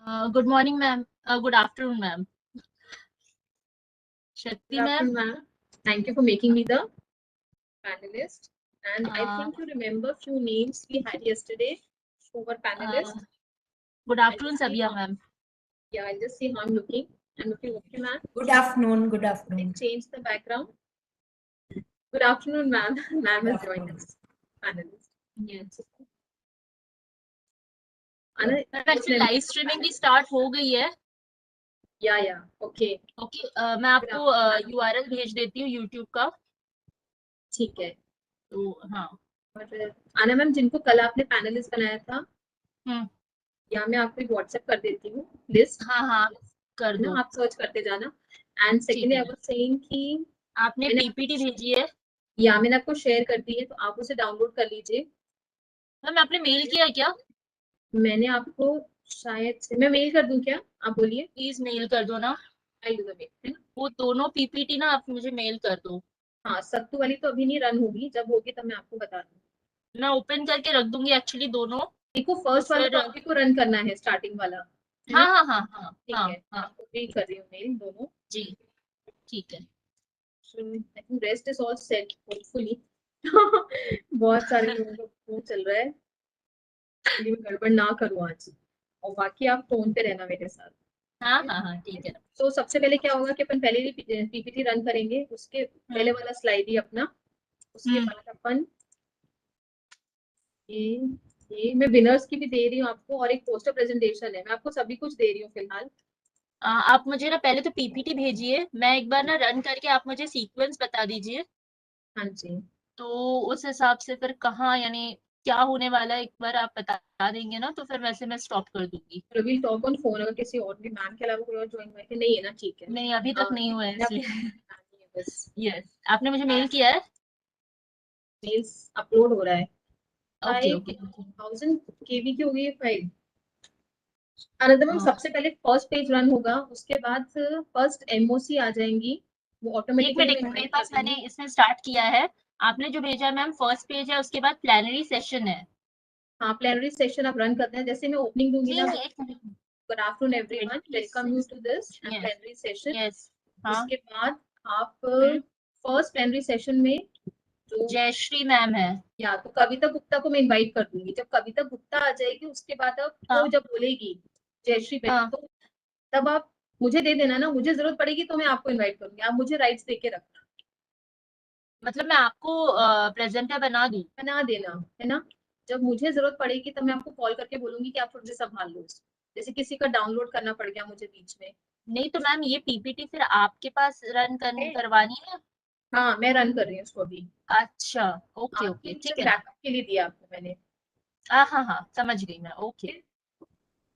Good morning, ma'am. Good afternoon, ma'am. Shakti, Good afternoon, ma'am. ma'am. Thank you for making me the panelist. And I think you remember few names we had yesterday who were panelists. Good afternoon, Sabia, ma'am. Yeah, I'll just see how I'm looking. I'm looking okay, ma'am. Good afternoon. Good afternoon. Let's change the background. Good afternoon, ma'am. Ma'am has joined us. Panelist. Yes. Actually, live streaming भी start हो गई है. या okay okay, मैं आपको URL भेज देती हूँ YouTube का. ठीक है. तो हाँ. और आना मैम, जिनको कल आपने पैनलिस्ट बनाया था, या मैं आपको व्हाट्सएप कर देती हूँ लिस्ट. हाँ कर दो. आप सर्च करते जाना. And secondly I was saying कि आपने PPT भेजी है. या मैंने आपको शेयर कर दी है, तो आप उसे डाउनलोड कर लीजिए. मैम आपने मेल किया क्या? मैंने आपको शायद से मैं मेल कर दूं क्या? आप बोलिए. प्लीज मेल कर दो ना. आई डू द मेल, है ना? वो दोनों PPT ना आप मुझे मेल कर दो. हाँ, सत्तू वाली तो अभी नहीं रन होगी, जब होगी तब मैं आपको बता दूंगी. मैं ओपन करके रख दूंगी एक्चुअली दोनों. देखो फर्स्ट वाला तो आपको रन करना है, स्टार्टिंग वाला. हाँ. ठीक है, आपको मेल कर रही हूँ मेल दोनों. जी ठीक है. I think rest is all set hopefully. बहुत सारे लोगों का फोन चल रहा है, इसलिए मैं गड़बड़ ना करूँ आज. और बाकी आप फोन पे रहना मेरे साथ. हाँ ठीक है. तो सबसे पहले क्या होगा कि अपन पहले ही पीपीटी रन करेंगे. उसके पहले वाला स्लाइड ही अपना. उसके बाद अपन ये मैं विनर्स की भी दे रही हूँ आपको, और एक पोस्टर प्रेजेंटेशन है. मैं आपको सभी कुछ दे रही हूँ फिलहाल. आप मुझे ना पहले तो PPT भेजिए, मैं एक बार ना रन करके आप मुझे सीक्वेंस बता दीजिए. हाँ जी. तो उस हिसाब से फिर कहाँ यानी क्या होने वाला है एक बार आप बता देंगे ना, तो फिर वैसे मैं स्टॉप कर दूंगी. Will talk on phone. अगर किसी और भी मैम के अलावा कोई और ज्वाइन हुआ नहीं है ना? ठीक है. नहीं अभी तक नहीं हुआ है इसलिए. बस यस, आपने मुझे मेल किया है. मेल्स अपलोड हो रहा है. ओके 1000 KB की हो गई है फाइल. मैम सबसे पहले फर्स्ट पेज रन होगा, उसके बाद फर्स्ट MOC आ जाएंगी, वो ऑटोमेटिकली मेरे पास मैंने इसमें स्टार्ट किया है. आपने जो भेजा है मैम फर्स्ट पेज है, उसके बाद प्लेनरी सेशन है. हाँ, प्लेनरी सेशन आप रन करते हैं. जैसे मैं ओपनिंग दूंगी ना. Good afternoon everyone, welcome you to this plenary session. उसके बाद आप फर्स्ट प्लेनरी सेशन में जो जयश्री मैम है, या तो कविता गुप्ता को मैं इनवाइट कर दूंगी. जब कविता गुप्ता आ जाएगी उसके बाद आप वो जब बोलेगी जयश्री बहन, तो तब आप मुझे दे देना ना. मुझे जरूरत पड़ेगी तो मैं आपको इनवाइट करूंगी. आप मुझे राइट्स दे के रखना. मतलब मैं आपको प्रेजेंटर बना देना, है ना? जब मुझे जरूरत पड़ेगी तब मैं आपको कॉल करके बोलूंगी कि आप थोड़ी देर संभाल लो. जैसे किसी का डाउनलोड करना पड़ गया मुझे बीच में. नहीं तो मैम ये PPT फिर आपके पास रन करवानी है. हाँ, मैं रन कर रही हूँ उसको अभी. अच्छा ओके ठीक है. बैकअप के लिए दिया आपको मैंने. हाँ समझ गई मैं. ओके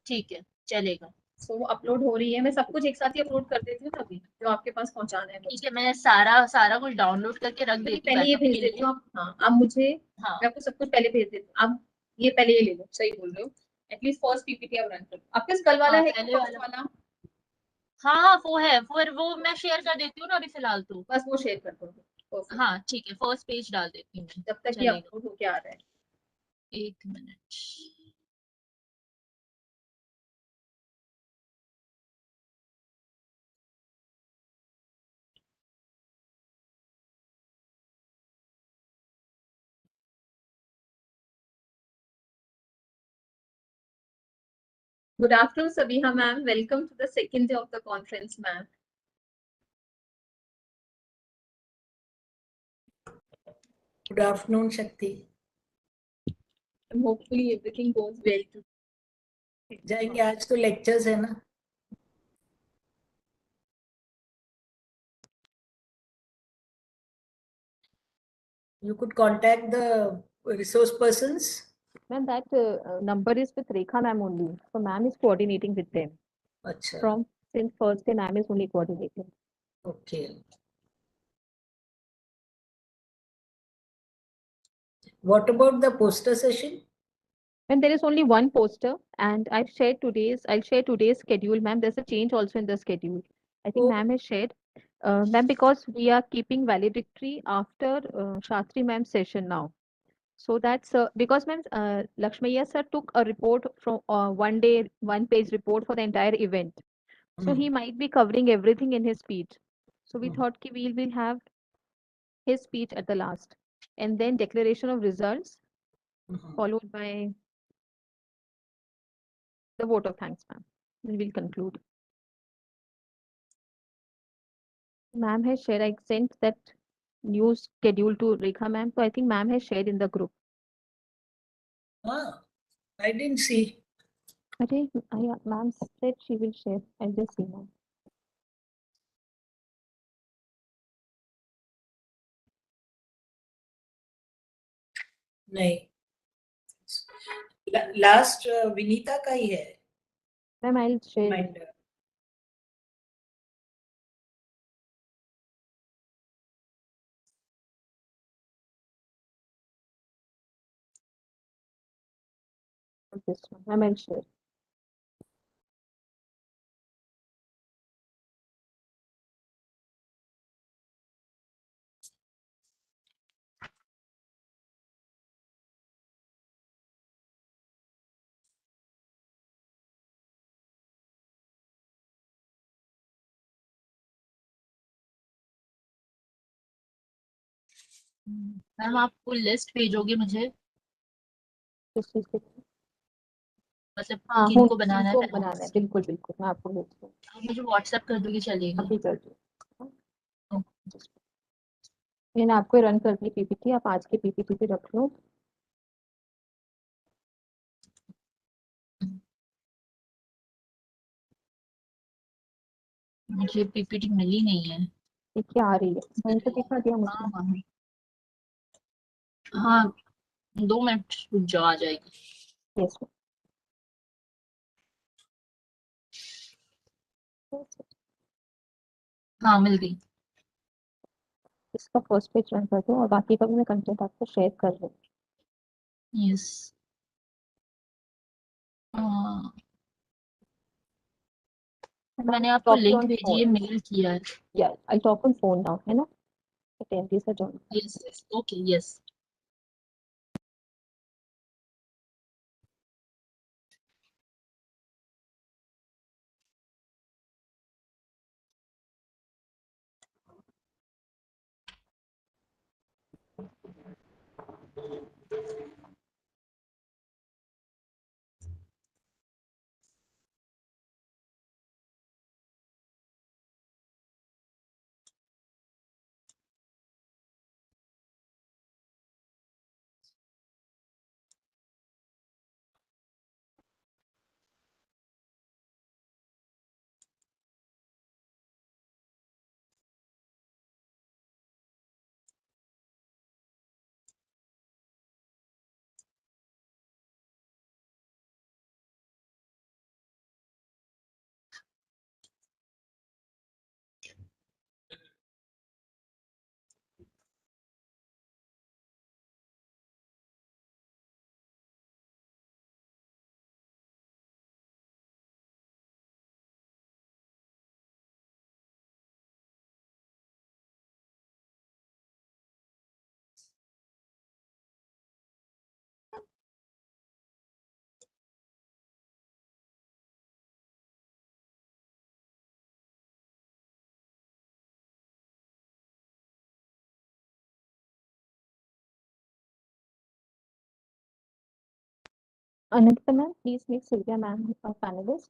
ठीक है चलेगा. सो अपलोड हो रही है. मैं सब कुछ एक साथ ही अपलोड कर देती हूँ तभी जो आपके पास पहुंचाना है. ठीक है, मैं सारा कुछ डाउनलोड करके रख देती हूँ. पहले ये भेज देती हूँ. आप मुझे मैं आपको सब कुछ पहले भेज देती हूँ. आप ये पहले ये ले लो. सही बोल रहे हो. एटलीस्ट फर्स्ट PPT आप रन करो. आपके पास कल वाला है पहले वाला? हाँ वो है, फिर वो मैं शेयर कर देती हूँ ना अभी फिलहाल. तो बस वो शेयर कर दो. हाँ ठीक है, फर्स्ट पेज डाल देती हूँ. जब तक ये अपलोड होके आ रहा है. एक minute. Good afternoon, Sabiha ma'am. Welcome to the second day of the conference, ma'am. Good afternoon, Shakti. And hopefully everything goes well. जाएंगे, आज तो लेक्चर्स है ना. You could contact the resource persons. Ma'am, that number is with Rekha ma'am only. So ma'am is coordinating with them. Achha. From since first day, ma'am is only coordinating. Okay. What about the poster session? And there is only one poster, and I'll share today's schedule, ma'am. There's a change also in the schedule. I think ma'am has shared. Ma'am, because we are keeping valedictory after Shastri ma'am's session now. So that's because ma'am, Laxmaiah sir took a report from 1 day, 1 page report for the entire event. So he might be covering everything in his speech. So we thought ki we will have his speech at the last, and then declaration of results, followed by the vote of thanks, ma'am. Then we'll conclude. Ma'am has shared. I sent that new schedule to Rekha, ma'am. So I think ma'am has shared in the group. Ah, I didn't see. Okay, ma'am said she will share. I'll just see now. नहीं. Last Vinita का ही है. Ma'am, I'll share. Reminder. This one. Ma'am, I'll share. Ma'am आप full list भेजोगे मुझे, किस चीज़ की? मतलब हाँ, किनको बनाना है किनको पहले बनाना है, बिल्कुल बिल्कुल मैं आपको भेजती हूँ. आप मुझे व्हाट्सएप कर दोगे चलेगा. अभी कर दूँ. मैंने आपको रन कर दी पीपीटी. आप आज की पीपीटी पे रख लो. मुझे पीपीटी मिली नहीं है. ये क्या आ रही है? मैंने तो दिखा दिया मुझे. हाँ हाँ, 2 मिनट रुक जाओ, आ जाएगी. यस. हाँ मिल गई. इसका फर्स्ट पेज रन कर दो और बाकी का भी मैं कंटेंट आपको शेयर कर रही हूँ. यस. मैंने आपको लिंक भेजी है, मेल किया है. Yeah, I'll talk on phone now, है ना? Attendees are joining. Yes, okay, yes. Anantha ma'am, please make Sylvia ma'am a panelist.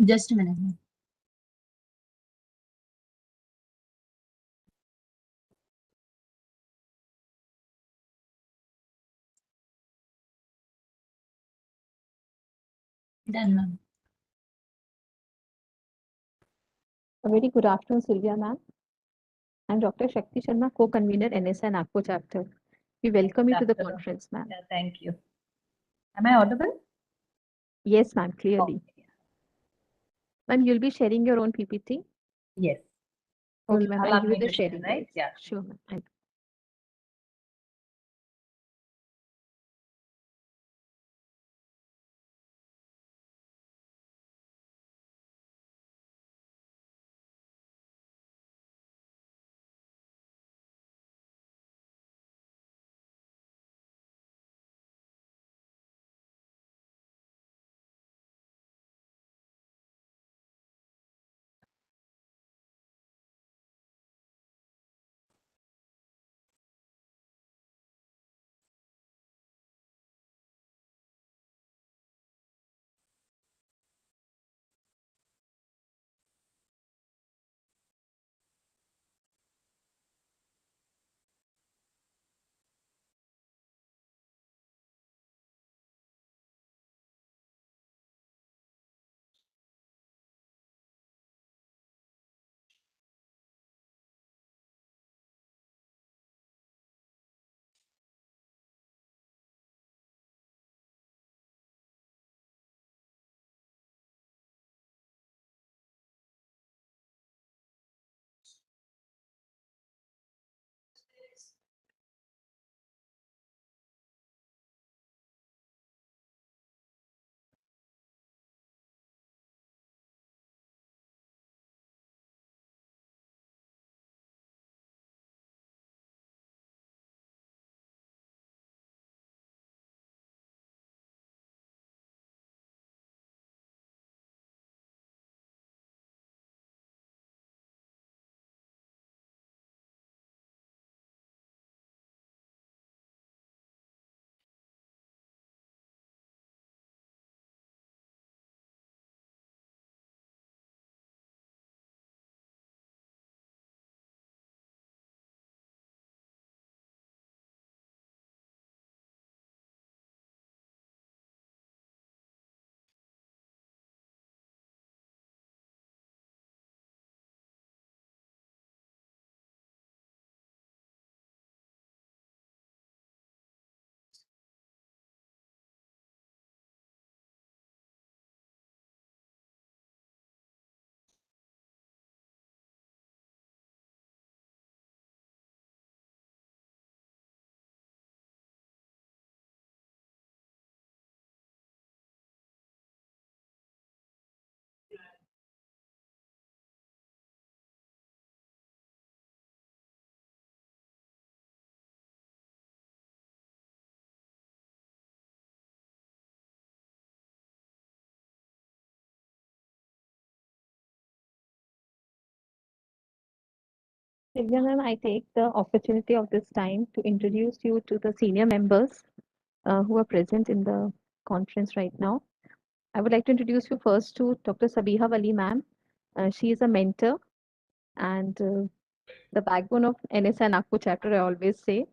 Just a minute. Done, ma'am. A very good afternoon, Sylvia ma'am. I'm Dr. Shakti Sharma, co-convener NSI Nagpur chapter. We welcome you to the conference, ma'am. Yeah, thank you. Am I audible? Yes, ma'am, clearly. Okay. Ma'am, you'll be sharing your own PPT? Yes. Okay, ma'am, I'll Allow give you me the to share, sharing. right? Rights. Yeah. Sure, ma'am. Sylvia ma'am, I take the opportunity of this time to introduce you to the senior members who are present in the conference right now. I would like to introduce you first to Dr. Sabiha Wali ma'am. She is a mentor and the backbone of NSI Nagpur chapter, I always say.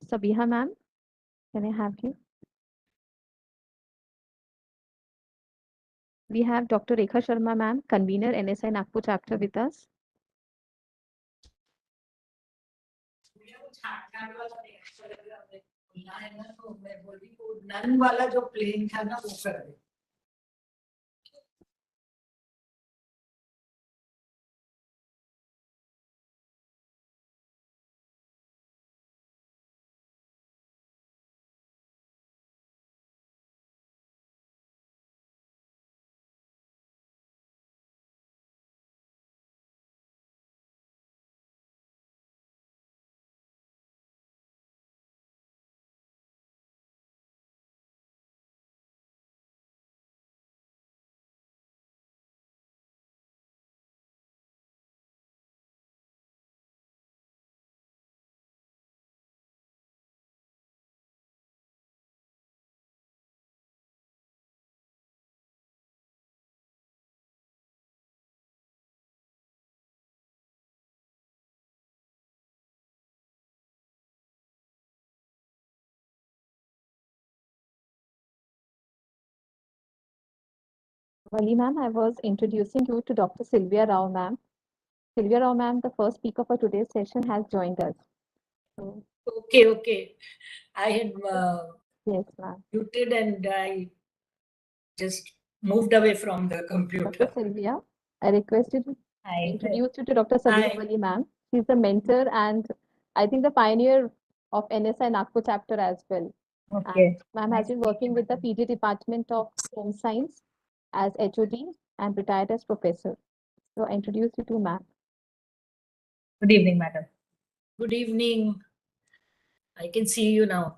Sabiha ma'am, can I have you? We have Dr. Rekha Sharma ma'am, convener NSI Nagpur chapter with us. नन वाला जो plane था ना वो कर दे। Wali ma'am, I was introducing you to Dr. Sylvia Rao ma'am. Sylvia Rao ma'am, the first speaker for today's session, has joined us. So, Okay. I had yes, ma'am. muted and I just moved away from the computer. Dr. Sylvia, I requested to Hi. introduce you to Dr. Sabiha Hi. Wali ma'am. She's the mentor and I think the pioneer of NSI Nagpur chapter as well. Okay. Ma'am has been working with the PG Department of Home Science as HOD and retired as professor. So I introduce you to ma'am. Good evening, madam. Good evening. I can see you now.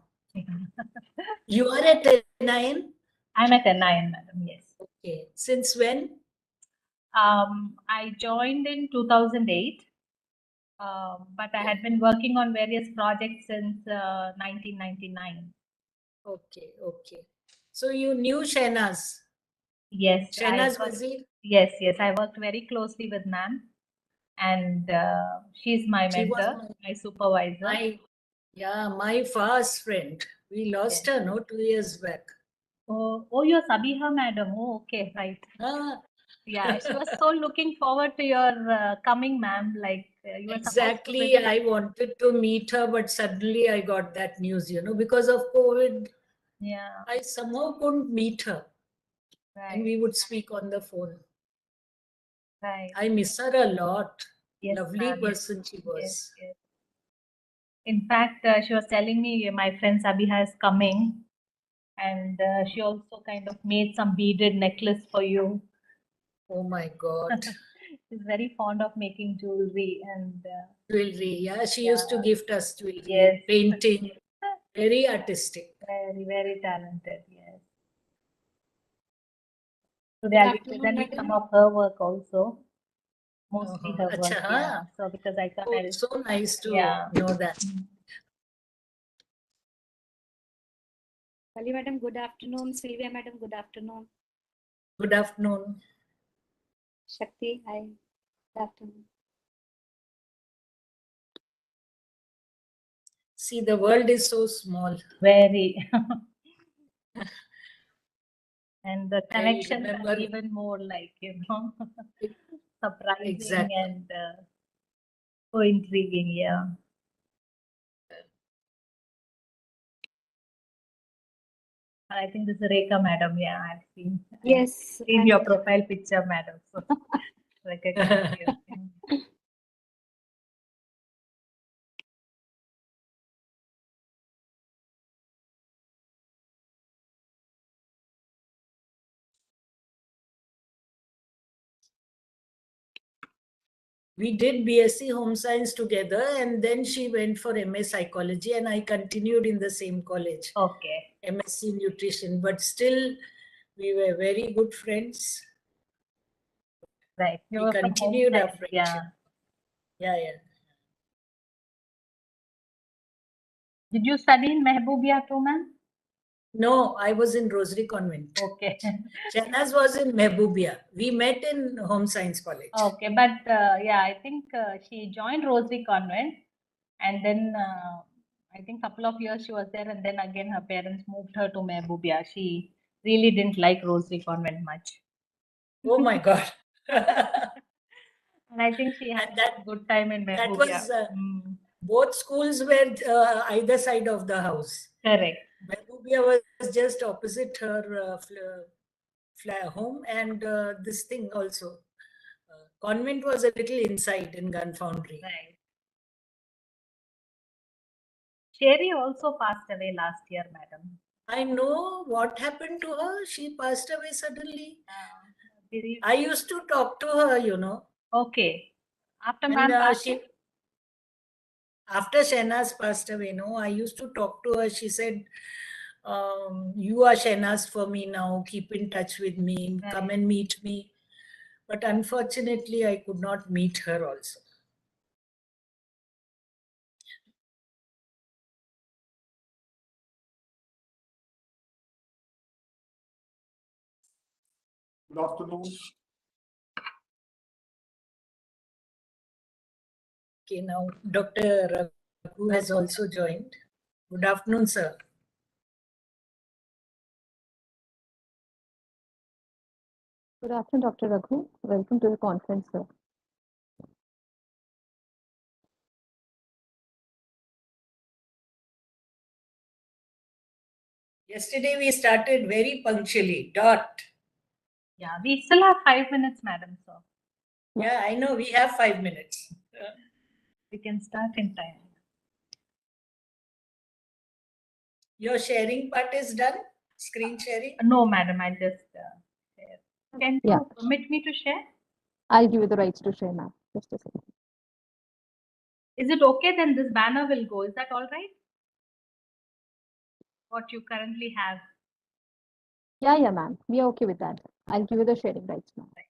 You are at NIN? I'm at NIN, madam. Yes. Okay. Since when? I joined in 2008, but I had been working on various projects since 1999. Okay. So you knew Shehnaz? Yes. Shehnaz Wazir? Yes. I worked very closely with ma'am, and she's my She was mentor, my supervisor. My fast friend. We lost her, 2 years back. Oh, you're Sabiha, madam. Oh, okay, right. Yeah, she was so looking forward to your coming, ma'am. Like you were Exactly. supposed to I wanted to meet her, but suddenly I got that news, because of COVID. Yeah. I somehow couldn't meet her. Right. And we would speak on the phone. Right. I miss her a lot. Yes, Lovely ma'am. person she was. Yes. In fact, she was telling me my friend Sabiha is coming, and she also kind of made some beaded necklace for you. Oh my God. She's very fond of making jewelry and Jewelry. Yeah, she used to gift us jewelry. Yes. Painting. Very artistic. Very talented. Yes. Today I'll be presenting some of her work also. Mostly her work. Achha, Yeah. So because I thought I'll. So nice to Yeah. know that. Wali madam, good afternoon. Sylvia madam, good afternoon. Good afternoon. Shakti, hi. Good afternoon. See, the world is so small. Very. And the connections remember- are even more like, surprising Exactly. and so intriguing. Yeah. I think this is Rekha, madam. Yeah, I've seen. Yes. In your profile picture, madam. So, recognize you. We did BSc Home Science together, and then she went for MA Psychology, and I continued in the same college. Okay. MSc Nutrition, but still we were very good friends. Right. You We were from continued home our science, friendship. Yeah. Yeah. Did you study in Mehboobiya too, ma'am? No, I was in Rosary Convent. Okay. Shahnaz was in Mehboobiya. We met in Home Science College. Okay, but yeah, I think she joined Rosary Convent, and then I think couple of years she was there, and then again her parents moved her to Mehboobiya. She really didn't like Rosary Convent much. Oh my God. And I think she had a good time in Mehboobiya. That was both schools were either side of the house. Correct. Mehboobiya was just opposite her home, and this thing also. Convent was a little inside in Gun Foundry. Right. Sherry also passed away last year, madam. I know what happened to her. She passed away suddenly. I used to talk to her, you know. Okay. After ma'am passed? After Shahnaz passed away, no, I used to talk to her. She said, you are Shahnaz for me now. Keep in touch with me. Right. Come and meet me. But unfortunately, I could not meet her also. Good afternoon. Okay, now Dr. Raghu has also joined. Good afternoon, sir. Good afternoon, Dr. Raghu. Welcome to the conference, sir. Yesterday we started very punctually, dot. Yeah, we still have 5 minutes, madam, sir. Yeah, I know, we have 5 minutes. We can start in time. Your sharing part is done? Screen sharing? No, madam, I'll just share. Can you permit me to share? I'll give you the rights to share now. Just a second. Is it okay? Then this banner will go. Is that all right? What you currently have? Yeah, ma'am. We are okay with that. I'll give you the sharing rights now. Right.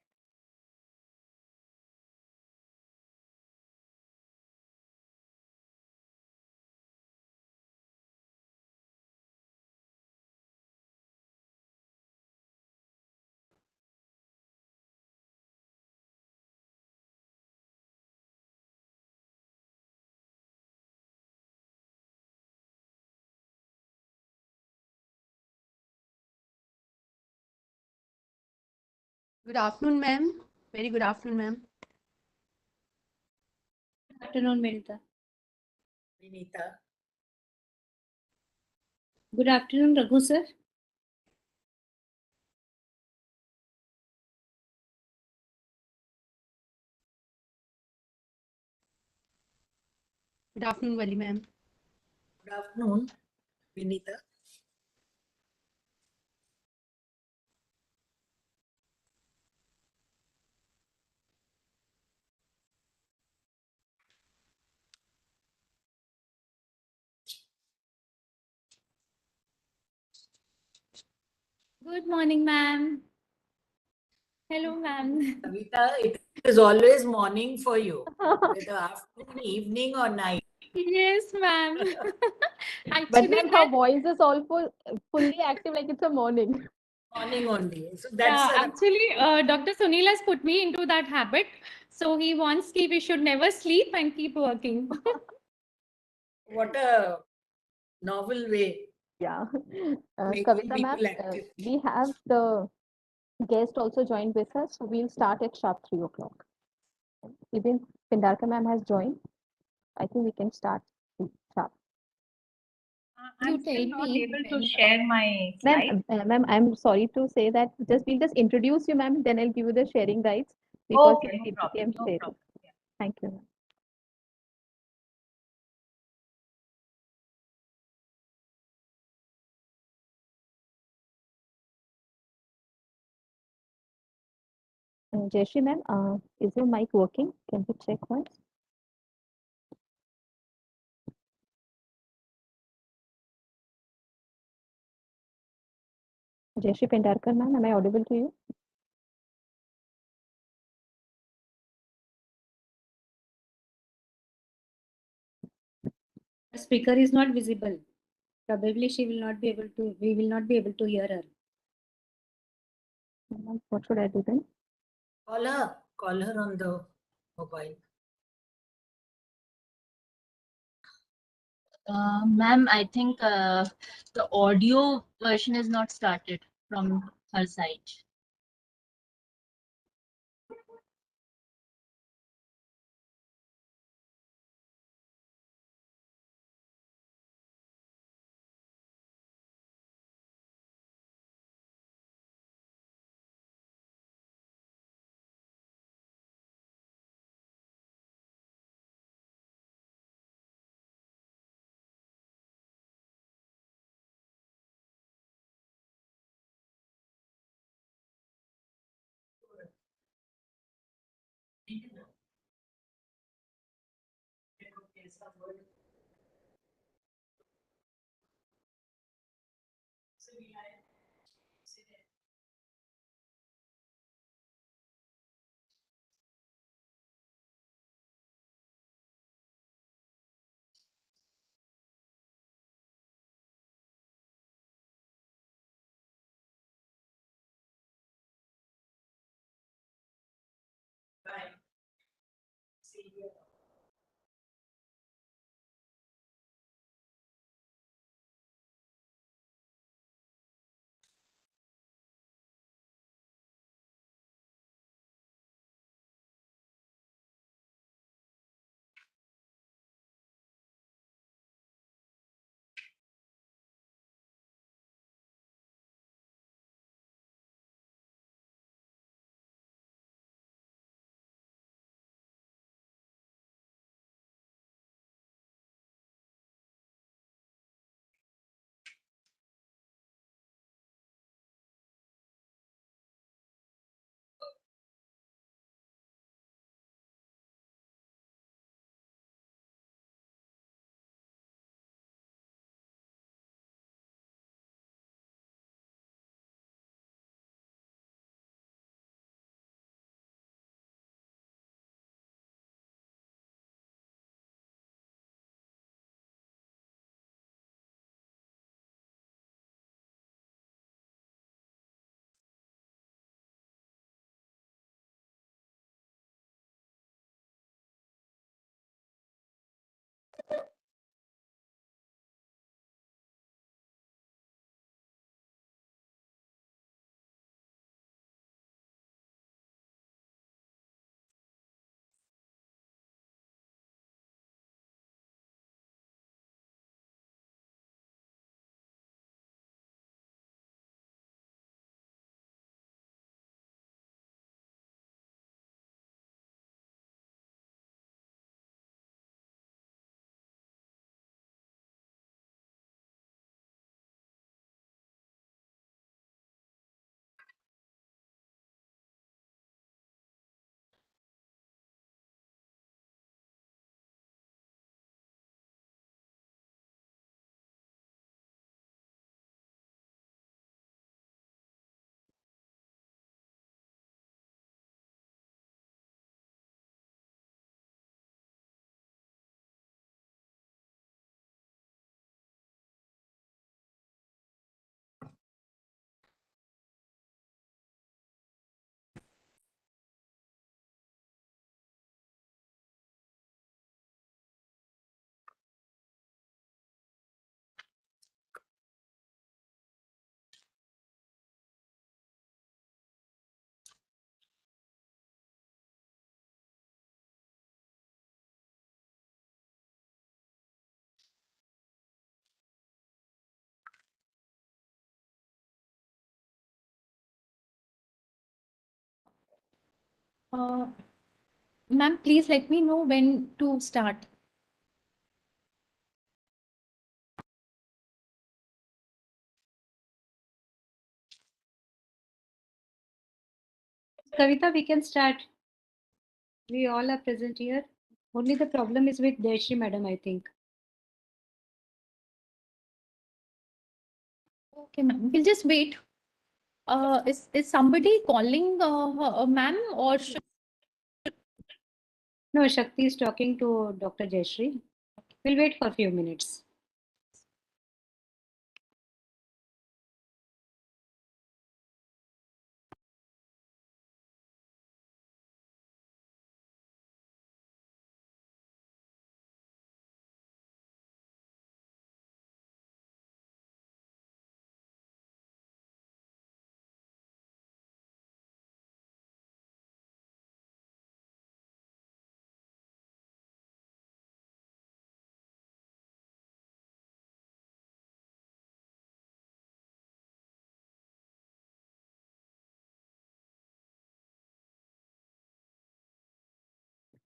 Good afternoon, ma'am. Very good afternoon, ma'am. Good afternoon, Vinita. Good afternoon, Raghu sir. Good afternoon, Vali, ma'am. Good afternoon, Vinita. Good morning, ma'am. Hello, ma'am. Kavita, it is always morning for you. Whether afternoon, evening or night. Yes, ma'am. But ma'am, her voice is all fully active like it's a morning. Morning only. So that's actually, Dr. Sunil has put me into that habit. So he wants we should never sleep and keep working. What a novel way. Yeah. Making Kavita ma'am, people active. we have the guest also joined with us. So we'll start at sharp 3 o'clock. Even Pindarka ma'am has joined. I think we can start sharp. I'm still not able to share my slide. Ma'am, I'm sorry to say that we'll just introduce you, ma'am. Then I'll give you the sharing rights because Okay, no problem. No problem. Yeah. Thank you. Jayashree ma'am, is your mic working? Can you check once? Jayashree Pendarkar ma'am, am I audible to you? Speaker is not visible. Probably she will not be able to, we will not be able to hear her. What should I do then? Call her on the mobile. Ma'am, I think the audio version is not started from her side. Ma'am, please let me know when to start. Kavita, we can start. We all are present here. Only the problem is with Jayashree madam, I think. Okay, ma'am. We'll just wait. Is somebody calling ma'am or should... No, Shakti is talking to Dr. Jayashree. We'll wait for a few minutes.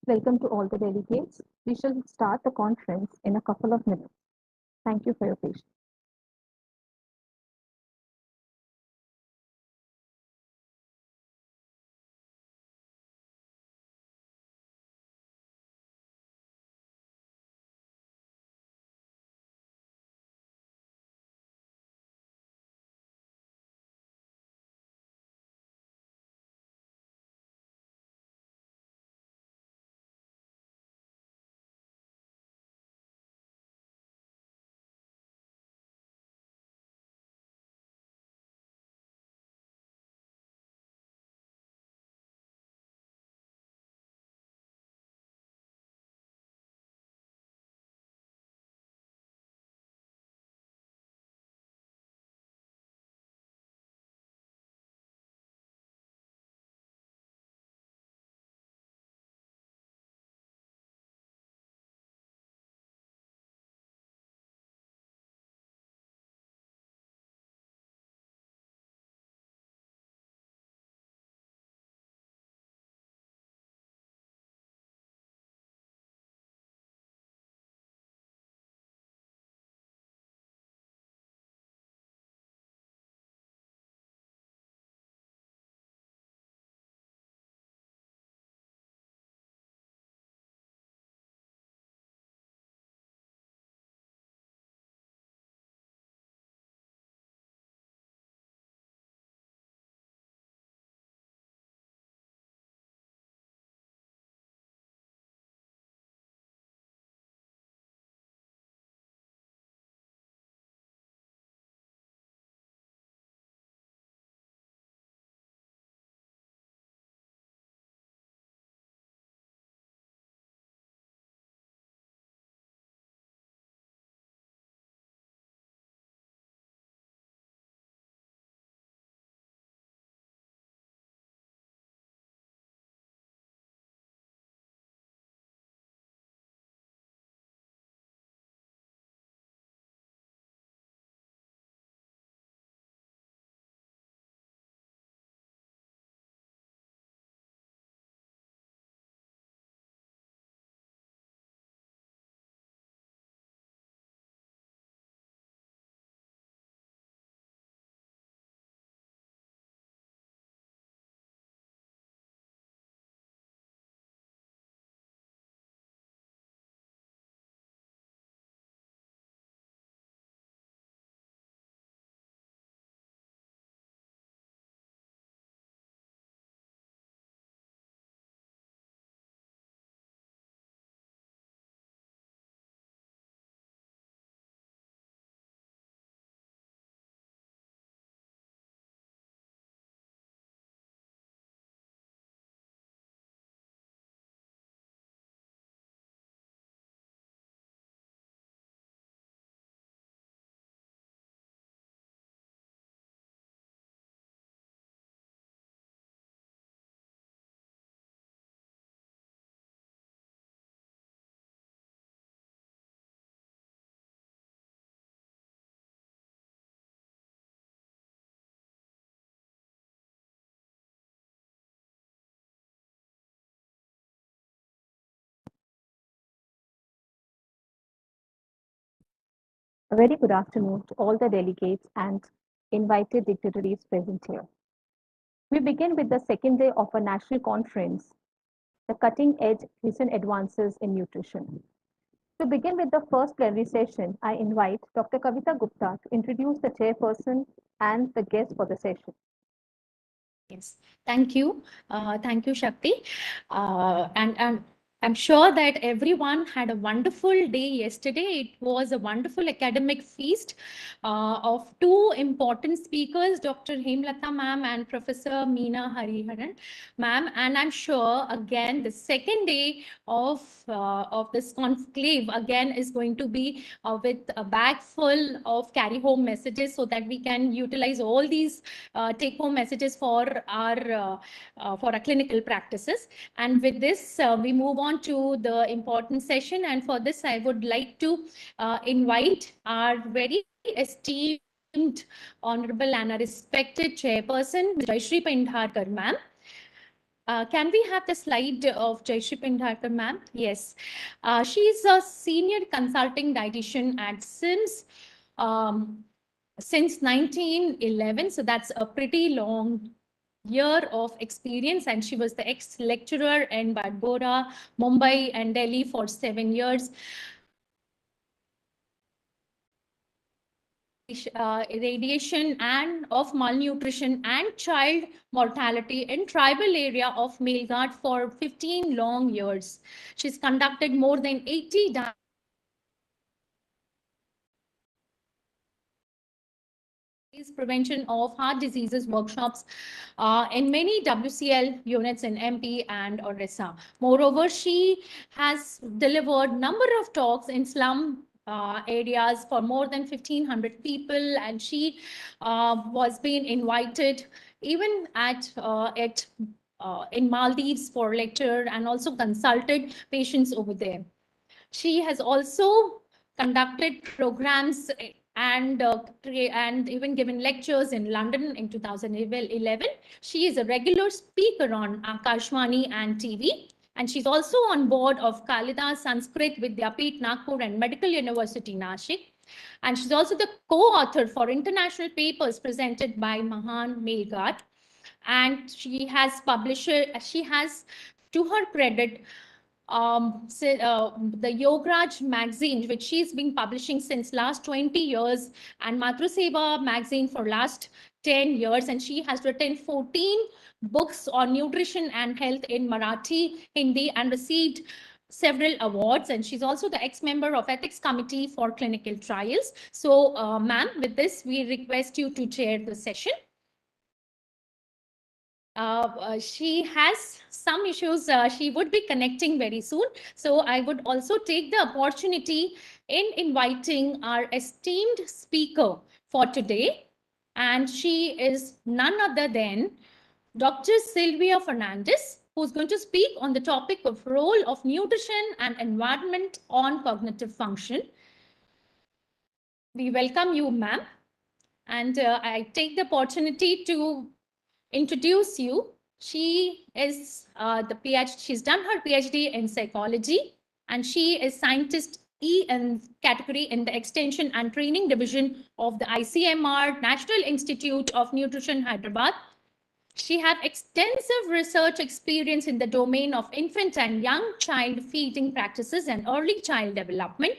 Welcome to all the delegates. We shall start the conference in a couple of minutes. Thank you for your patience. A very good afternoon to all the delegates and invited dignitaries present here. We begin with the second day of a national conference, the Cutting Edge Recent Advances in Nutrition. To begin with the first plenary session, I invite Dr. Kavita Gupta to introduce the chairperson and the guests for the session. Yes, thank you. Thank you, Shakti. And I'm sure that everyone had a wonderful day yesterday. It was a wonderful academic feast of two important speakers, Dr. Hemalatha ma'am and Professor Meena Hariharan ma'am. And I'm sure again the second day of this conclave again is going to be with a bag full of carry home messages, so that we can utilize all these take home messages for our clinical practices. And with this, we move on to the important session. And for this, I would like to invite our very esteemed, honorable and a respected chairperson, Jayshree Pendharkar ma'am. Can we have the slide of Jayshree Pendharkar ma'am? Yes. She's a senior consulting dietitian at SIMS since 1911. So that's a pretty long year of experience, and she was the ex-lecturer in Badbora, Mumbai and Delhi for 7 years. Irradiation and of malnutrition and child mortality in tribal area of Melghat for 15 long years. She's conducted more than 80 prevention of heart diseases workshops in many WCL units in MP and Orissa. Moreover, she has delivered number of talks in slum areas for more than 1,500 people, and she was being invited even in Maldives for lecture, and also consulted patients over there. She has also conducted programs and even given lectures in London in 2011. She is a regular speaker on Akashvani and TV. And she's also on board of Kalidas Sanskrit Vidyapeeth Nagpur and Medical University Nashik. And she's also the co-author for international papers presented by Mahan Melghat. And she has to her credit, the Yograj magazine, which she's been publishing since last 20 years, and Matruseva magazine for last 10 years. And she has written 14 books on nutrition and health in Marathi, Hindi, and received several awards. And she's also the ex-member of Ethics Committee for Clinical Trials. So, ma'am, with this, we request you to chair the session. She has some issues. She would be connecting very soon. So I would also take the opportunity in inviting our esteemed speaker for today. And she is none other than Dr. Sylvia Fernandez, who's going to speak on the topic of role of nutrition and environment on cognitive function. We welcome you, ma'am. And I take the opportunity to introduce you. She is she's done her PhD in psychology, and she is scientist E in category in the extension and training division of the ICMR, National Institute of Nutrition, Hyderabad. She has extensive research experience in the domain of infant and young child feeding practices and early child development.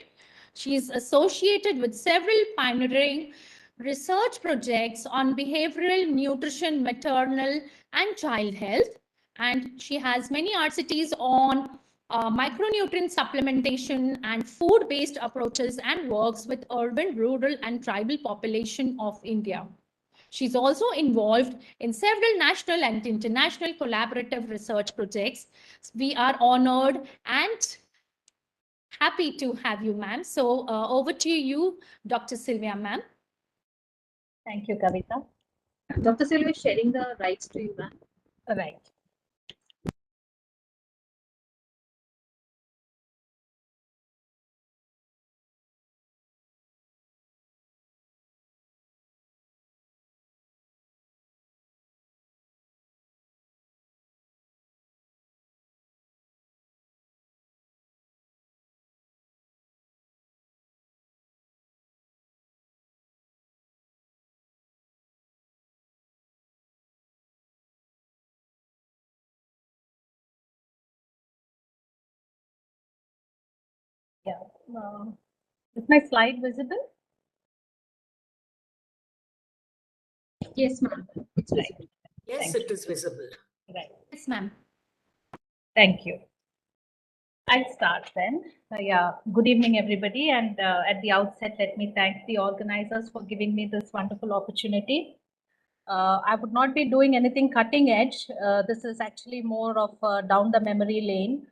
She is associated with several pioneering research projects on behavioral nutrition, maternal and child health. And she has many RCTs on micronutrient supplementation and food-based approaches, and works with urban, rural and tribal population of India. She's also involved in several national and international collaborative research projects. We are honored and happy to have you, ma'am. So over to you, Dr. Sylvia, ma'am. Thank you, Kavita. Dr. Sylvia is sharing the rights to you, ma'am. Right. Yeah. Is my slide visible? Yes, ma'am. It's visible. Yes, it is visible. Right. Yes, ma'am. Thank you. I'll start then. Yeah, good evening, everybody. And at the outset, let me thank the organizers for giving me this wonderful opportunity. I would not be doing anything cutting edge. This is actually more of down the memory lane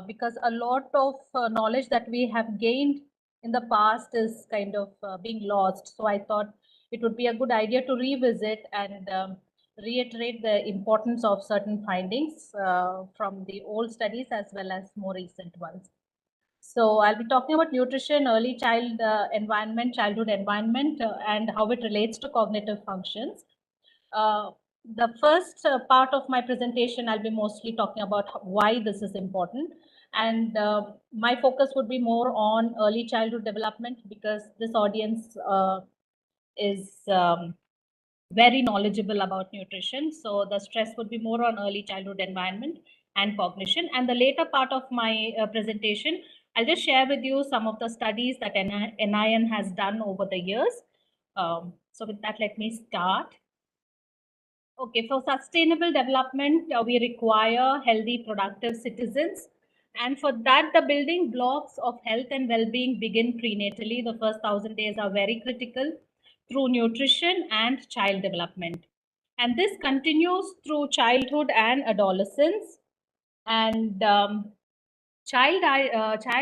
because a lot of knowledge that we have gained in the past is kind of being lost. So I thought it would be a good idea to revisit and reiterate the importance of certain findings from the old studies as well as more recent ones. So I'll be talking about nutrition, early childhood environment, and how it relates to cognitive functions. The first part of my presentation, I'll be mostly talking about why this is important. And my focus would be more on early childhood development because this audience is very knowledgeable about nutrition. So the stress would be more on early childhood environment and cognition. And the later part of my presentation, I'll just share with you some of the studies that NIN has done over the years. So with that, let me start. Okay, for sustainable development, we require healthy, productive citizens. And for that, the building blocks of health and well-being begin prenatally. The first 1,000 days are very critical through nutrition and child development. And this continues through childhood and adolescence. And child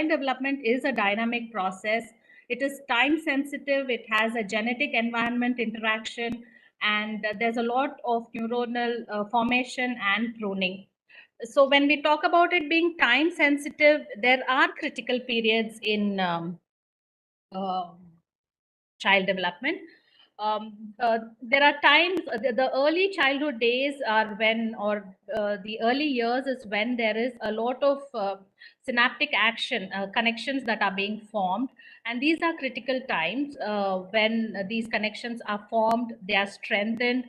development is a dynamic process. It is time sensitive. It has a genetic environment interaction, and there's a lot of neuronal formation and pruning. So when we talk about it being time sensitive, there are critical periods in child development. There are times, the early childhood days are when, or the early years is when there is a lot of synaptic action, connections that are being formed. And these are critical times when these connections are formed, they are strengthened,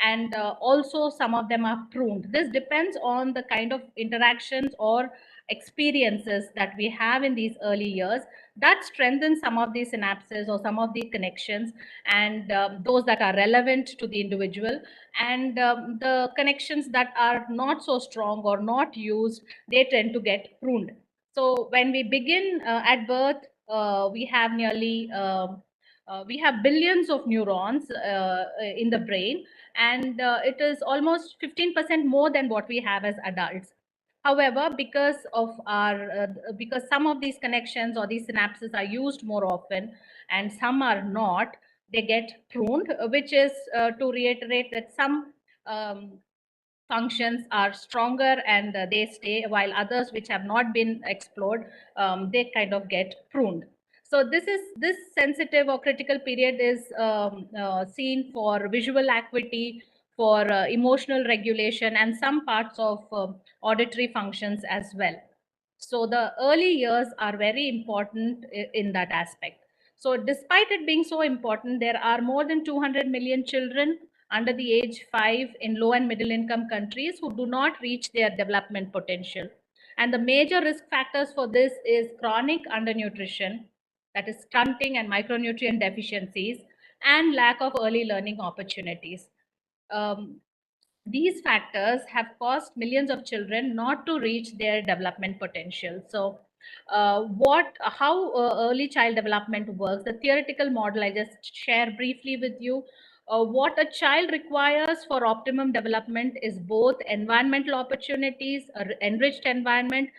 and also some of them are pruned. This depends on the kind of interactions or experiences that we have in these early years that strengthen some of these synapses or some of the connections, and those that are relevant to the individual, and the connections that are not so strong or not used, they tend to get pruned. So when we begin at birth, we have nearly we have billions of neurons in the brain, and it is almost 15% more than what we have as adults. However, because of our because some of these connections or these synapses are used more often and some are not, they get pruned, which is to reiterate that some functions are stronger and they stay, while others which have not been explored, they kind of get pruned. So this sensitive or critical period is seen for visual acuity, for emotional regulation, and some parts of auditory functions as well. So the early years are very important in that aspect. So despite it being so important, there are more than 200 million children under the age 5 in low and middle income countries who do not reach their development potential. And the major risk factors for this is chronic undernutrition, that is stunting and micronutrient deficiencies, and lack of early learning opportunities. These factors have caused millions of children not to reach their development potential. So how early child development works, the theoretical model I just share briefly with you. What a child requires for optimum development is both environmental opportunities, enriched environment,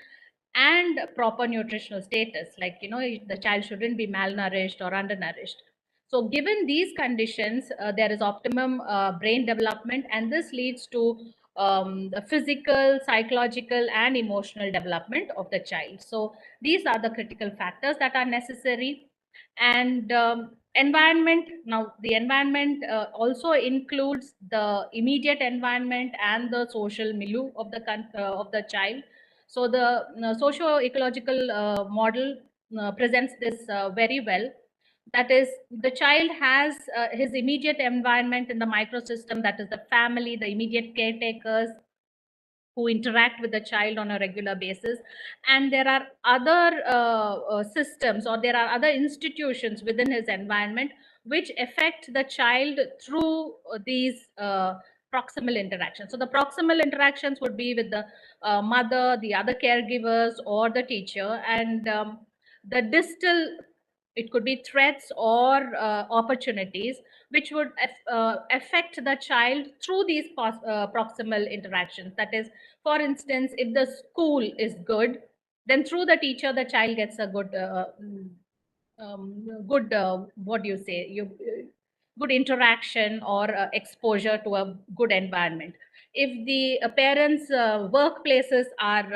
and proper nutritional status. Like, the child shouldn't be malnourished or undernourished. So given these conditions, there is optimum brain development, and this leads to the physical, psychological, and emotional development of the child. So these are the critical factors that are necessary. And environment, now the environment also includes the immediate environment and the social milieu of the child. So the socio-ecological model presents this very well. That is, the child has his immediate environment in the microsystem, that is the family, the immediate caretakers who interact with the child on a regular basis. And there are other systems, or there are other institutions within his environment which affect the child through these proximal interaction. So the proximal interactions would be with the mother, the other caregivers, or the teacher, and the distal, it could be threats or opportunities which would affect the child through these proximal interactions. That is, for instance, if the school is good, then through the teacher the child gets a good what do you say, good interaction or exposure to a good environment. If the parents' workplaces are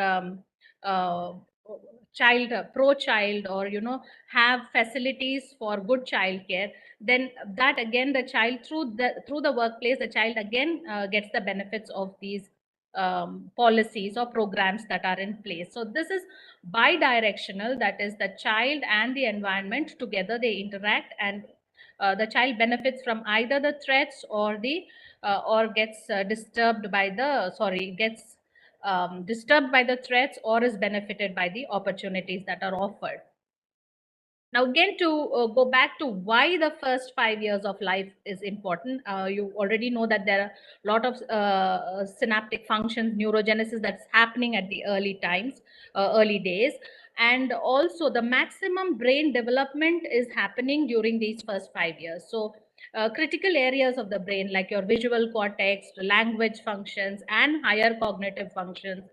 pro-child, or have facilities for good child care, then that again the child through the workplace, the child again gets the benefits of these policies or programs that are in place. So this is bi-directional, that is, the child and the environment together, they interact, and the child benefits from either the threats or the or gets disturbed by the threats, or is benefited by the opportunities that are offered. Now, again, to go back to why the first 5 years of life is important, you already know that there are a lot of synaptic functions, neurogenesis that's happening at the early days. And also the maximum brain development is happening during these first 5 years. So critical areas of the brain, like your visual cortex, language functions, and higher cognitive functions,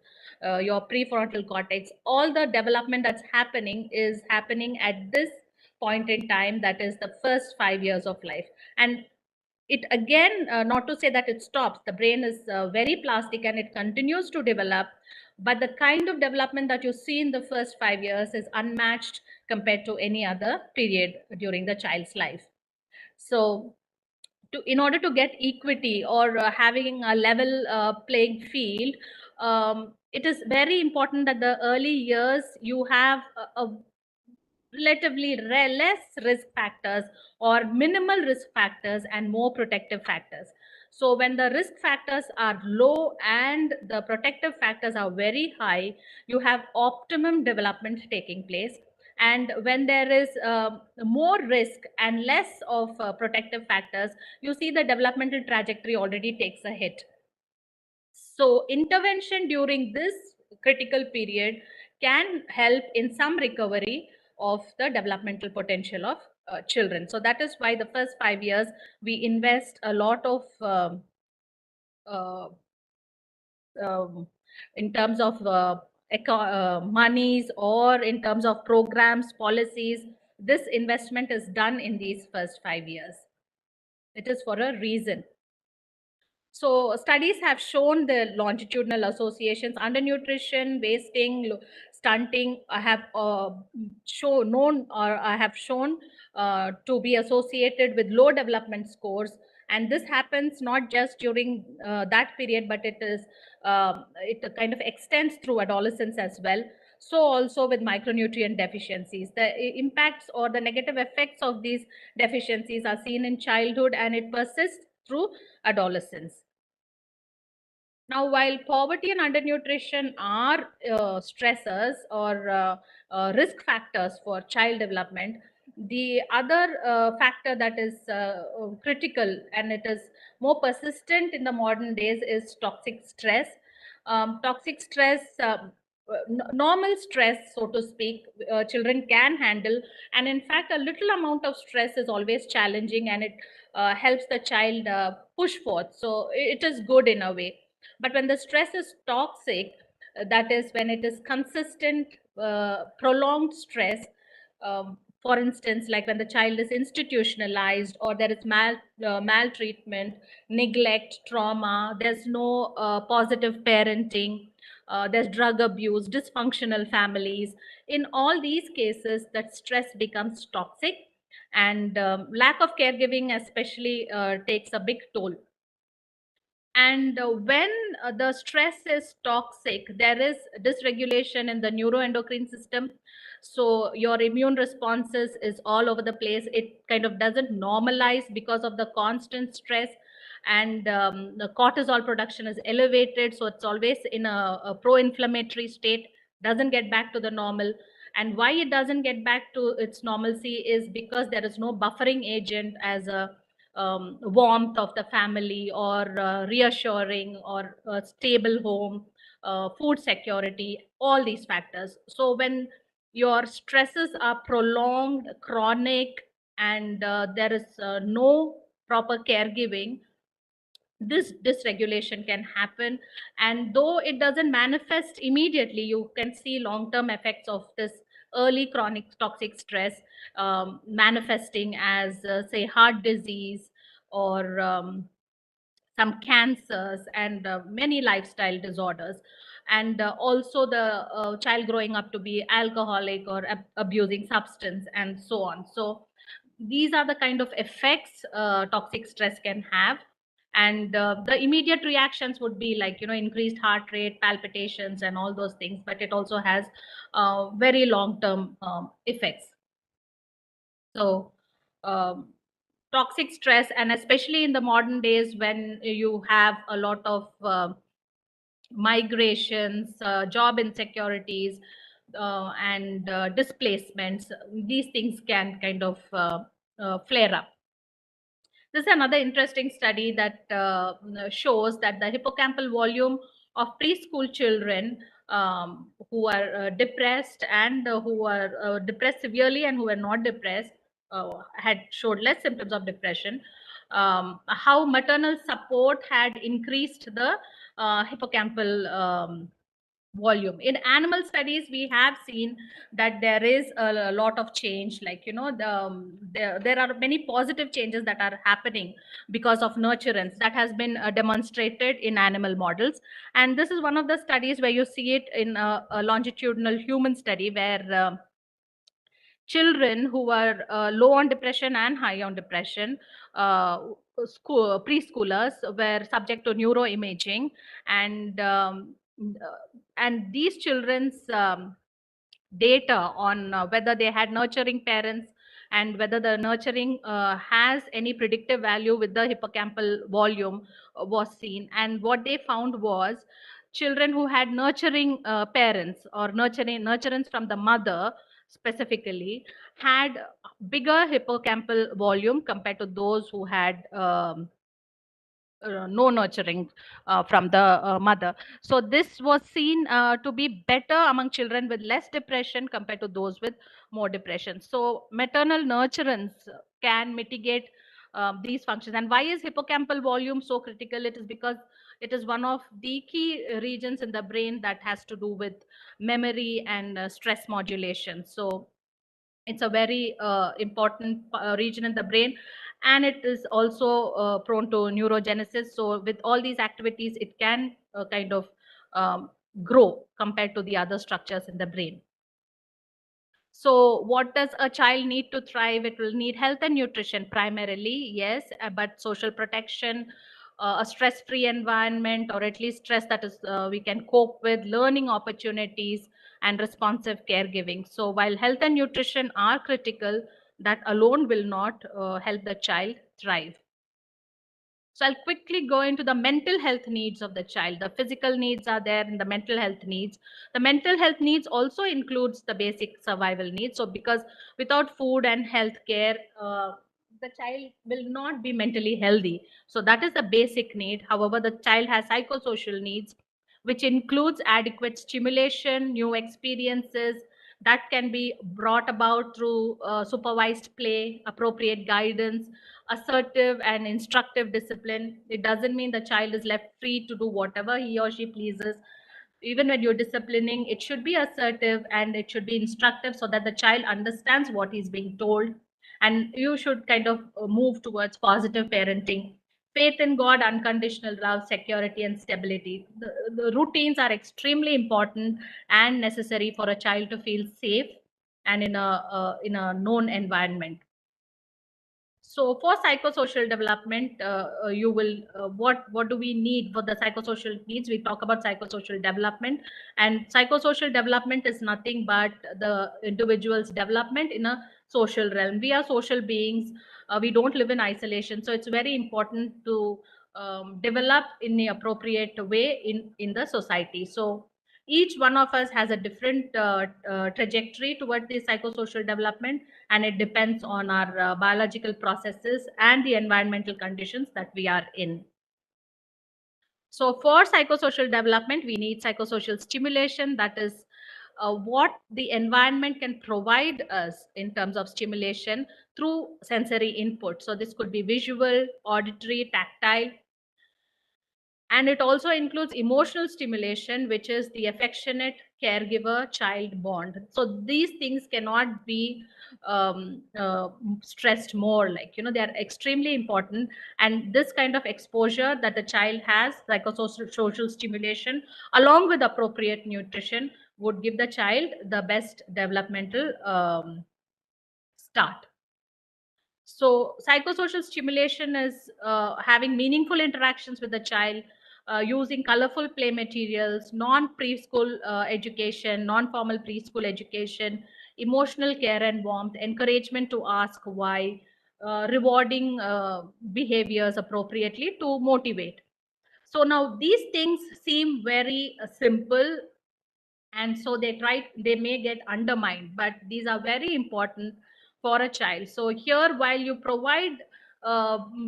your prefrontal cortex, all the development that's happening is happening at this point in time, that is the first 5 years of life. And it again, not to say that it stops, the brain is very plastic and it continues to develop, but the kind of development that you see in the first 5 years is unmatched compared to any other period during the child's life. So in order to get equity or having a level playing field, it is very important that the early years you have a relatively less risk factors or minimal risk factors and more protective factors. So when the risk factors are low and the protective factors are very high, you have optimum development taking place. And when there is more risk and less of protective factors, you see the developmental trajectory already takes a hit. So intervention during this critical period can help in some recovery of the developmental potential of children. So that is why the first 5 years we invest a lot of in terms of monies, or in terms of programs, policies. This investment is done in these first 5 years. It is for a reason. So studies have shown the longitudinal associations: undernutrition, wasting, stunting. I have shown to be associated with low development scores, and this happens not just during that period, but it kind of extends through adolescence as well. So also with micronutrient deficiencies, the impacts or the negative effects of these deficiencies are seen in childhood, and it persists through adolescence. Now, while poverty and undernutrition are stressors or risk factors for child development, the other factor that is critical, and it is more persistent in the modern days, is toxic stress. Toxic stress, normal stress, so to speak, children can handle, and in fact a little amount of stress is always challenging, and it helps the child push forth. So it is good in a way. But when the stress is toxic, that is when it is consistent, prolonged stress, for instance, like when the child is institutionalized, or there is maltreatment, neglect, trauma, there's no positive parenting, there's drug abuse, dysfunctional families. In all these cases, that stress becomes toxic, and lack of caregiving especially takes a big toll. And when the stress is toxic, there is dysregulation in the neuroendocrine system. So your immune responses is all over the place. It kind of doesn't normalize because of the constant stress, and the cortisol production is elevated. So it's always in a pro-inflammatory state, doesn't get back to the normal. And why it doesn't get back to its normalcy is because there is no buffering agent as a warmth of the family, or reassuring, or a stable home, food security, all these factors. So when your stresses are prolonged, chronic, and there is no proper caregiving, this dysregulation can happen. And though it doesn't manifest immediately, you can see long-term effects of this early chronic toxic stress manifesting as say heart disease, or some cancers, and many lifestyle disorders, and also the child growing up to be alcoholic or abusing substance, and so on. So these are the kind of effects toxic stress can have. And the immediate reactions would be like, increased heart rate, palpitations, and all those things, but it also has very long-term effects. So toxic stress, and especially in the modern days when you have a lot of migrations, job insecurities, and displacements, these things can kind of flare up. This is another interesting study that shows that the hippocampal volume of preschool children who are depressed, and who are depressed severely, and who are not depressed, had showed less symptoms of depression. How maternal support had increased the hippocampal volume. In animal studies, we have seen that there is a lot of change, like there are many positive changes that are happening because of nurturance that has been demonstrated in animal models. And this is one of the studies where you see it in a longitudinal human study, where children who were low on depression and high on depression, preschoolers, were subject to neuroimaging, and these children's data on whether they had nurturing parents, and whether the nurturing has any predictive value with the hippocampal volume was seen. And what they found was children who had nurturing parents, or nurturance from the mother specifically, had bigger hippocampal volume compared to those who had no nurturing from the mother. So this was seen to be better among children with less depression compared to those with more depression. So maternal nurturance can mitigate these functions. And why is hippocampal volume so critical? It is because it is one of the key regions in the brain that has to do with memory and stress modulation. So it's a very important region in the brain, and it is also prone to neurogenesis. So with all these activities, it can kind of grow compared to the other structures in the brain. So what does a child need to thrive? It will need health and nutrition primarily, yes, but social protection, a stress-free environment, or at least stress that is we can cope with, learning opportunities, and responsive caregiving. So while health and nutrition are critical, that alone will not help the child thrive. So I'll quickly go into the mental health needs of the child. The physical needs are there, and the mental health needs. The mental health needs also includes the basic survival needs. So because without food and health care, the child will not be mentally healthy. So that is the basic need. However, the child has psychosocial needs, which includes adequate stimulation, new experiences that can be brought about through supervised play, appropriate guidance, assertive and instructive discipline. It doesn't mean the child is left free to do whatever he or she pleases. Even when you're disciplining, it should be assertive and it should be instructive, so that the child understands what he's being told. And you should kind of move towards positive parenting. Faith in God, unconditional love, security, and stability. The routines are extremely important and necessary for a child to feel safe and in a known environment. So for psychosocial development, you will what do we need for the psychosocial needs? We talk about psychosocial development, and psychosocial development is nothing but the individual's development in a social realm. We are social beings. We don't live in isolation, so it's very important to develop in the appropriate way in the society. So each one of us has a different trajectory towards the psychosocial development, and it depends on our biological processes and the environmental conditions that we are in. So for psychosocial development, we need psychosocial stimulation. That is what the environment can provide us in terms of stimulation through sensory input. So this could be visual, auditory, tactile. And it also includes emotional stimulation, which is the affectionate caregiver-child bond. So these things cannot be stressed more, like, they are extremely important. And this kind of exposure that the child has, psychosocial stimulation, along with appropriate nutrition, would give the child the best developmental start. So psychosocial stimulation is having meaningful interactions with the child, using colorful play materials, non-preschool education, non-formal preschool education, emotional care and warmth, encouragement to ask why, rewarding behaviors appropriately to motivate. So now these things seem very simple, and so they may get undermined, but these are very important for a child. So here, while you provide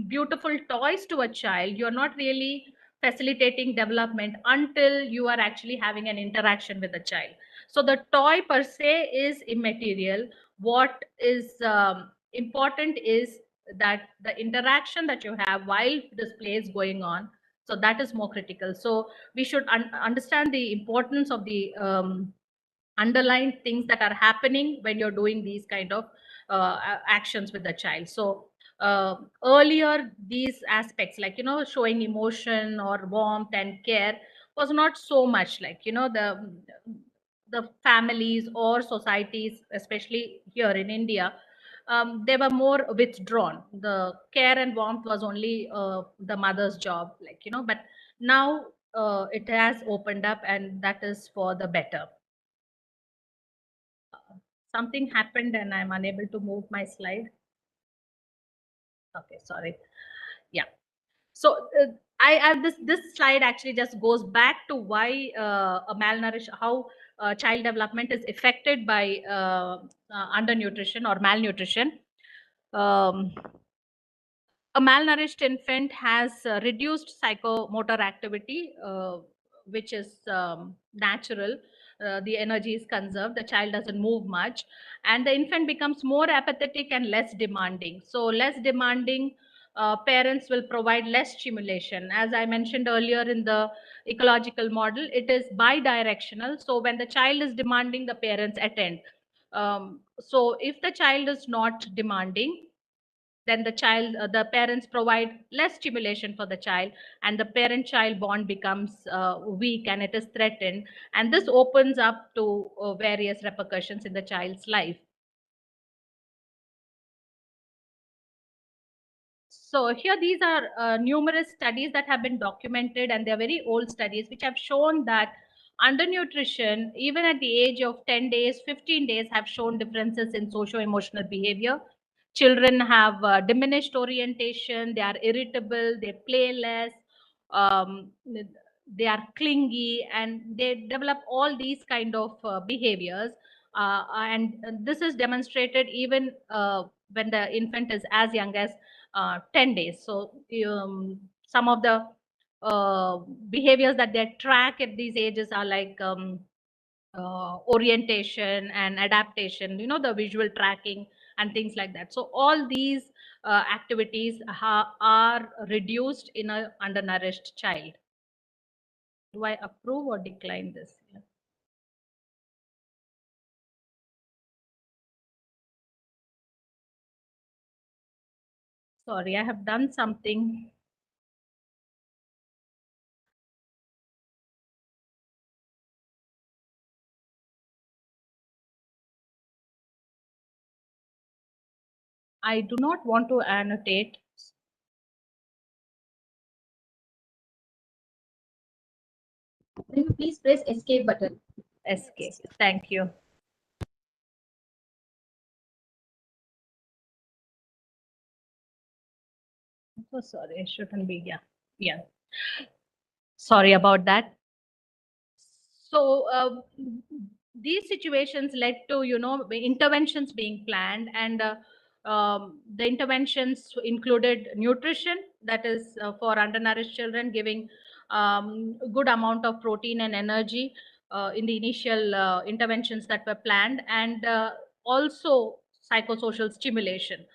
beautiful toys to a child, you're not really facilitating development until you are actually having an interaction with the child. So the toy per se is immaterial. What is important is that the interaction that you have while this play is going on. So that is more critical. So we should understand the importance of the underlying things that are happening when you're doing these kind of actions with the child. So earlier, these aspects, like, showing emotion or warmth and care was not so much, like, the families or societies, especially here in India, they were more withdrawn. The care and warmth was only the mother's job, like, but now it has opened up, and that is for the better. Something happened and I'm unable to move my slide. Okay, sorry. Yeah. So I have this slide actually just goes back to why how child development is affected by undernutrition or malnutrition. A malnourished infant has reduced psychomotor activity, which is natural. The energy is conserved, the child doesn't move much, and the infant becomes more apathetic and less demanding. So less demanding, parents will provide less stimulation. As I mentioned earlier in the ecological model, it is bidirectional. So when the child is demanding, the parents attend. So if the child is not demanding, then the parents provide less stimulation for the child, and the parent-child bond becomes weak and it is threatened. And this opens up to various repercussions in the child's life. So here, these are numerous studies that have been documented, and they're very old studies, which have shown that undernutrition, even at the age of 10 days, 15 days, have shown differences in socio-emotional behavior. Children have diminished orientation, they are irritable, they play less, they are clingy, and they develop all these kind of behaviors. And this is demonstrated even when the infant is as young as 10 days. So some of the behaviors that they track at these ages are like orientation and adaptation, the visual tracking and things like that. So all these activities are reduced in an undernourished child. Do I approve or decline this? Yeah. Sorry, I have done something. I do not want to annotate. Can you please press escape button? Escape. Thank you. So sorry, it shouldn't be. Yeah. Sorry about that. So these situations led to, interventions being planned, and the interventions included nutrition, that is for undernourished children, giving good amount of protein and energy in the initial interventions that were planned, and also psychosocial stimulation.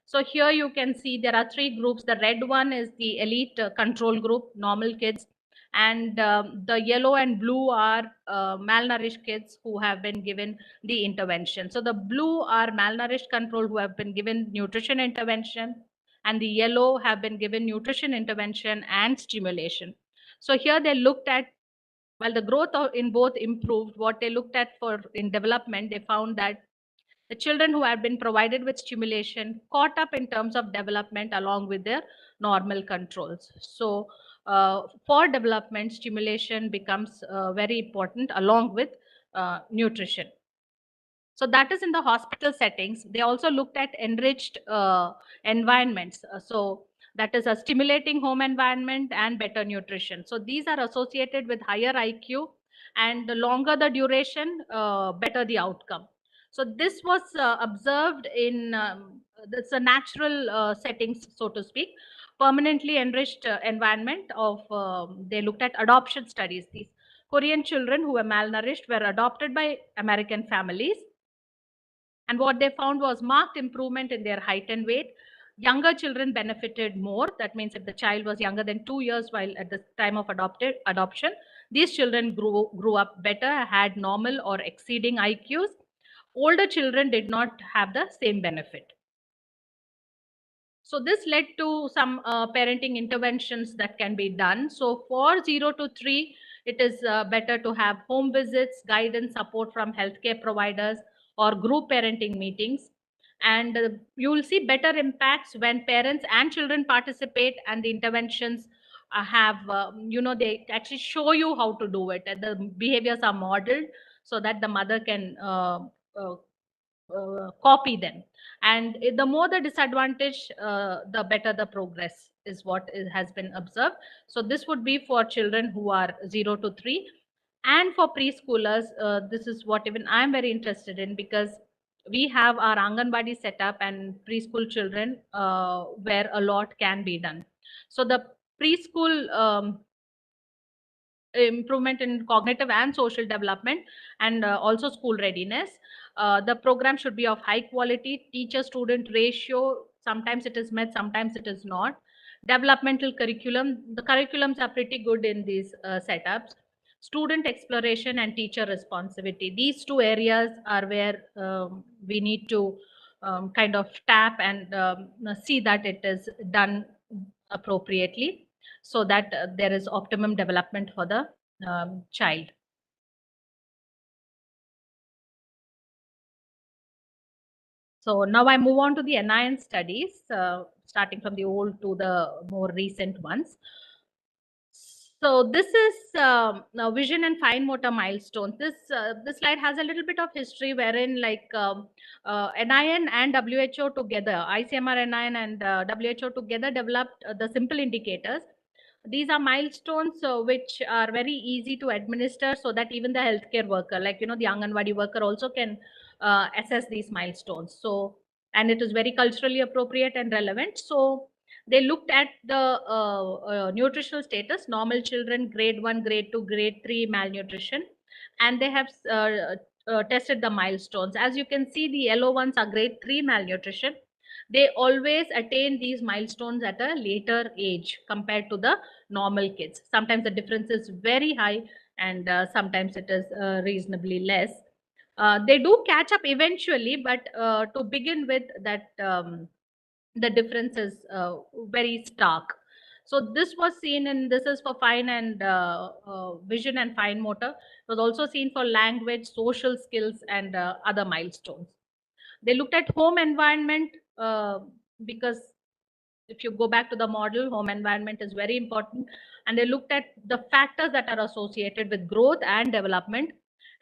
So here you can see there are 3 groups. The red one is the elite control group, normal kids, and the yellow and blue are malnourished kids who have been given the intervention. So the blue are malnourished control who have been given nutrition intervention, and the yellow have been given nutrition intervention and stimulation. So here they looked at, while the growth in both improved, what they looked at for in development, they found that the children who have been provided with stimulation caught up in terms of development along with their normal controls. So for development, stimulation becomes very important along with nutrition. So that is in the hospital settings. They also looked at enriched environments. So that is a stimulating home environment and better nutrition. So these are associated with higher IQ, and the longer the duration, better the outcome. So this was observed in it's a natural settings, so to speak. Permanently enriched environment of they looked at adoption studies. These Korean children who were malnourished were adopted by American families, and what they found was marked improvement in their height and weight. Younger children benefited more. That means if the child was younger than 2 years while at the time of adoption, these children grew up better, had normal or exceeding IQs. Older children did not have the same benefit. So this led to some parenting interventions that can be done. So for 0 to 3, it is better to have home visits, guidance, support from healthcare providers, or group parenting meetings. And you will see better impacts when parents and children participate, and the interventions have, they actually show you how to do it, and the behaviors are modeled so that the mother can copy them. And the more the disadvantage, the better the progress is what has been observed. So this would be for children who are 0 to 3. And for preschoolers, this is what even I'm very interested in, because we have our Anganwadi set up and preschool children where a lot can be done. So the preschool improvement in cognitive and social development, and also school readiness. The program should be of high quality. Teacher-student ratio, sometimes it is met, sometimes it is not. Developmental curriculum, the curriculums are pretty good in these setups. Student exploration and teacher responsibility. These 2 areas are where we need to kind of tap and see that it is done appropriately, so that there is optimum development for the child. So now I move on to the NIN studies, starting from the old to the more recent ones. So this is now vision and fine motor milestones. This slide has a little bit of history, wherein like NIN and WHO together, ICMR, NIN and WHO together developed the simple indicators. These are milestones which are very easy to administer, so that even the healthcare worker, like the Anganwadi worker, also can assess these milestones. So, and it is very culturally appropriate and relevant. So they looked at the nutritional status, normal children, grade 1, grade 2, grade 3 malnutrition, and they have tested the milestones. As you can see, the yellow ones are grade 3 malnutrition. They always attain these milestones at a later age compared to the normal kids. Sometimes the difference is very high, and sometimes it is reasonably less. They do catch up eventually, but to begin with, that the difference is very stark. So this was seen in, this is for fine and vision and fine motor. It was also seen for language, social skills, and other milestones. They looked at home environment because if you go back to the model, home environment is very important. And they looked at the factors that are associated with growth and development.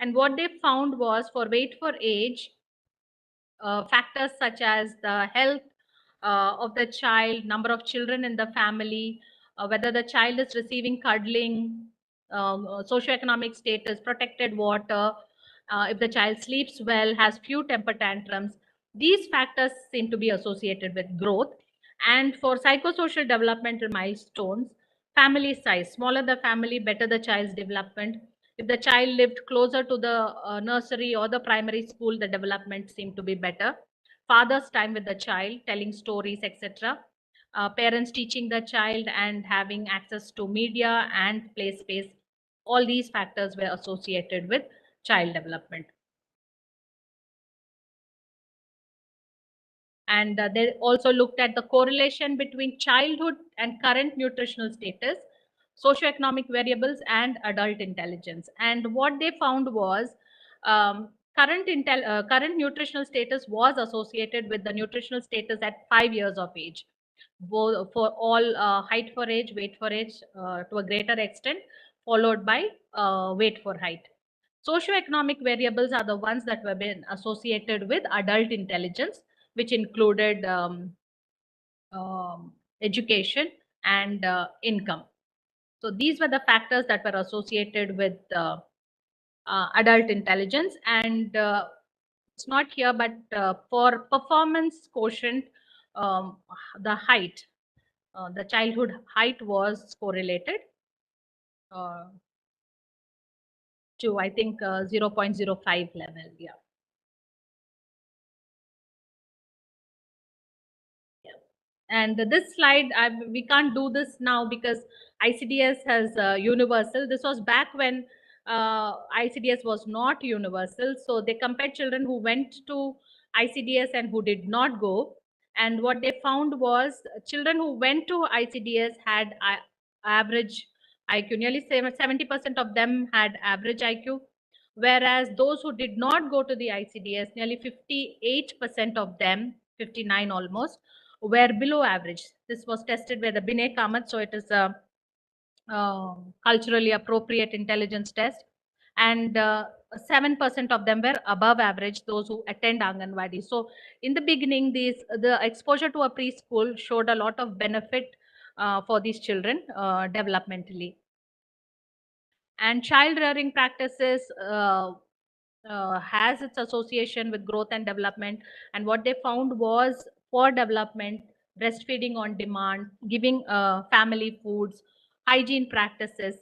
And what they found was, for weight for age, factors such as the health of the child, number of children in the family, whether the child is receiving cuddling, socioeconomic status, protected water, if the child sleeps well, has few temper tantrums. These factors seem to be associated with growth. And for psychosocial developmental milestones, family size, smaller the family, better the child's development. If the child lived closer to the nursery or the primary school, the development seemed to be better. Father's time with the child, telling stories, etc. Parents teaching the child and having access to media and play space. All these factors were associated with child development. And they also looked at the correlation between childhood and current nutritional status, socioeconomic variables, and adult intelligence. And what they found was current nutritional status was associated with the nutritional status at 5 years of age, both for all height for age, weight for age to a greater extent, followed by weight for height. Socioeconomic variables are the ones that were been associated with adult intelligence, which included education and income. So these were the factors that were associated with adult intelligence. And it's not here, but for performance quotient, the height, the childhood height was correlated to, I think, 0.05 level. Yeah. And this slide, we can't do this now because ICDS has universal. This was back when ICDS was not universal. So they compared children who went to ICDS and who did not go. And what they found was children who went to ICDS had average IQ. Nearly 70% of them had average IQ. Whereas those who did not go to the ICDS, nearly 58% of them, 59 almost, were below average. This was tested with the Binay Kamath, so it is a culturally appropriate intelligence test. And 7% of them were above average, those who attend Anganwadi. So in the beginning, the exposure to a preschool showed a lot of benefit for these children developmentally. And child rearing practices has its association with growth and development. And what they found was, for development, breastfeeding on demand, giving family foods, hygiene practices,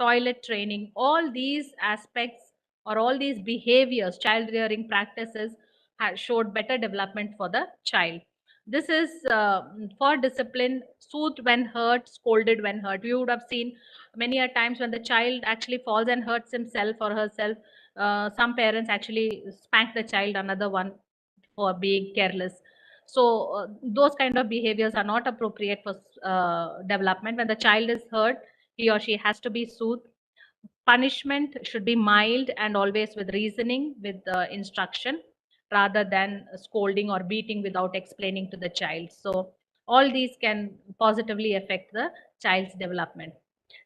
toilet training, all these aspects or all these behaviors, child rearing practices, showed better development for the child. This is for discipline: soothed when hurt, scolded when hurt. You would have seen many a times when the child actually falls and hurts himself or herself, some parents actually spank the child, another one for being careless. So those kind of behaviors are not appropriate for development. When the child is hurt, he or she has to be soothed. Punishment should be mild and always with reasoning, with instruction, rather than scolding or beating without explaining to the child. So all these can positively affect the child's development.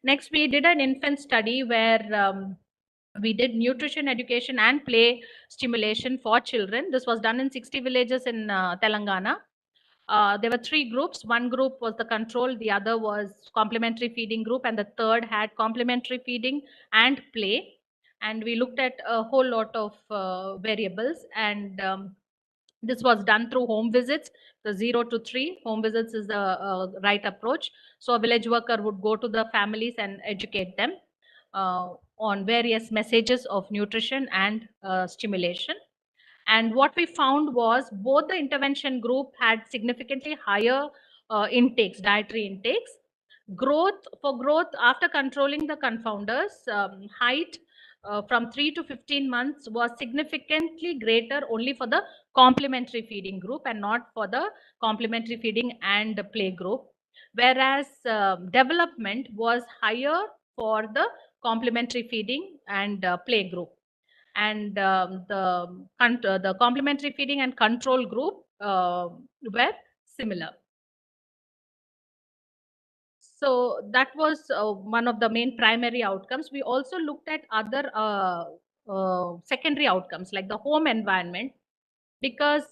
Next, we did an infant study where we did nutrition education and play stimulation for children. This was done in 60 villages in Telangana. There were 3 groups. One group was the control, the other was complementary feeding group, and the third had complementary feeding and play. And we looked at a whole lot of variables, and this was done through home visits. The 0 to 3 home visits is the right approach. So a village worker would go to the families and educate them on various messages of nutrition and stimulation. And what we found was both the intervention group had significantly higher intakes, dietary intakes. For growth, after controlling the confounders, height from 3 to 15 months was significantly greater only for the complementary feeding group and not for the complementary feeding and play group. Whereas development was higher for the complementary feeding and play group. And the complementary feeding and control group were similar. So that was one of the main primary outcomes. We also looked at other secondary outcomes like the home environment, because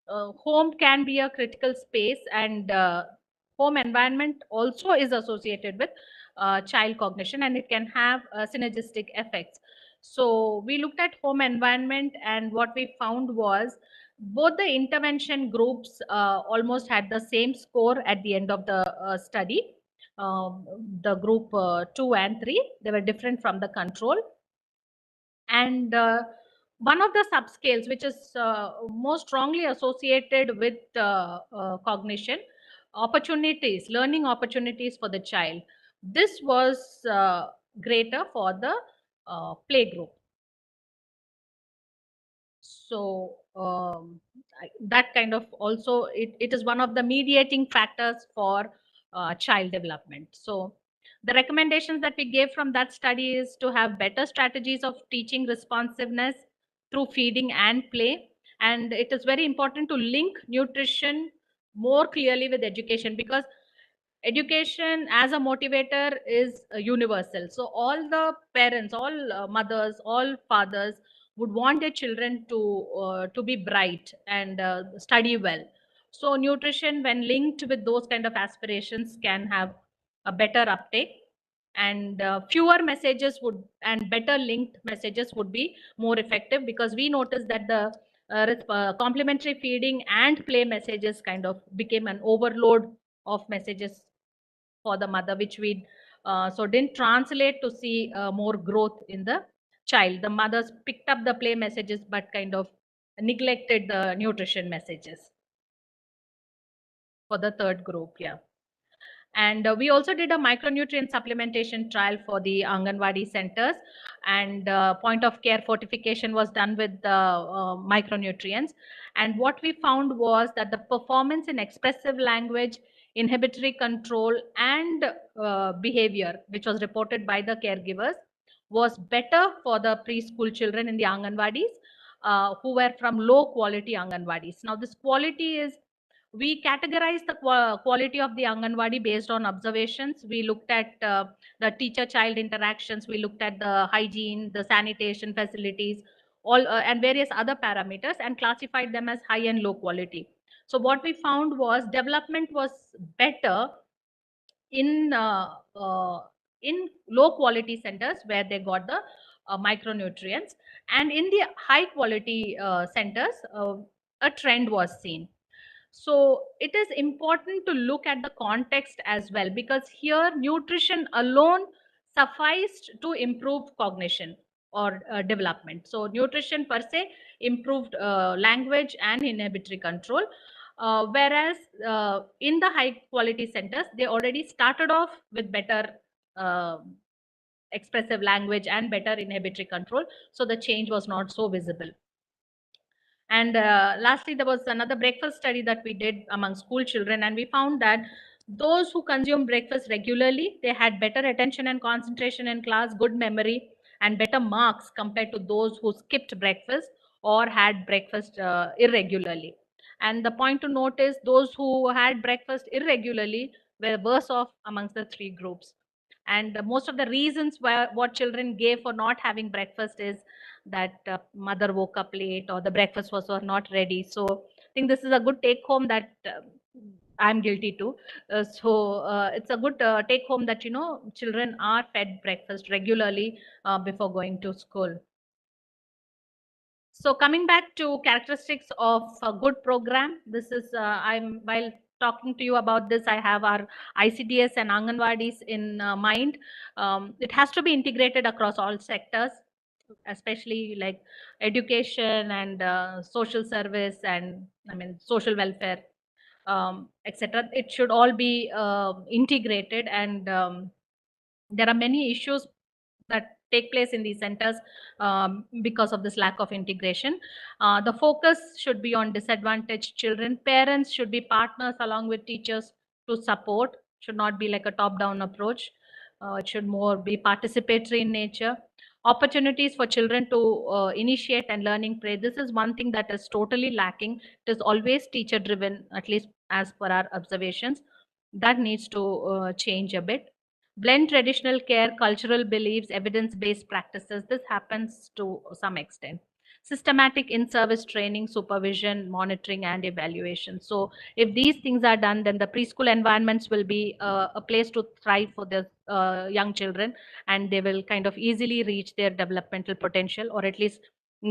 home can be a critical space, and home environment also is associated with child cognition, and it can have synergistic effects. So we looked at home environment, and what we found was both the intervention groups almost had the same score at the end of the study. The group 2 and 3, they were different from the control. And one of the subscales which is most strongly associated with cognition, opportunities, learning opportunities for the child, this was greater for the play group. So that kind of also, it is one of the mediating factors for child development. So the recommendations that we gave from that study is to have better strategies of teaching responsiveness through feeding and play. And it is very important to link nutrition more clearly with education, because education as a motivator is universal. So all the parents, all mothers, all fathers would want their children to be bright and study well. So nutrition, when linked with those kind of aspirations, can have a better uptake, and fewer messages would, and better linked messages would be more effective, because we noticed that the complementary feeding and play messages kind of became an overload of messages for the mother, which we so didn't translate to see more growth in the child. The mothers picked up the play messages but kind of neglected the nutrition messages for the third group. Yeah. And we also did a micronutrient supplementation trial for the Anganwadi centers, and point of care fortification was done with the micronutrients. And what we found was that the performance in expressive language, inhibitory control, and behavior, which was reported by the caregivers, was better for the preschool children in the Anganwadis who were from low quality Anganwadis. Now this quality is, we categorized the quality of the Anganwadi based on observations. We looked at the teacher-child interactions. We looked at the hygiene, the sanitation facilities, all and various other parameters, and classified them as high and low quality. So what we found was development was better in low quality centers where they got the micronutrients, and in the high quality centers a trend was seen. So it is important to look at the context as well, because here nutrition alone sufficed to improve cognition or development. So nutrition per se improved language and inhibitory control, whereas in the high quality centers, they already started off with better expressive language and better inhibitory control. So the change was not so visible. And lastly, there was another breakfast study that we did among school children, and we found that those who consumed breakfast regularly, they had better attention and concentration in class, good memory, and better marks compared to those who skipped breakfast or had breakfast irregularly. And the point to note is those who had breakfast irregularly were worse off amongst the three groups. And most of the reasons what children gave for not having breakfast is that mother woke up late or the breakfast was not ready. So I think this is a good take home that I'm guilty too. It's a good take home that, you know, children are fed breakfast regularly before going to school. So coming back to characteristics of a good program, this is while talking to you about this, I have our ICDS and Anganwadis in mind. It has to be integrated across all sectors, especially like education and social service and social welfare, etc. It should all be integrated, and there are many issues that take place in these centers because of this lack of integration. The focus should be on disadvantaged children. Parents should be partners along with teachers to support. Should not be like a top-down approach. It should more be participatory in nature. Opportunities for children to initiate and learning play. This is one thing that is totally lacking. It is always teacher-driven, at least as per our observations. That needs to change a bit. Blend traditional care, cultural beliefs, evidence-based practices. This happens to some extent. Systematic in-service training, supervision, monitoring, and evaluation. So if these things are done, then the preschool environments will be a place to thrive for the young children, and they will kind of easily reach their developmental potential, or at least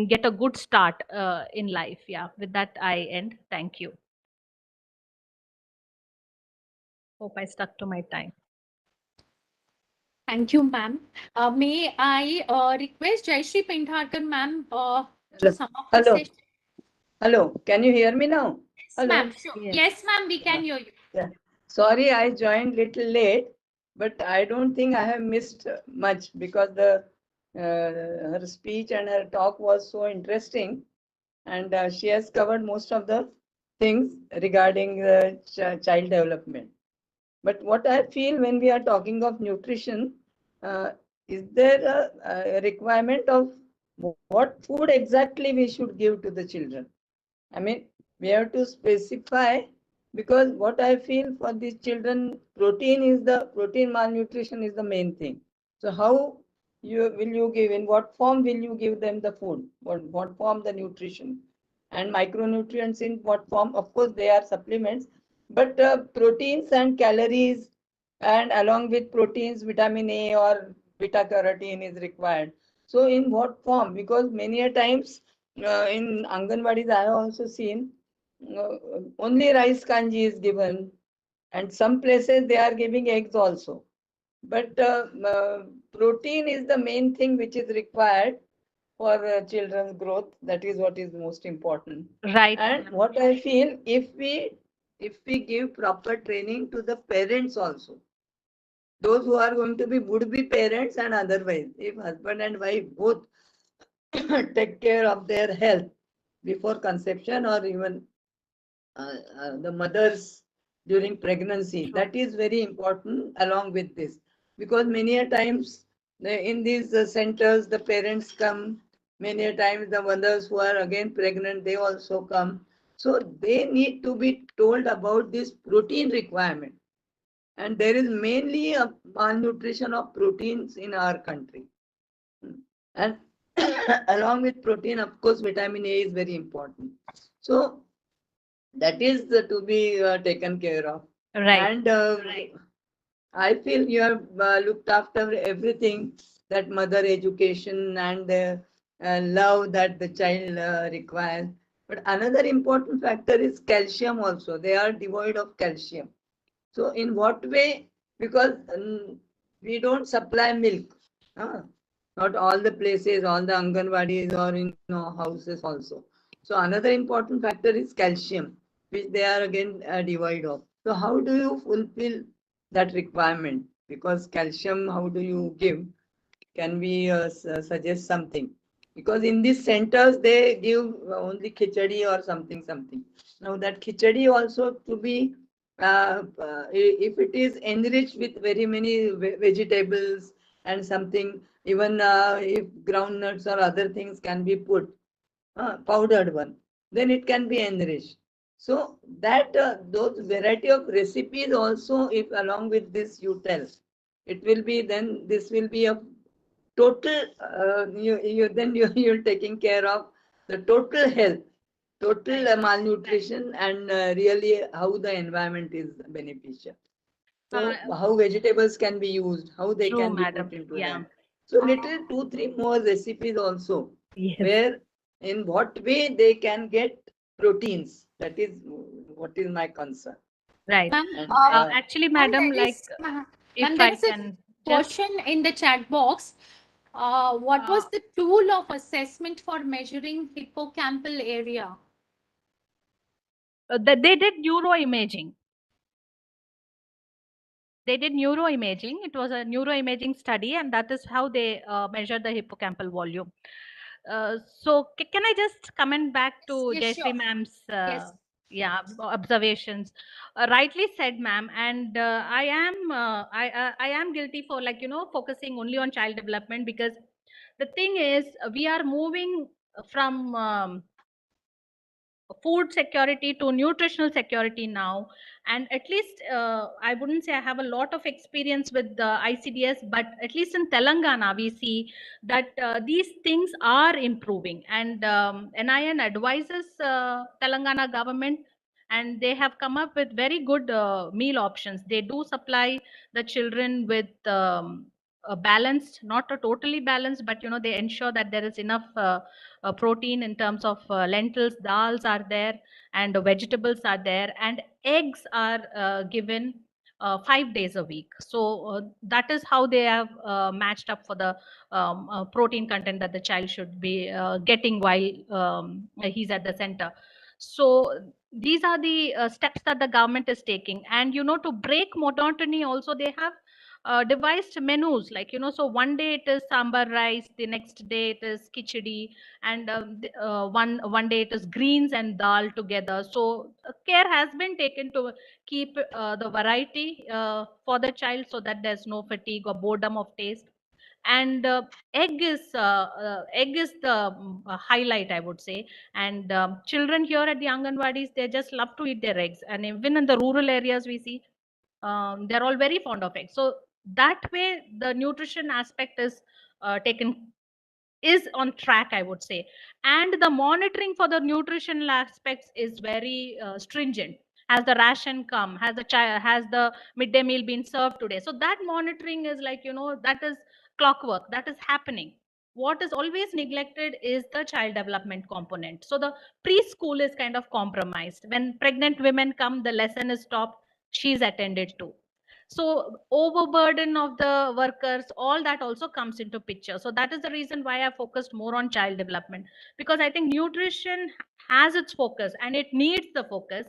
get a good start in life. Yeah, with that I end. Thank you. Hope I stuck to my time. Thank you, ma'am. May I request Jayashree Pendharkar, ma'am, to sum up the session? Hello, can you hear me now? Yes, ma'am. Sure. Yes, ma'am, we can hear you. Yeah. Sorry, I joined little late, but I don't think I have missed much because her speech and her talk was so interesting, and she has covered most of the things regarding child development. But what I feel when we are talking of nutrition, is there a requirement of what food exactly we should give to the children? I mean, we have to specify, because what I feel for these children, protein malnutrition is the main thing. So how will you give, in what form will you give them the food? What form the nutrition? And micronutrients in what form? Of course, they are supplements, but proteins and calories, and along with proteins, vitamin A or beta carotene is required. So in what form? Because many a times in Anganwadis, I have also seen only rice kanji is given, and some places they are giving eggs also. But protein is the main thing which is required for children's growth. That is what is most important. Right. And what I feel, if we give proper training to the parents also, those who are going to be would be parents and otherwise, if husband and wife both take care of their health before conception, or even the mothers during pregnancy, that is very important along with this, because many a times in these centers the parents come, many a times the mothers who are again pregnant, they also come. So they need to be told about this protein requirement. And there is mainly a malnutrition of proteins in our country. And along with protein, of course, vitamin A is very important. So that is to be taken care of. Right. And I feel you have looked after everything, that mother education and the love that the child requires. But another important factor is calcium also. They are devoid of calcium. So in what way? Because we don't supply milk. Not all the places, all the Anganwadis or in houses also. So another important factor is calcium, which they are again devoid of. So how do you fulfill that requirement? Because calcium, how do you give? Can we suggest something? Because in these centers, they give only khichdi or something. Now that khichdi also to be, if it is enriched with very many vegetables and something, even if groundnuts or other things can be put, powdered one, then it can be enriched. So that those variety of recipes also, if along with this you tell, it will be, then this will be a total, you're taking care of the total health, total malnutrition, and really how the environment is beneficial. So how vegetables can be used, how they can be put into them. So little 2-3 more recipes also, where in what way they can get proteins. That is what is my concern. Right. And, actually, madam, like if I can question in the chat box. What was the tool of assessment for measuring hippocampal area? They did neuroimaging. They did neuroimaging. It was a neuroimaging study, and that is how they measured the hippocampal volume. So can I just comment back to Yes, Jayashree sure. ma'am's Yes. observations? Rightly said, ma'am. And I am guilty for, like, focusing only on child development, because the thing is we are moving from food security to nutritional security now. And at least I wouldn't say I have a lot of experience with the ICDS, but at least in Telangana we see that these things are improving. And NIN advises Telangana government and they have come up with very good meal options. They do supply the children with a balanced, not a totally balanced, but they ensure that there is enough protein in terms of lentils, dals are there, and vegetables are there, and eggs are given 5 days a week. So that is how they have matched up for the protein content that the child should be getting while he's at the center. So these are the steps that the government is taking. And to break monotony also, they have devised menus, like so one day it is sambar rice, the next day it is khichdi, and one day it is greens and dal together. So care has been taken to keep the variety for the child, so that there's no fatigue or boredom of taste. And egg is the highlight, I would say. And children here at the Anganwadis, they just love to eat their eggs, and even in the rural areas we see they're all very fond of eggs. So that way the nutrition aspect is on track, I would say. And the monitoring for the nutritional aspects is very stringent. Has the ration come? Has the midday meal been served today? So that monitoring is like, that is clockwork, that is happening. What is always neglected is the child development component. So the preschool is kind of compromised. When pregnant women come, the lesson is stopped, she's attended to. So overburden of the workers, all that also comes into picture. So that is the reason why I focused more on child development, because I think nutrition has its focus and it needs the focus,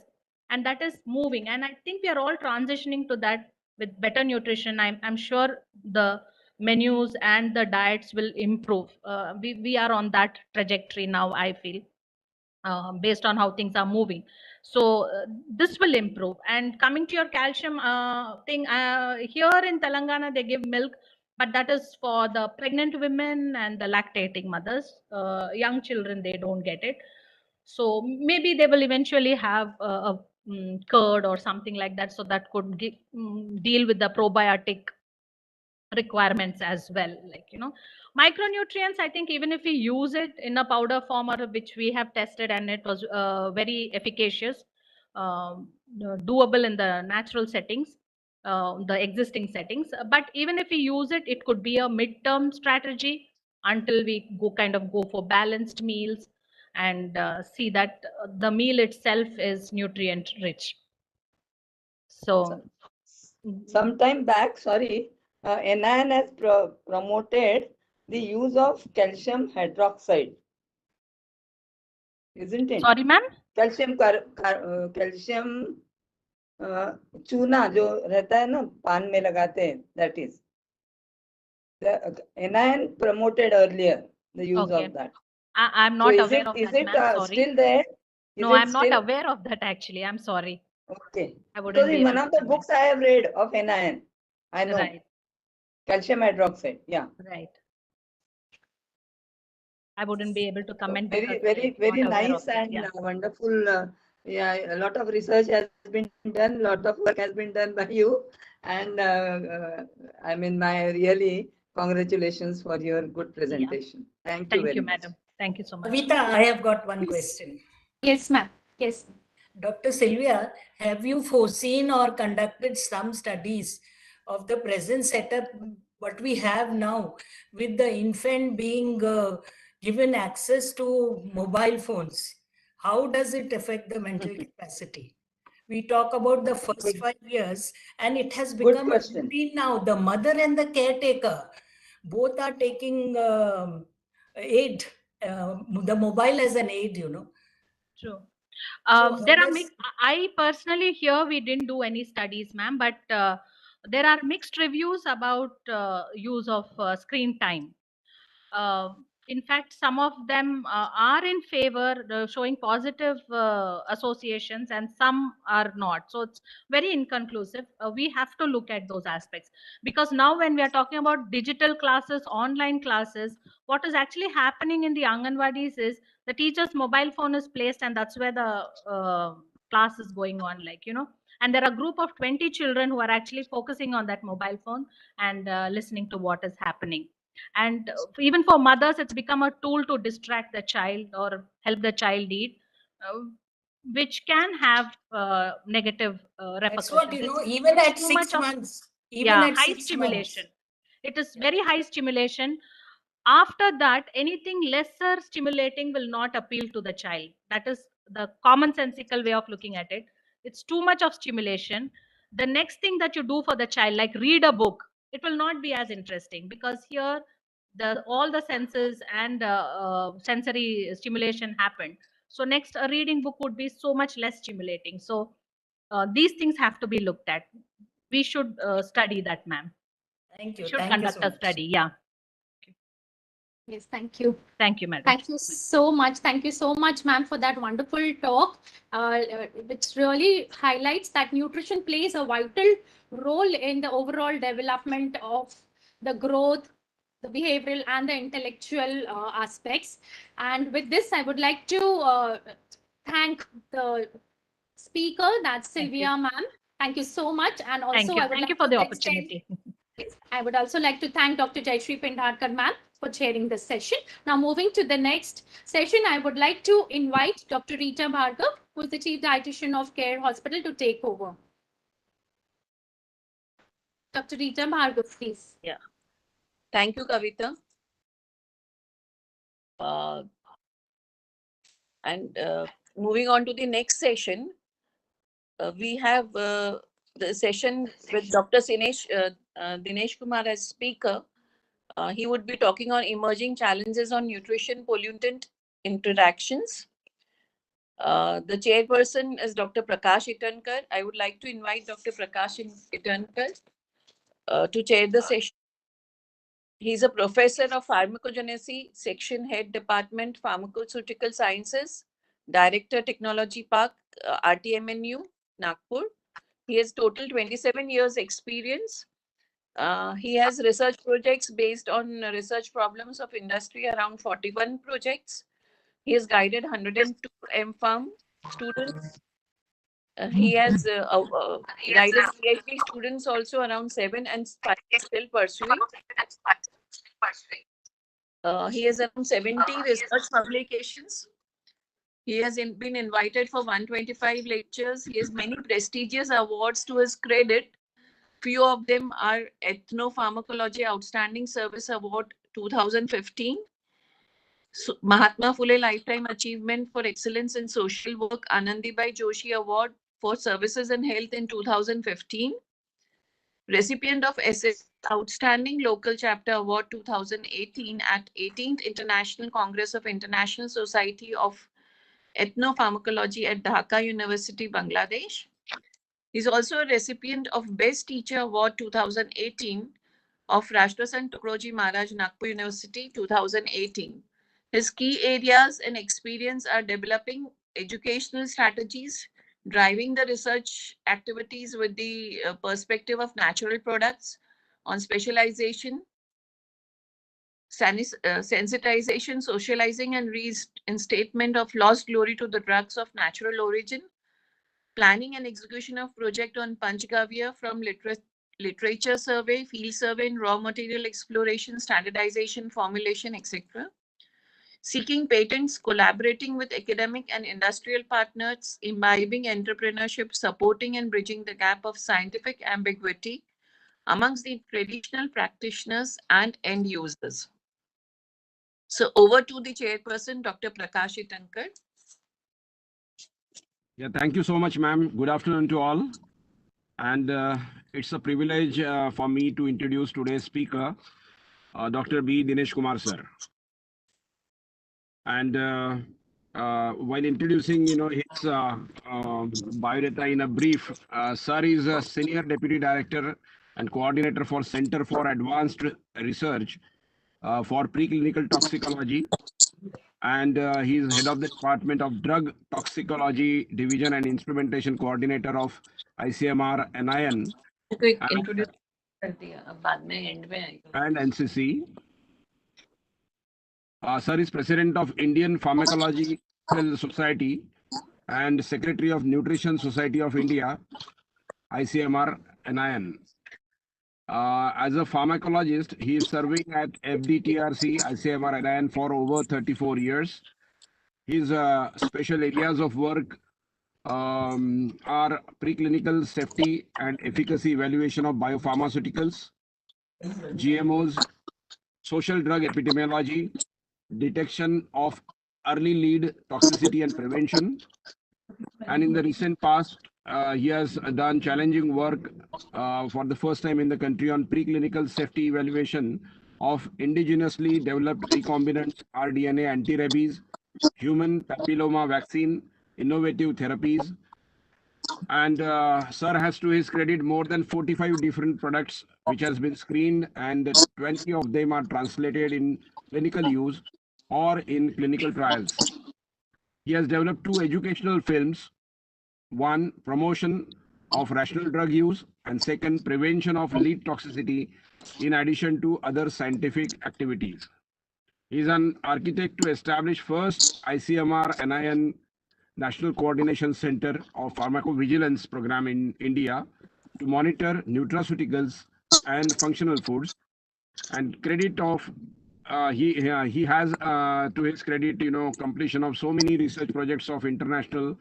and that is moving. And I think we are all transitioning to that with better nutrition. I'm sure the menus and the diets will improve. We are on that trajectory now, I feel, based on how things are moving. So this will improve. And coming to your calcium thing, here in Telangana they give milk, but that is for the pregnant women and the lactating mothers. Young children, they don't get it. So maybe they will eventually have a curd or something like that, so that could deal with the probiotic requirements as well. Like, micronutrients, I think even if we use it in a powder form, or which we have tested and it was very efficacious, doable in the natural settings, the existing settings. But even if we use it, it could be a midterm strategy until we go for balanced meals and see that the meal itself is nutrient rich. So sometime back, sorry, NIN has promoted the use of calcium hydroxide, isn't it? Sorry, ma'am? Calcium चूना जो रहता है ना पान में लगाते हैं, that is the NIN promoted earlier the use of that. I'm not aware of that. Is it still there? No, I'm not aware of that actually. I'm sorry. Okay. I wouldn't be one of the books I have read of NIN, I know. Right. Calcium hydroxide. Yeah. Right. I wouldn't be able to comment. Very nice and wonderful. Yeah, a lot of research has been done, a lot of work has been done by you, and I mean, my really congratulations for your good presentation. Thank you very much. Madam. Thank you so much. Kavita, I have got one question. Yes, ma'am. Yes. Dr. Sylvia, have you foreseen or conducted some studies of the present setup, what we have now, with the infant being given access to mobile phones? How does it affect the mental capacity? We talk about the first 5 years, and it has become a routine now. The mother and the caretaker both are taking aid, the mobile as an aid, True. There are mixed. I personally here we didn't do any studies, ma'am, but there are mixed reviews about use of screen time. In fact, some of them are in favor, showing positive associations, and some are not. So it's very inconclusive. We have to look at those aspects, because now when we are talking about digital classes, online classes, what is actually happening in the Anganwadis is the teacher's mobile phone is placed, and that's where the class is going on, and there are a group of 20 children who are actually focusing on that mobile phone and listening to what is happening. And even for mothers, it's become a tool to distract the child or help the child eat. which can have negative That's repercussions. what, even it's at too 6 much months. Even at high 6 stimulation. months. It is very high stimulation. After that, anything lesser stimulating will not appeal to the child. That is the commonsensical way of looking at it. It's too much of stimulation. The next thing that you do for the child, like read a book, it will not be as interesting, because here all the senses and sensory stimulation happen. So next, a reading book would be so much less stimulating. So these things have to be looked at. We should study that, ma'am. Thank you. We should Thank you conduct so a much. study. Yeah. Yes, thank you. Thank you, madam. Thank you so much. Thank you so much, ma'am, for that wonderful talk, which really highlights that nutrition plays a vital role in the overall development of the growth, the behavioral and the intellectual aspects. And with this, I would like to thank the speaker, that's Sylvia, ma'am. Thank you so much. And also, I would Thank like you for to the extend- opportunity. Yes, I would also like to thank Dr. Jayashree Pendharkar, ma'am, for chairing this session. Now, moving to the next session, I would like to invite Dr. Rita Bhargav, who is the Chief Dietitian of Care Hospital, to take over. Dr. Rita Bhargav, please. Yeah. Thank you, Kavita. Moving on to the next session, we have the session with Dr. Dinesh Kumar as speaker. He would be talking on emerging challenges on nutrition pollutant interactions. The chairperson is Dr. Prakash Itankar. I would like to invite Dr. Prakash Itankar to chair the session. He's a professor of pharmacogenesis, section head, department pharmaceutical sciences, director technology park, RTMNU, Nagpur. He has total 27 years experience. He has research projects based on research problems of industry, around 41 projects. He has guided 102 MPharm students. He has guided PhD students also, around 7, and 5 still pursuing. He has around 70 research publications. He has been invited for 125 lectures. He has many prestigious awards to his credit. Few of them are Ethnopharmacology Outstanding Service Award 2015, Mahatma Phule Lifetime Achievement for Excellence in Social Work Anandibai Joshi Award for Services in Health in 2015, recipient of SS Outstanding Local Chapter Award 2018 at 18th International Congress of International Society of Ethnopharmacology at Dhaka University, Bangladesh. He's also a recipient of Best Teacher Award 2018 of Rashtrasan Tukroji Maharaj, Nagpur University 2018. His key areas and experience are developing educational strategies, driving the research activities with the perspective of natural products, on specialization, sensitization, socializing, and reinstatement of lost glory to the drugs of natural origin, planning and execution of project on Panchgavya from literature survey, field survey, and raw material exploration, standardization, formulation, etc. Seeking patents, collaborating with academic and industrial partners, imbibing entrepreneurship, supporting and bridging the gap of scientific ambiguity amongst the traditional practitioners and end users. So over to the chairperson, Dr. Prakash Itankar. Yeah, thank you so much, ma'am. Good afternoon to all. And it's a privilege for me to introduce today's speaker, Dr. B. Dinesh Kumar, sir. And while introducing, his biodata in a brief, sir is a senior deputy director and coordinator for Center for Advanced Research for Preclinical Toxicology. And he is head of the Department of Drug Toxicology Division and Instrumentation Coordinator of ICMR, NIN, and NCC. Sir is President of Indian Pharmacological Society and Secretary of Nutrition Society of India, ICMR, NIN. As a pharmacologist, he is serving at FDTRC, ICMR, NIN for over 34 years. His special areas of work are preclinical safety and efficacy evaluation of biopharmaceuticals, GMOs, social drug epidemiology, detection of early lead toxicity and prevention. And in the recent past, he has done challenging work for the first time in the country on preclinical safety evaluation of indigenously developed recombinant rDNA anti-rabies, human papilloma vaccine, innovative therapies. And sir has to his credit more than 45 different products which has been screened, and 20 of them are translated in clinical use or in clinical trials. He has developed 2 educational films, one, promotion of rational drug use, and second, prevention of lead toxicity, in addition to other scientific activities. He is an architect to establish first ICMR NIN National Coordination Center of Pharmacovigilance program in India to monitor nutraceuticals and functional foods. And credit of he has to his credit, completion of so many research projects of international,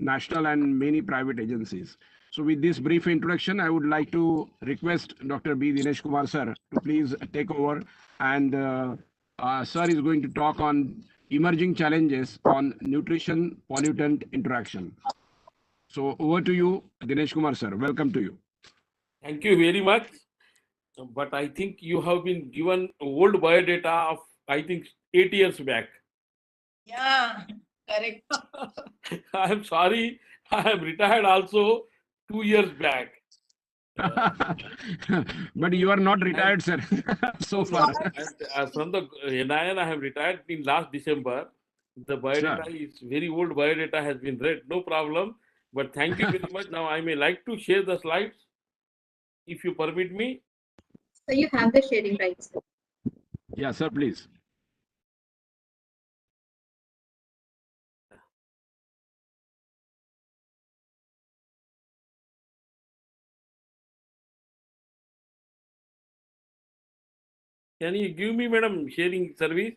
national, and many private agencies. So with this brief introduction, I would like to request Dr. B. Dinesh Kumar sir to please take over, and sir is going to talk on emerging challenges on nutrition pollutant interaction. So over to you, Dinesh Kumar sir. Welcome to you. Thank you very much. But I think you have been given old biodata of, I think, 8 years back. Yeah, correct. I am sorry, I am retired also 2 years back. But you are not retired, sir, so far. From the NIN, I have retired in last December. The biodata is very old biodata has been read, no problem. But thank you very much. Now I may like to share the slides, if you permit me. So you have the sharing rights. Yeah, sir, please. Can you give me, madam, sharing service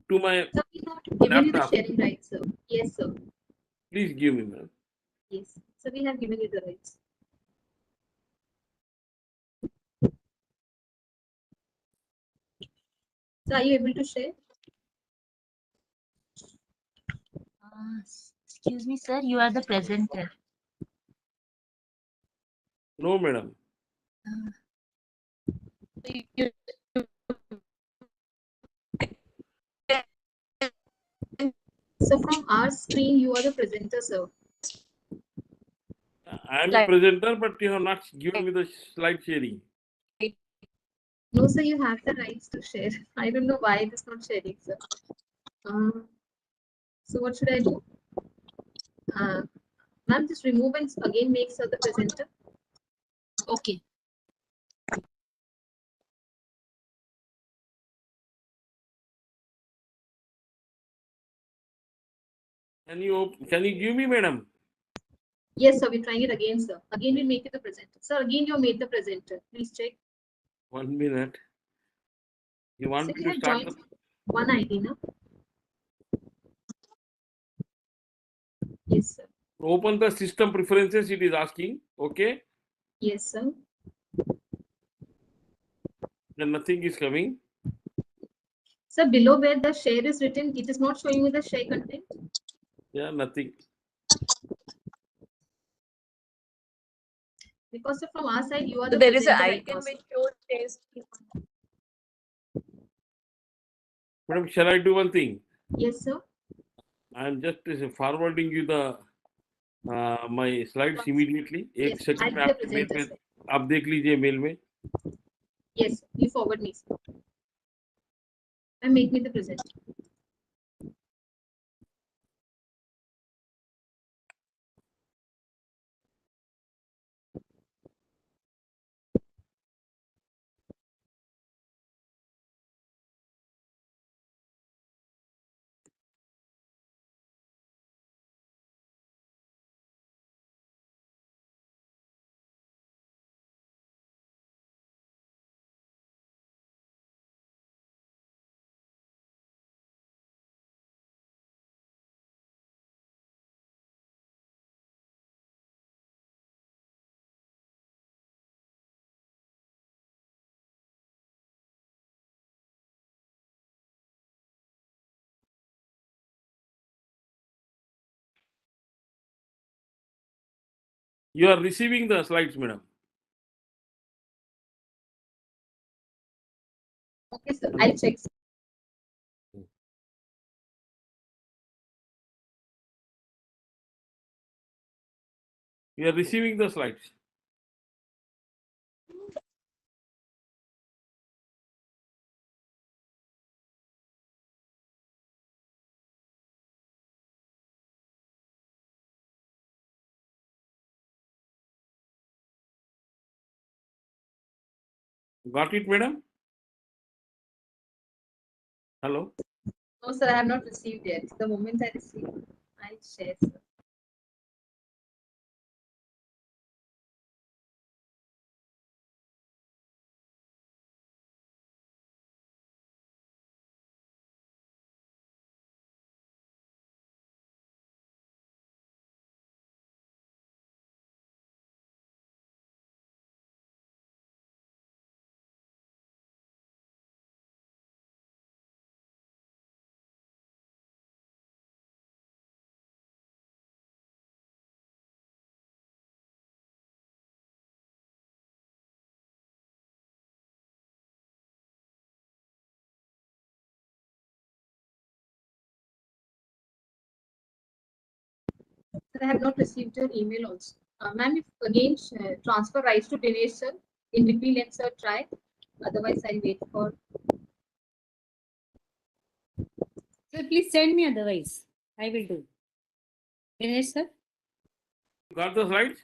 to my So we have given you the laptop? sharing rights, sir. Yes, sir. Please give me, madam. Yes. So we have given you the rights. So are you able to share? Excuse me, sir, you are the presenter. No, madam. So from our screen, you are the presenter, sir. I am a presenter, but you have not given me the slide sharing. No, sir, you have the rights to share. I don't know why it is not sharing, sir. So what should I do? Ma'am, just remove and again make sir the presenter. Okay. Can you give me, madam? Yes, sir, we're trying it again, sir. Again, we'll make it the presenter. Sir, again, you made the presenter. Please check. 1 minute. You want me to start the... One ID, no? Yes, sir. Open the system preferences, it is asking. Okay. Yes, sir. Then nothing is coming. Sir, below where the share is written, it is not showing you the share content. Yeah, nothing. Because from our side, you are the So there is an presenter icon right now, which shows test. Madam, shall I do one thing? Yes, sir. I am just forwarding you the my slides immediately. Yes, एक second I'll be the presenter, sir. आप देख लीजिए mail में. Yes, you forward me, sir. And make me the presenter. You are receiving the slides, madam. Okay, sir. I'll check. You are receiving the slides. Got it, madam? Hello? No, sir, I have not received yet. The moment I receive, I'll share, sir. Sir, I have not received your email also. Ma'am, if again transfer rights to Dinesh, sir, in repeal, let sir try. Otherwise, I'll wait for. Sir, please send me otherwise. I will do. Dinesh, sir? Got the slides?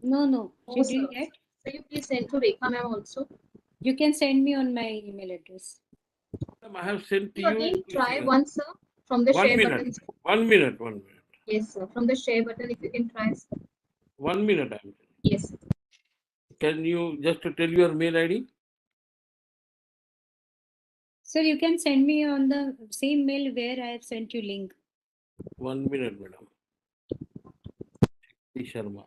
No, no. Oh, You sir. didn't get? So you please send to Rekha ma'am also. You can send me on my email address. I have sent to You you. again try once, sir, from the share button. 1 minute, 1 minute. Yes, sir. From the share button, if you can try, sir. 1 minute. Yes. Can you just tell your mail ID? Sir, you can send me on the same mail where I have sent you link. 1 minute, madam. Sharma.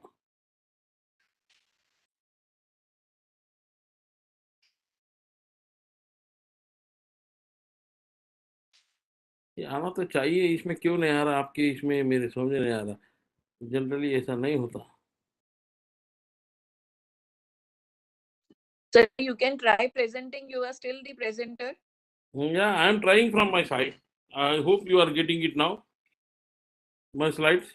ये आना तो चाहिए, इसमें क्यों नहीं आ रहा आपके इसमें, मेरे समझ नहीं आ रहा. जनरली ऐसा नहीं होता. So you can try presenting. You are still the presenter. Yeah, I am trying from my side. I hope you are getting it now. My slides.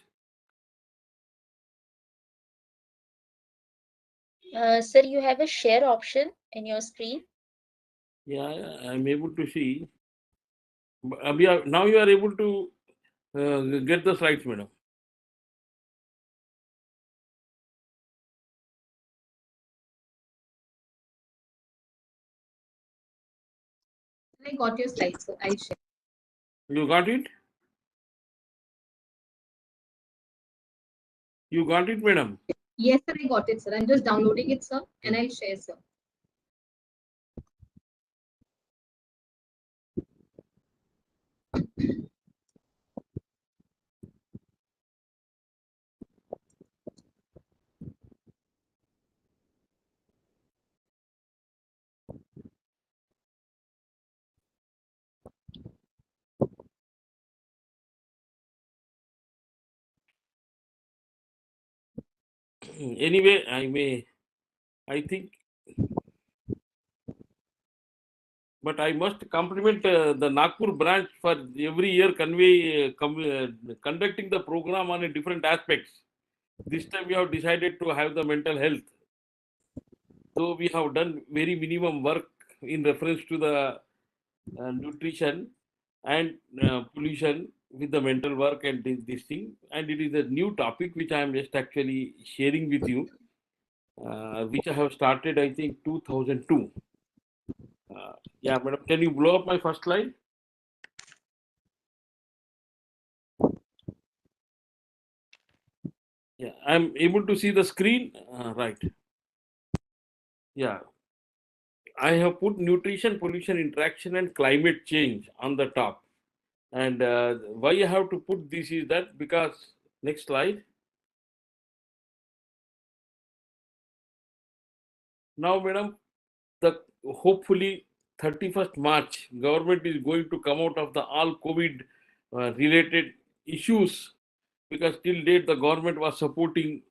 Sir, you have a share option in your screen. Yeah, I am able to see. Now you are able to get the slides, madam. I got your slides, sir. I'll share. You got it? You got it, madam? Yes, sir, I got it, sir. I'm just downloading it, sir, and I'll share, sir. Anyway, I think, but I must compliment the Nagpur branch for every year conducting the program on a different aspects. This time we have decided to have the mental health. So we have done very minimum work in reference to the nutrition and pollution with the mental work and this thing. And it is a new topic which I am just actually sharing with you, which I have started, I think, 2002. Yeah, madam, can you blow up my first slide? Yeah, I'm able to see the screen. Right. Yeah. I have put nutrition, pollution, interaction, and climate change on the top. And why I have to put this is that because, next slide. Now, madam, hopefully 31st March, government is going to come out of the all COVID related issues, because till date the government was supporting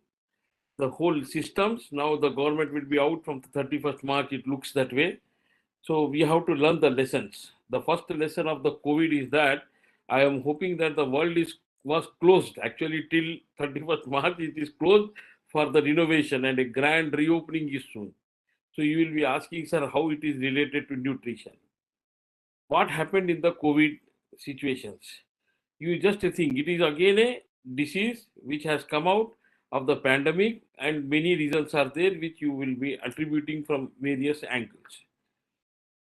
the whole systems. Now the government will be out from the 31st March. It looks that way. So we have to learn the lessons. The first lesson of the COVID is that I am hoping that the world was closed. Actually, till 31st March, it is closed for the renovation, and a grand reopening is soon. So you will be asking, sir, how it is related to nutrition. What happened in the COVID situations? You just think it is again a disease which has come out of the pandemic, and many reasons are there which you will be attributing from various angles.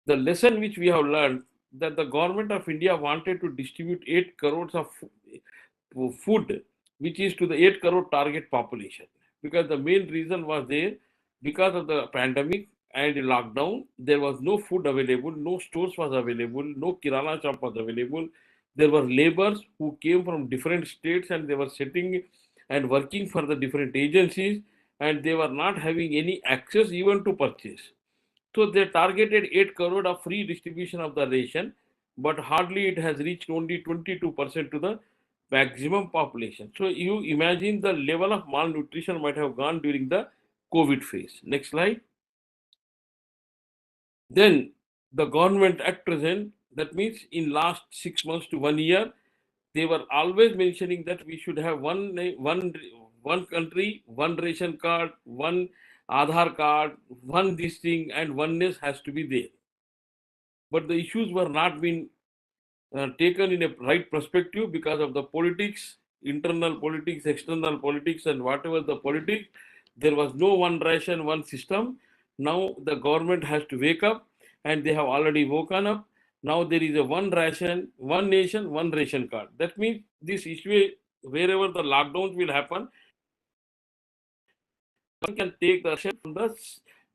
The lesson which we have learned, that the government of India wanted to distribute 8 crores of food, which is to the 8 crore target population, because the main reason was there, because of the pandemic and lockdown, there was no food available, no stores was available, no kirana shop was available. There were laborers who came from different states, and they were sitting and working for the different agencies, and they were not having any access even to purchase. So they targeted 8 crore of free distribution of the ration, but hardly it has reached only 22% to the maximum population. So you imagine the level of malnutrition might have gone during the COVID phase. Next slide. Then the government at present, that means in last 6 months to 1 year, they were always mentioning that we should have one country, one ration card, one Aadhaar card, one this thing, and oneness has to be there. But the issues were not being taken in a right perspective because of the politics, internal politics, external politics, and whatever the politics. There was no one ration, one system. Now the government has to wake up, and they have already woken up. Now there is a one ration, one nation, one ration card. That means this issue, wherever the lockdowns will happen, one can take the ration from the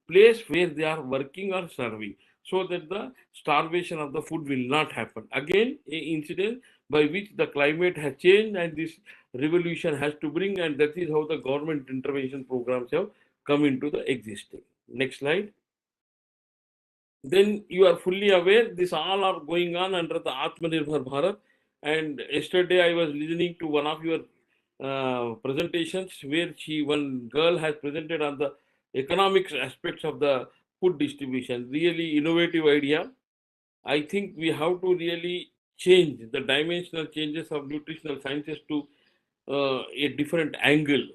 place where they are working or serving, so that the starvation of the food will not happen. Again, an incident by which the climate has changed, and this revolution has to bring, and that is how the government intervention programs have come into the existing. Next slide. Then you are fully aware, this all are going on under the Atmanirbhar Bharat. And yesterday I was listening to one of your presentations where one girl has presented on the economics aspects of the food distribution. Really innovative idea. I think we have to really change the dimensional changes of nutritional sciences to a different angle.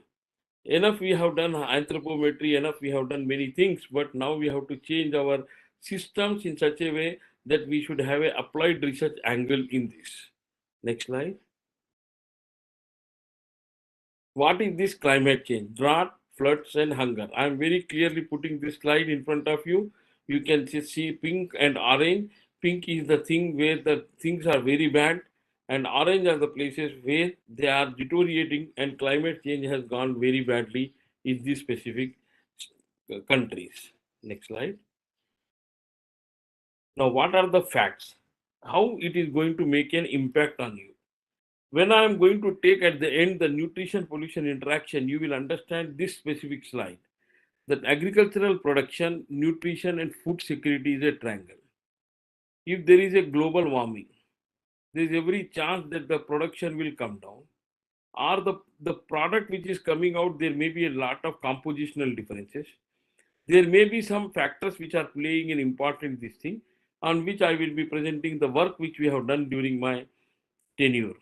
Enough we have done anthropometry, enough we have done many things, but now we have to change our systems in such a way that we should have an applied research angle in this. Next slide. What is this climate change? Drought, floods, and hunger. I am very clearly putting this slide in front of you. You can see pink and orange. Pink is the thing where the things are very bad, and orange are the places where they are deteriorating, and climate change has gone very badly in these specific countries. Next slide. Now, what are the facts? How it is going to make an impact on you? When I am going to take at the end the nutrition pollution interaction, you will understand this specific slide, that agricultural production, nutrition, and food security is a triangle. If there is a global warming, there is every chance that the production will come down, or the product which is coming out, there may be a lot of compositional differences. There may be some factors which are playing an important this thing, on which I will be presenting the work which we have done during my tenure.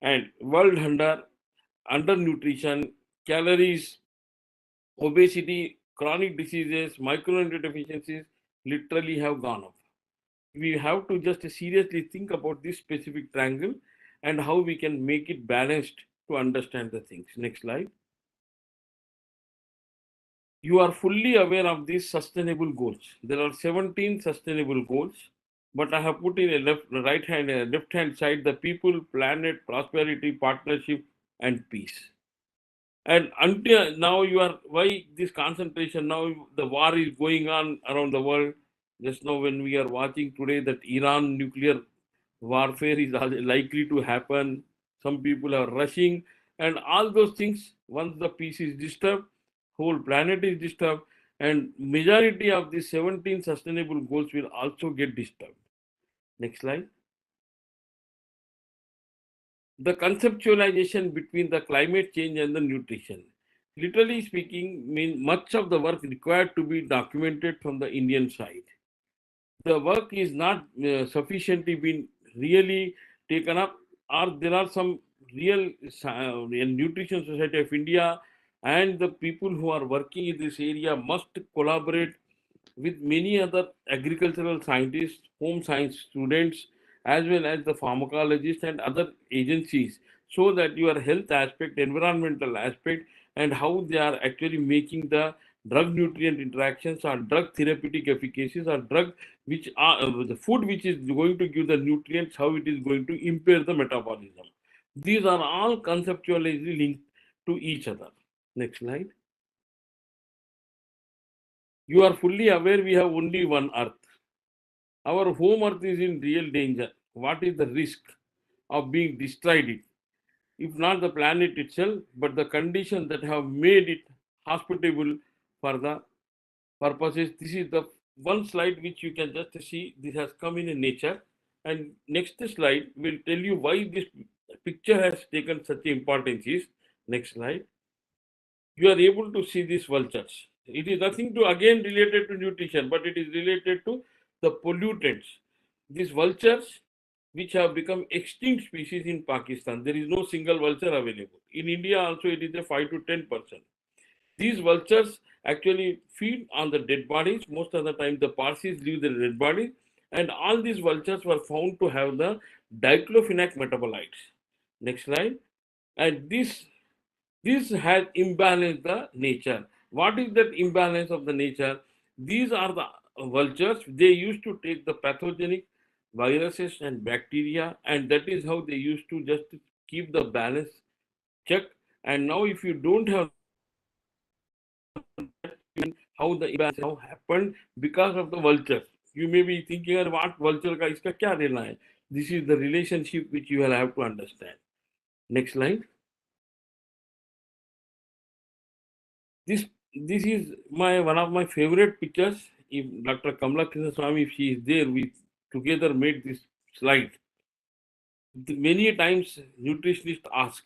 And world hunger, undernutrition, calories, obesity, chronic diseases, micronutrient deficiencies literally have gone up. We have to just seriously think about this specific triangle and how we can make it balanced to understand the things. Next slide. You are fully aware of these sustainable goals. There are 17 sustainable goals, but I have put in a left hand side the people, planet, prosperity, partnership, and peace. And until now, why this concentration? Now the war is going on around the world. Just now, when we are watching today that Iran nuclear warfare is likely to happen, some people are rushing, and all those things. Once the peace is disturbed, whole planet is disturbed, and majority of the 17 sustainable goals will also get disturbed. Next slide. The conceptualization between the climate change and the nutrition. literally speaking, mean much of the work required to be documented from the Indian side. The work is not sufficiently been really taken up, or there are some real Nutrition Society of India and the people who are working in this area must collaborate with many other agricultural scientists, home science students, as well as the pharmacologists and other agencies, so that your health aspect, environmental aspect, and how they are actually making the drug nutrient interactions or drug therapeutic efficacies or drug which are the food which is going to give the nutrients, how it is going to impair the metabolism. These are all conceptually linked to each other. Next slide. You are fully aware we have only one earth. Our home earth is in real danger. What is the risk of being destroyed? If not the planet itself, but the conditions that have made it hospitable for the purposes. This is the one slide which you can just see. This has come in nature. And next slide will tell you why this picture has taken such importance. Next slide. You are able to see these vultures. It is nothing to again related to nutrition, but it is related to the pollutants. These vultures, which have become extinct species in Pakistan, there is no single vulture available. In India also it is a 5 to 10%. These vultures actually feed on the dead bodies. Most of the time the Parsis leave the dead bodies, and all these vultures were found to have the diclofenac metabolites. Next slide. And this has imbalanced the nature. What is that imbalance of the nature? These are the vultures. They used to take the pathogenic viruses and bacteria, and that is how they used to just keep the balance check. And now if you don't have how the imbalance how happened because of the vultures, you may be thinking, what vulture ka iska kya rela hai? This is the relationship which you will have to understand. Next slide. This is one of my favorite pictures. If Dr. Kamala Krishna Swami, if she is there, we together made this slide. Many times nutritionists ask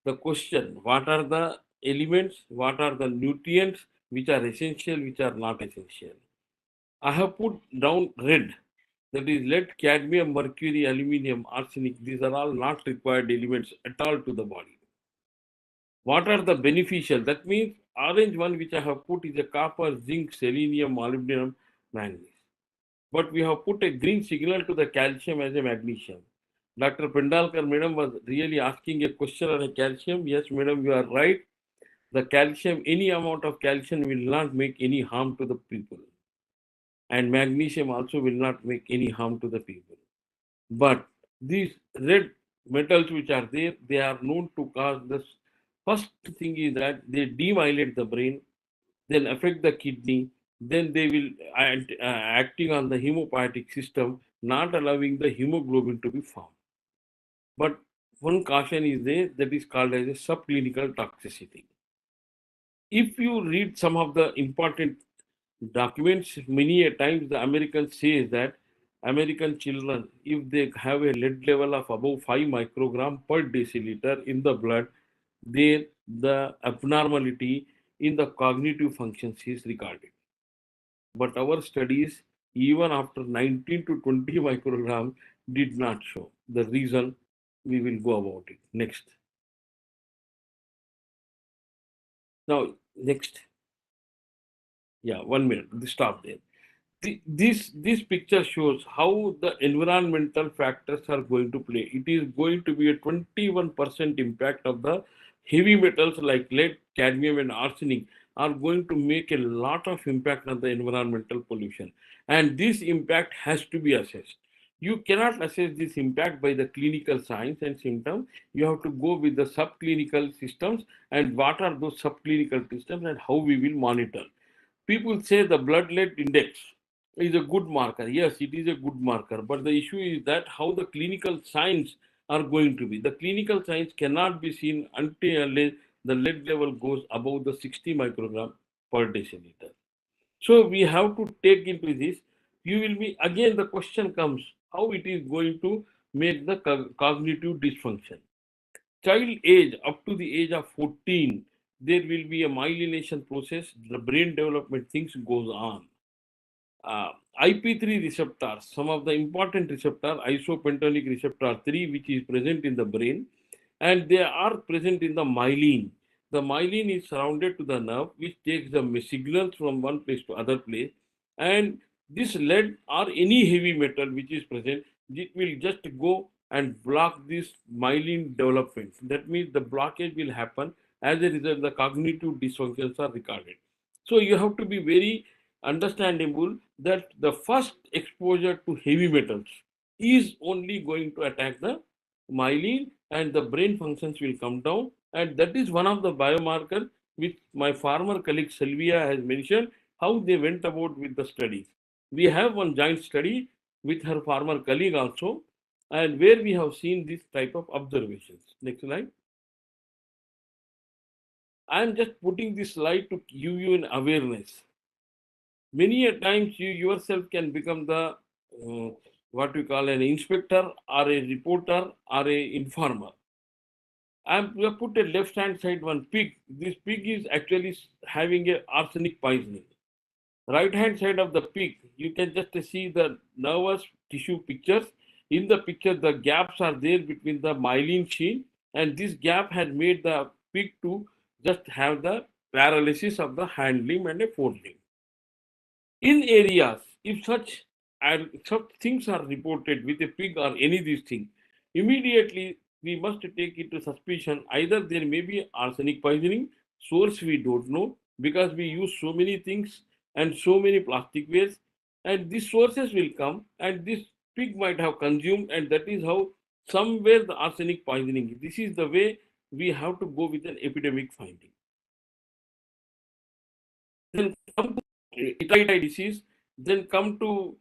the question, what are the elements, what are the nutrients which are essential, which are not essential. I have put down red, that is lead, cadmium, mercury, aluminium, arsenic. These are all not required elements at all to the body. What are the beneficial? That means orange one which I have put is a copper, zinc, selenium, molybdenum, manganese. But we have put a green signal to the calcium as a magnesium. Dr. Pendalkar madam was really asking a question on a calcium. Yes, madam, you are right. The calcium, any amount of calcium will not make any harm to the people. And magnesium also will not make any harm to the people. But these red metals which are there, they are known to cause this. First thing is that they demyelate the brain, then affect the kidney, then they will acting on the hemopoietic system, not allowing the hemoglobin to be formed. But one caution is there, that is called as a subclinical toxicity. If you read some of the important documents, many a times the Americans say that American children, if they have a lead level of above 5 microgram per deciliter in the blood, there the abnormality in the cognitive functions is recorded. But our studies, even after 19 to 20 microgram, did not show. The reason we will go about it. Next. Now, next. Yeah, 1 minute. Stop there. This picture shows how the environmental factors are going to play. It is going to be a 21% impact of the heavy metals like lead, cadmium, and arsenic are going to make a lot of impact on the environmental pollution. And this impact has to be assessed. You cannot assess this impact by the clinical signs and symptoms. You have to go with the subclinical systems, and what are those subclinical systems and how we will monitor. People say the blood lead index is a good marker. Yes, it is a good marker. But the issue is that how the clinical signs are going to be. The clinical signs cannot be seen until the lead level goes above the 60 microgram per deciliter. So we have to take into this. You will be, again, the question comes, how it is going to make the cognitive dysfunction. Child age up to the age of 14, there will be a myelination process, the brain development things goes on. IP3 receptors, some of the important receptor, isopentonic receptor 3, which is present in the brain, and they are present in the myelin. The myelin is surrounded to the nerve, which takes the signals from one place to other place, and this lead or any heavy metal which is present, it will just go and block this myelin development. That means the blockage will happen. As a result, the cognitive dysfunctions are recorded. So you have to be very understandable that the first exposure to heavy metals is only going to attack the myelin, and the brain functions will come down. And that is one of the biomarkers which my former colleague Sylvia has mentioned how they went about with the studies. We have one joint study with her former colleague also, and where we have seen this type of observations. Next slide. I am just putting this slide to give you an awareness. Many a times you yourself can become the what we call an inspector or a reporter or a informer. We have put a left hand side one pig. This pig is actually having a arsenic poisoning. Right hand side of the pig, you can just see the nervous tissue pictures. In the picture, the gaps are there between the myelin sheath, and this gap has made the pig to just have the paralysis of the hind limb and a forelimb. In areas, if such things are reported with a pig or any of these things, immediately we must take it to suspicion. Either there may be arsenic poisoning, source we don't know, because we use so many things and so many plastic waste, and these sources will come, and this pig might have consumed, and that is how somewhere the arsenic poisoning. This is the way we have to go with an epidemic finding. Then come to hepatitis disease, then come to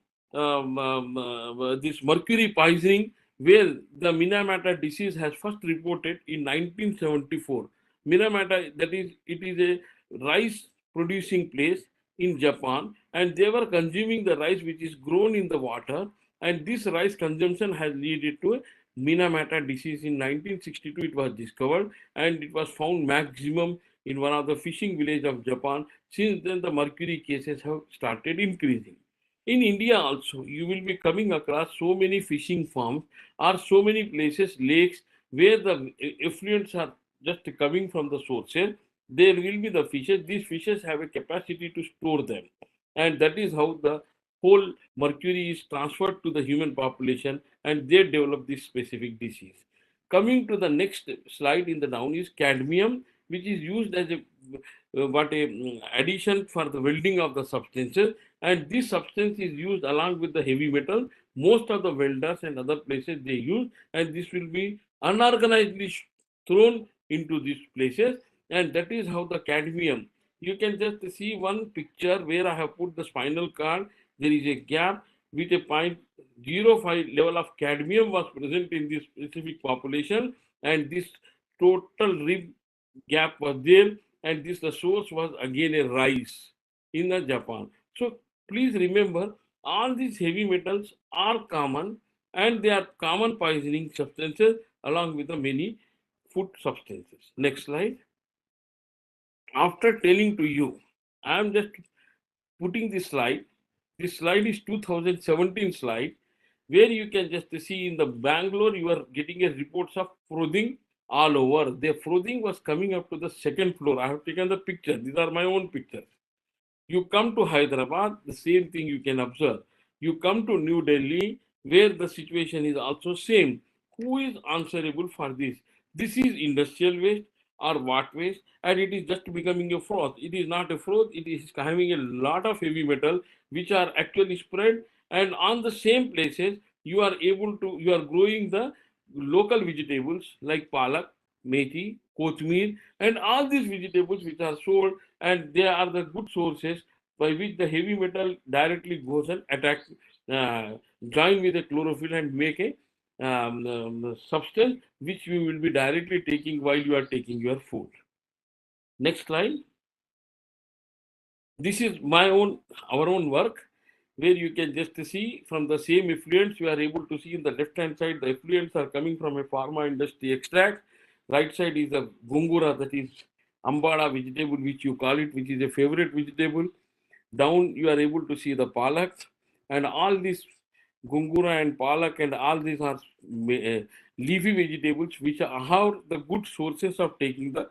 this mercury poisoning, where the Minamata disease has first reported in 1974. Minamata, that is, it is a rice producing place in Japan, and they were consuming the rice which is grown in the water, and this rice consumption has led to a Minamata disease. In 1962 it was discovered, and it was found maximum in one of the fishing village of Japan. Since then the mercury cases have started increasing. In India also, you will be coming across so many fishing farms or so many places, lakes, where the effluents are just coming from the sources. There will be the fishes. These fishes have a capacity to store them. And that is how the whole mercury is transferred to the human population, and they develop this specific disease. Coming to the next slide in the down is cadmium, which is used as a addition for the welding of the substances, and this substance is used along with the heavy metal. Most of the welders and other places they use, and this will be unorganizedly thrown into these places, and that is how the cadmium. You can just see one picture where I have put the spinal cord. There is a gap with a 0.05 level of cadmium was present in this specific population, and this total rib gap was there, and this the source was again a rice in the Japan. So please remember, all these heavy metals are common, and they are common poisoning substances along with the many food substances. Next slide. After telling to you, I am just putting this slide. This slide is 2017 slide, where you can just see in the Bangalore, you are getting a reports of frothing all over. The frothing was coming up to the second floor. I have taken the picture. These are my own pictures. You come to Hyderabad, the same thing you can observe. You come to New Delhi, where the situation is also same. Who is answerable for this? This is industrial waste or what waste, and it is just becoming a froth. It is not a froth, it is having a lot of heavy metal which are actually spread, and on the same places you are growing the local vegetables like palak, methi, kothmir, and all these vegetables which are sold, and they are the good sources by which the heavy metal directly goes and attacks, join with the chlorophyll and make a substance which we will be directly taking while you are taking your food. Next slide. This is our own work, where you can just see from the same effluents. You are able to see in the left hand side the effluents are coming from a pharma industry extract. Right side is the gungura, that is ambada vegetable, which you call it, which is a favorite vegetable. Down you are able to see the palak, and all these gungura and palak and all these are leafy vegetables which are the good sources of taking the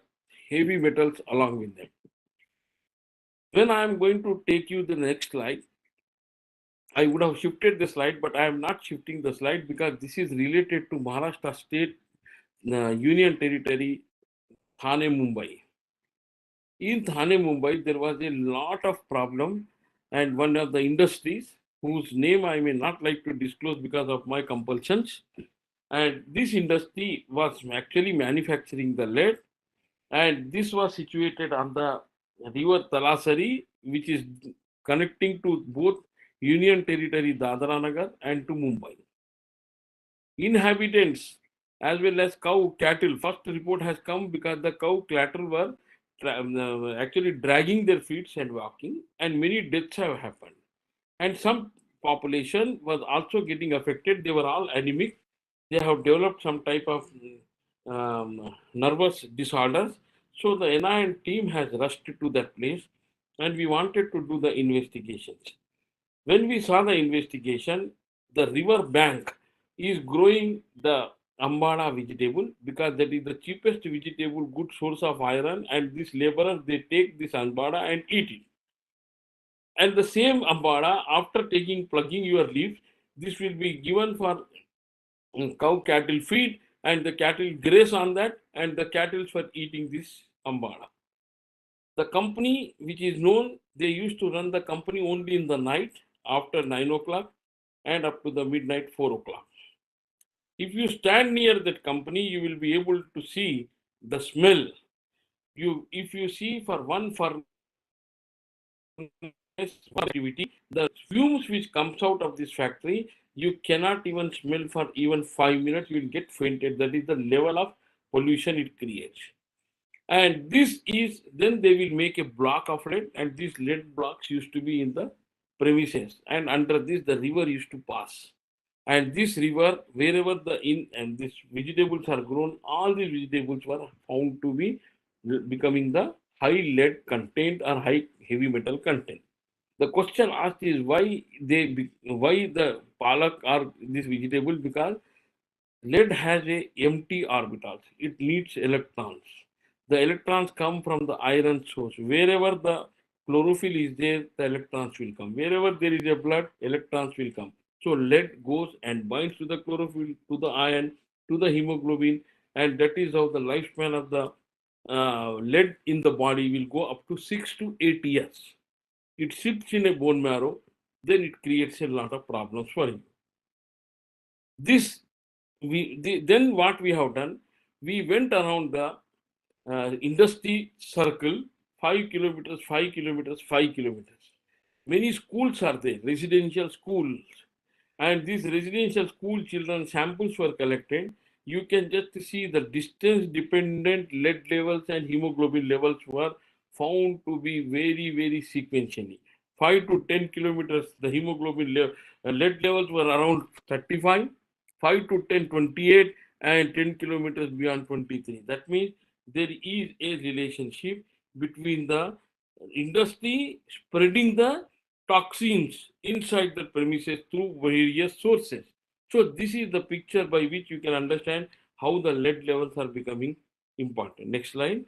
heavy metals along with them. When I am going to take you the next slide, I would have shifted the slide, but I am not shifting the slide because this is related to Maharashtra State Union Territory, Thane, Mumbai. In Thane, Mumbai, there was a lot of problem, and one of the industries whose name I may not like to disclose because of my compulsions. And this industry was actually manufacturing the lead, and this was situated on the river Talasari, which is connecting to both Union Territory Dadra Nagar and to Mumbai. Inhabitants as well as cow cattle, first report has come because the cow cattle were actually dragging their feet and walking, and many deaths have happened. And some population was also getting affected. They were all anemic. They have developed some type of nervous disorders. So the NIN team has rushed to that place, and we wanted to do the investigations. When we saw the investigation, the river bank is growing the ambada vegetable because that is the cheapest vegetable, good source of iron, and these laborers, they take this ambada and eat it. And the same ambada, after plugging your leaves, this will be given for cow cattle feed, and the cattle graze on that, and the cattle for eating this ambada. The company which is known, they used to run the company only in the night after 9 o'clock and up to the midnight 4 o'clock. If you stand near that company, you will be able to see the smell. If you see for one activity, the fumes which comes out of this factory, you cannot even smell for even 5 minutes. You will get fainted. That is the level of pollution it creates. And this is, then they will make a block of lead, and these lead blocks used to be in the premises, and under this the river used to pass. And this river, wherever and these vegetables are grown, all these vegetables were found to be becoming the high lead content or high heavy metal content. The question asked is why the palak or this vegetable, because lead has a empty orbitals. It needs electrons. The electrons come from the iron source. Wherever the chlorophyll is there, the electrons will come. Wherever there is a blood, electrons will come. So lead goes and binds to the chlorophyll, to the iron, to the hemoglobin, and that is how the lifespan of the lead in the body will go up to 6 to 8 years. It sits in a bone marrow, then it creates a lot of problems for you. Then what we have done, we went around the industry circle, 5 kilometers, 5 kilometers, 5 kilometers. Many schools are there, residential schools, and these residential school children samples were collected. You can just see the distance dependent lead levels and hemoglobin levels were found to be very, very sequentially. 5 to 10 kilometers, the hemoglobin lead levels were around 35, 5 to 10, 28, and 10 kilometers beyond 23. That means there is a relationship between the industry spreading the toxins inside the premises through various sources. So this is the picture by which you can understand how the lead levels are becoming important. Next slide.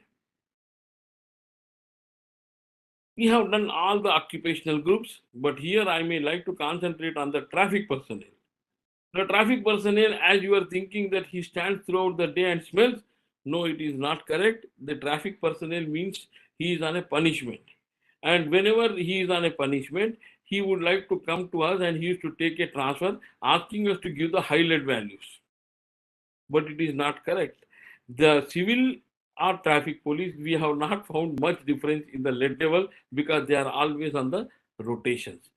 We have done all the occupational groups, but here I may like to concentrate on the traffic personnel. The traffic personnel, as you are thinking that he stands throughout the day and smells, no, it is not correct. The traffic personnel means he is on a punishment. And whenever he is on a punishment, he would like to come to us and he used to take a transfer asking us to give the high lead values. But it is not correct. The civil or traffic police, we have not found much difference in the lead level because they are always on the rotations.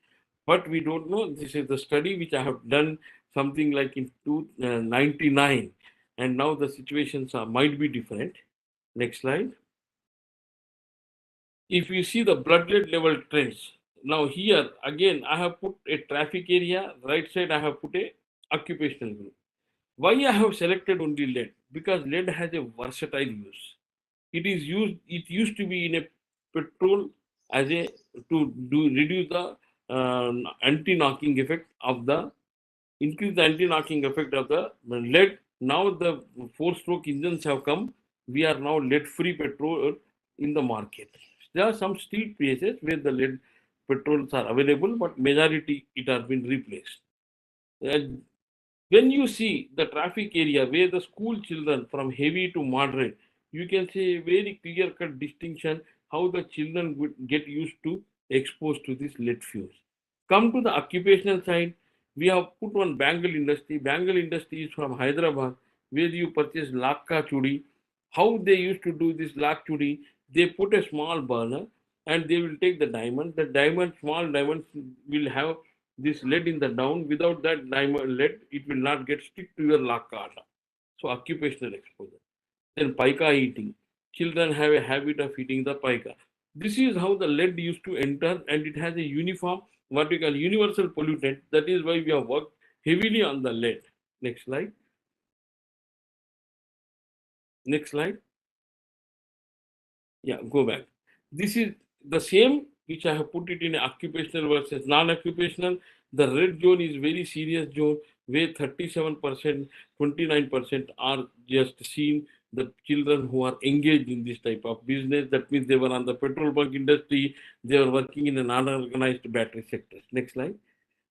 But we don't know. This is the study which I have done something like in 1999, and now the situations might be different. Next slide. If you see the blood lead level trends, now here again I have put a traffic area, right side I have put a occupational group. Why I have selected only lead? Because lead has a versatile use. It used to be in a petrol as a reduce the anti-knocking effect of the increase the anti-knocking effect of the lead. Now the 4-stroke engines have come. We are now lead-free petrol in the market. There are some still places where the lead petrols are available, but majority it has been replaced. And when you see the traffic area where the school children from heavy to moderate, you can see a very clear-cut distinction how the children would get used to exposed to this lead fumes. Come to the occupational side, we have put one bangle industry. Bangle industry is from Hyderabad, where you purchase lakka chudi. How they used to do this lak chudi, they put a small burner and they will take the diamond. The diamond, small diamonds will have this lead in the down. Without that diamond lead, it will not get stick to your lakka atta. So occupational exposure. Then pica eating. Children have a habit of eating the pica. This is how the lead used to enter, and it has a uniform, what we call universal pollutant. That is why we have worked heavily on the lead. Next slide. Next slide. Yeah, go back. This is the same which I have put it in occupational versus non-occupational. The red zone is very serious zone where 37%, 29% are just seen the children who are engaged in this type of business. That means they were on the petrol bunk industry, they were working in an unorganized battery sector. Next slide.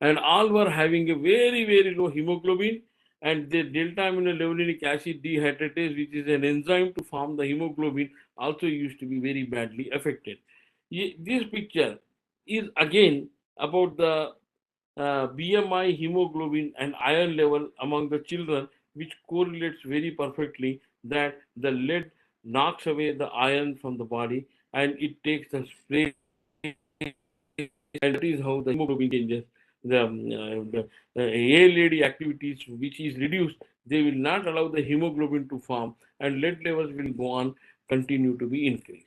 And all were having a very, very low hemoglobin, and the delta aminolevulinic acid dehydratase, which is an enzyme to form the hemoglobin, also used to be very badly affected. This picture is again about the BMI, hemoglobin, and iron level among the children, which correlates very perfectly that the lead knocks away the iron from the body and it takes the spray, and that is how the hemoglobin changes. The A-lady activities which is reduced, they will not allow the hemoglobin to form, and lead levels will go on, continue to be increased.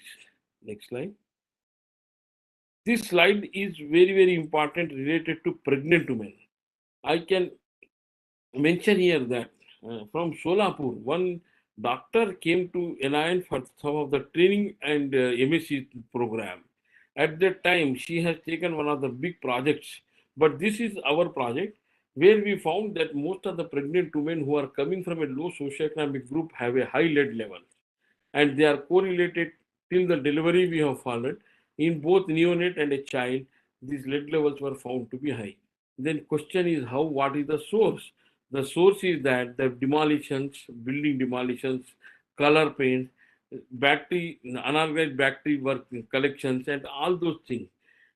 Next slide. This slide is very, very important related to pregnant women. I can mention here that from Solapur, one doctor came to NIN for some of the training and MSc program. At that time, she has taken one of the big projects, but this is our project where we found that most of the pregnant women who are coming from a low socioeconomic group have a high lead level, and they are correlated till the delivery we have followed. In both neonate and a child, these lead levels were found to be high. Then question is how, what is the source? The source is that the demolitions, building demolitions, color paints, battery, unorganized battery work collections, and all those things.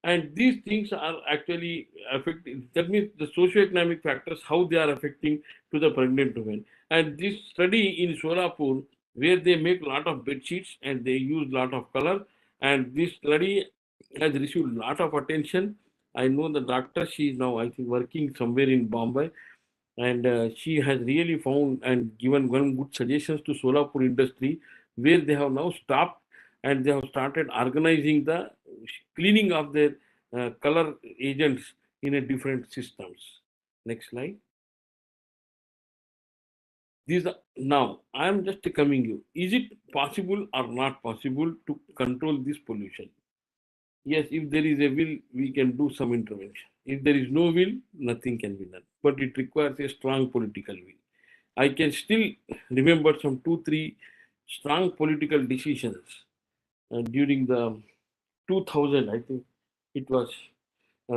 And these things are actually affecting, that means the socioeconomic factors, how they are affecting to the pregnant women. And this study in Solapur, where they make a lot of bed sheets and they use a lot of color, and this study has received a lot of attention. I know the doctor, she is now, I think, working somewhere in Bombay, and she has really found and given one good suggestions to Solapur industry, where they have now stopped and they have started organizing the cleaning of their color agents in a different systems. Next slide. Now I am just coming you. Is it possible or not possible to control this pollution? Yes, if there is a will, we can do some intervention. If there is no will, nothing can be done. But it requires a strong political will. I can still remember some 2-3 strong political decisions during the 2000. I think it was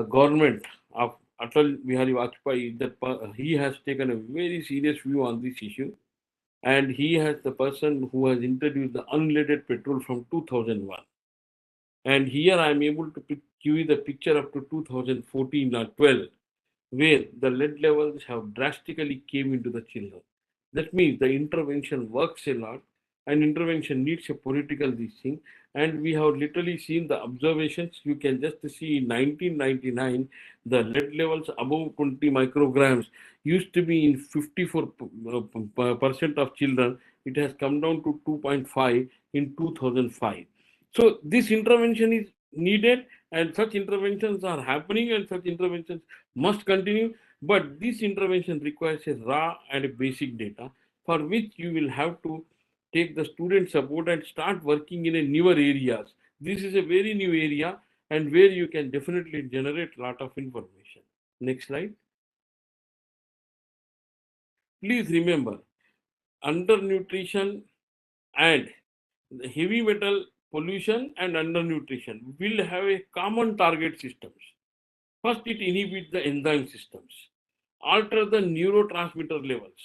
government of Atal Bihari Vajpayee that he has taken a very serious view on this issue, and he has the person who has introduced the unleaded petrol from 2001. And here I am able to give you the picture up to 2014 or 12, where the lead levels have drastically came into the children. That means the intervention works a lot, and intervention needs a political thing. And we have literally seen the observations. You can just see in 1999, the lead levels above 20 micrograms used to be in 54% of children. It has come down to 2.5 in 2005. So this intervention is needed, and such interventions are happening, and such interventions must continue. But this intervention requires a raw and a basic data, for which you will have to take the student support and start working in a newer areas. This is a very new area and where you can definitely generate a lot of information. Next slide. Please remember, undernutrition and heavy metal pollution and undernutrition will have a common target systems. First, it inhibits the enzyme systems, alter the neurotransmitter levels,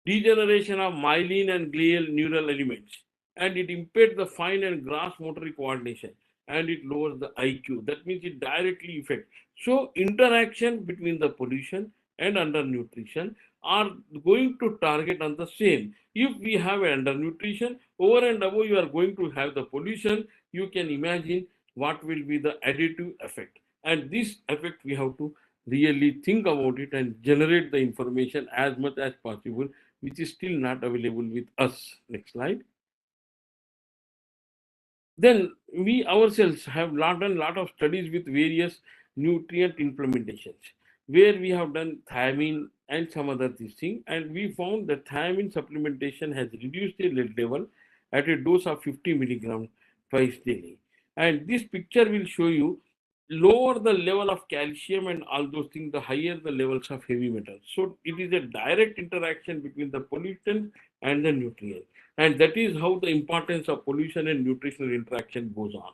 degeneration of myelin and glial neural elements, and it impairs the fine and gross motor coordination, and it lowers the IQ. That means it directly affects. So interaction between the pollution and undernutrition are going to target on the same. If we have undernutrition, over and above you are going to have the pollution, you can imagine what will be the additive effect. And this effect we have to really think about it and generate the information as much as possible, which is still not available with us. Next slide. Then we ourselves have done a lot of studies with various nutrient implementations, where we have done thiamine and some other thing, and we found that thiamine supplementation has reduced the lead level at a dose of 50 milligrams twice daily. And this picture will show you lower the level of calcium and all those things, the higher the levels of heavy metals. So it is a direct interaction between the pollutant and the nutrient. And that is how the importance of pollution and nutritional interaction goes on.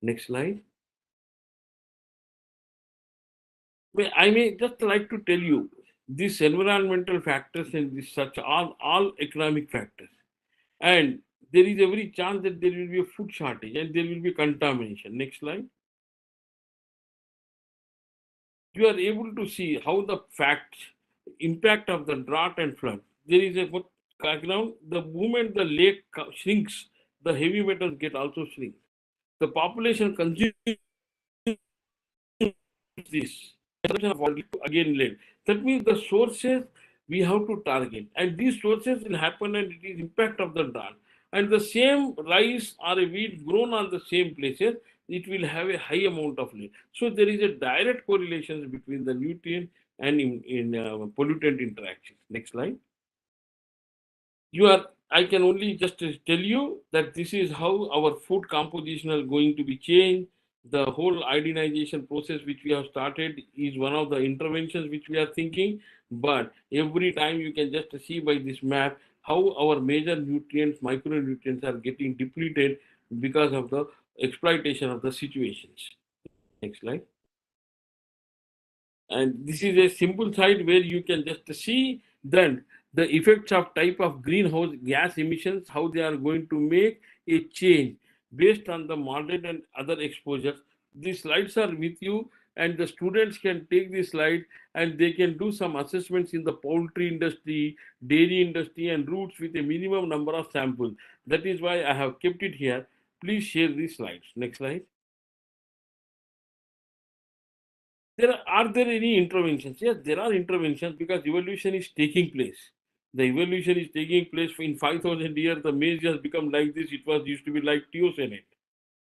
Next slide. I may just like to tell you these environmental factors and this such all economic factors. And there is every chance that there will be a food shortage and there will be contamination. Next slide. You are able to see how the impact of the drought and flood. There is a background. The moment the lake shrinks, the heavy metals get also shrink. The population consumes this again land. That means the sources we have to target, and these sources will happen, and it is impact of the drought. And the same rice or a wheat grown on the same places, it will have a high amount of lead. So there is a direct correlation between the nutrient and pollutant interactions. Next slide. I can only just tell you that this is how our food composition is going to be changed. The whole iodinization process which we have started is one of the interventions which we are thinking. But every time you can just see by this map how our major nutrients, micronutrients are getting depleted because of the exploitation of the situations. Next slide. And this is a simple slide where you can just see then the effects of type of greenhouse gas emissions, how they are going to make a change based on the moderate and other exposures. These slides are with you, and the students can take this slide and they can do some assessments in the poultry industry, dairy industry, and roots with a minimum number of samples. That is why I have kept it here. Please share these slides. Next slide. Are there any interventions? Yes, there are interventions because evolution is taking place. The evolution is taking place in 5,000 years. The maize has become like this. It was used to be like teosynate.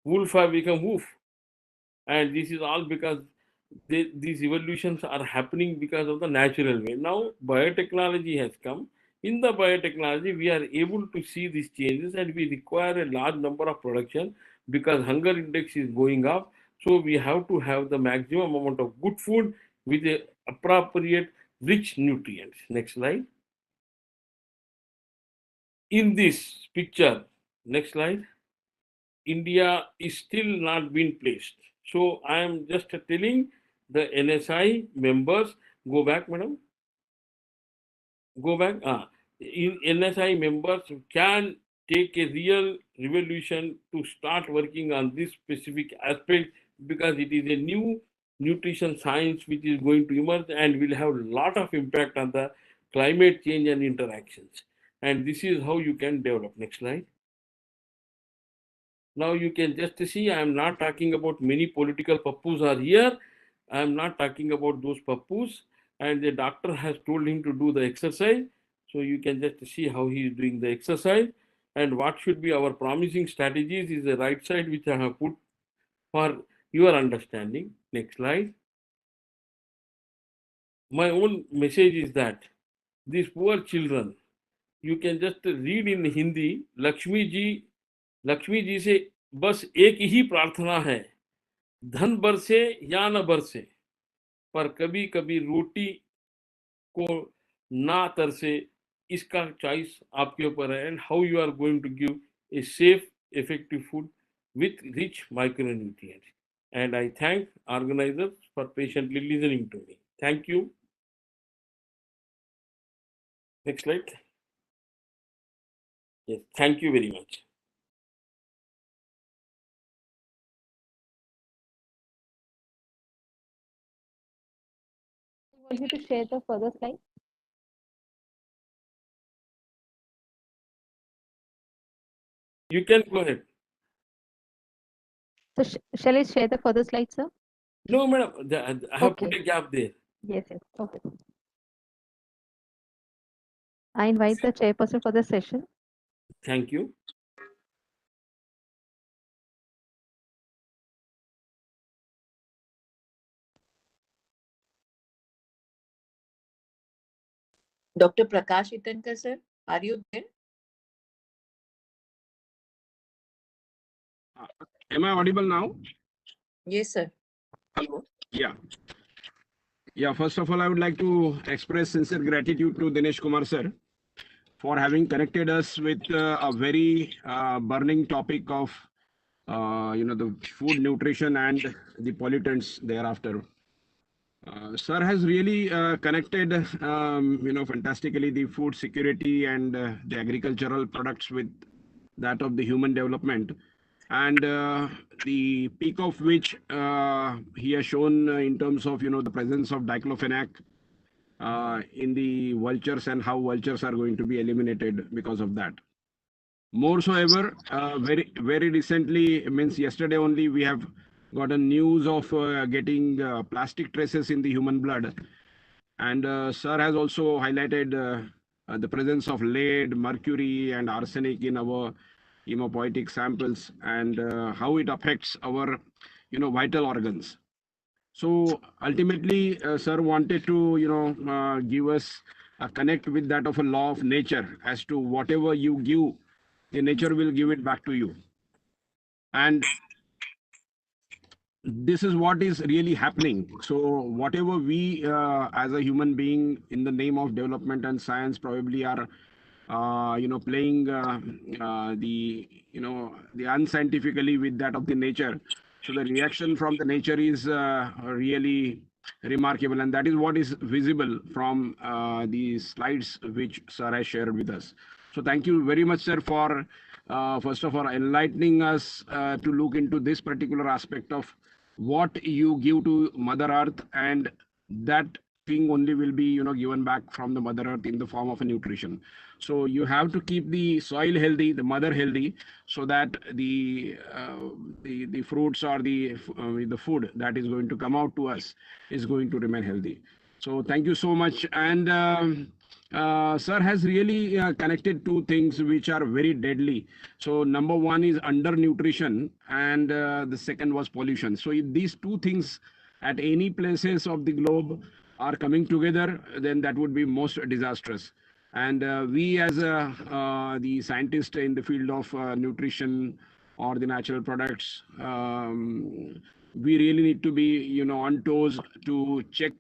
Wolf have become wolf. And this is all because these evolutions are happening because of the natural way. Now, biotechnology has come. In the biotechnology, we are able to see these changes, and we require a large number of production because hunger index is going up. So we have to have the maximum amount of good food with the appropriate rich nutrients. Next slide. In this picture, next slide, India is still not been placed. So I am just telling the NSI members, go back, madam. Go back. In NSI members can take a real revolution to start working on this specific aspect because it is a new nutrition science which is going to emerge and will have a lot of impact on the climate change and interactions. And this is how you can develop. Next slide. Now you can just see I am not talking about many political pappus are here. I am not talking about those pappus, and the doctor has told him to do the exercise. So you can just see how he is doing the exercise and what should be our promising strategies is the right side which I have put for your understanding. Next slide. My own message is that these poor children, you can just read in Hindi. Lakshmi ji से बस एक ही प्रार्थना है, धन बरसे या न बरसे, पर कभी कभी रोटी को ना तरसे. इसका चॉइस आपके ऊपर है, and how you are going to give a safe effective food with rich micronutrients. And I thank organizers for patiently listening to me. Thank you. Next slide. Yes, thank you very much. I want you to share the further slide. You can go ahead. So shall I share the further slide, sir? No, madam. I have put a gap there. Yes, yes. Okay. I invite the chairperson for the session. Thank you. Dr. Prakash Itankar, sir, are you there? Am I audible now? Yes, sir. Hello. Yeah. Yeah, first of all, I would like to express sincere gratitude to Dinesh Kumar, sir, for having connected us with a very burning topic of, the food nutrition and the pollutants thereafter. Sir has really connected, fantastically the food security and the agricultural products with that of the human development. And the peak of which he has shown in terms of, the presence of diclofenac in the vultures and how vultures are going to be eliminated because of that. More so ever, very recently, means yesterday only, we have gotten news of getting plastic traces in the human blood. And sir has also highlighted the presence of lead, mercury, and arsenic in our hemopoietic samples, and how it affects our, vital organs. So ultimately, sir wanted to, give us a connect with that of a law of nature, as to whatever you give, the nature will give it back to you. And this is what is really happening. So whatever we as a human being, in the name of development and science, probably are playing the unscientifically with that of the nature. So the reaction from the nature is really remarkable, and that is what is visible from the slides which sir has shared with us. So thank you very much, sir, for first of all enlightening us to look into this particular aspect of what you give to Mother Earth, and that thing only will be given back from the Mother Earth in the form of a nutrition. So you have to keep the soil healthy, the mother healthy, so that the fruits or the food that is going to come out to us is going to remain healthy. So thank you so much. And sir has really connected two things which are very deadly. So number one is undernutrition, and the second was pollution. So if these two things at any places of the globe are coming together, then that would be most disastrous. And we as the scientist in the field of nutrition or the natural products, we really need to be on toes to check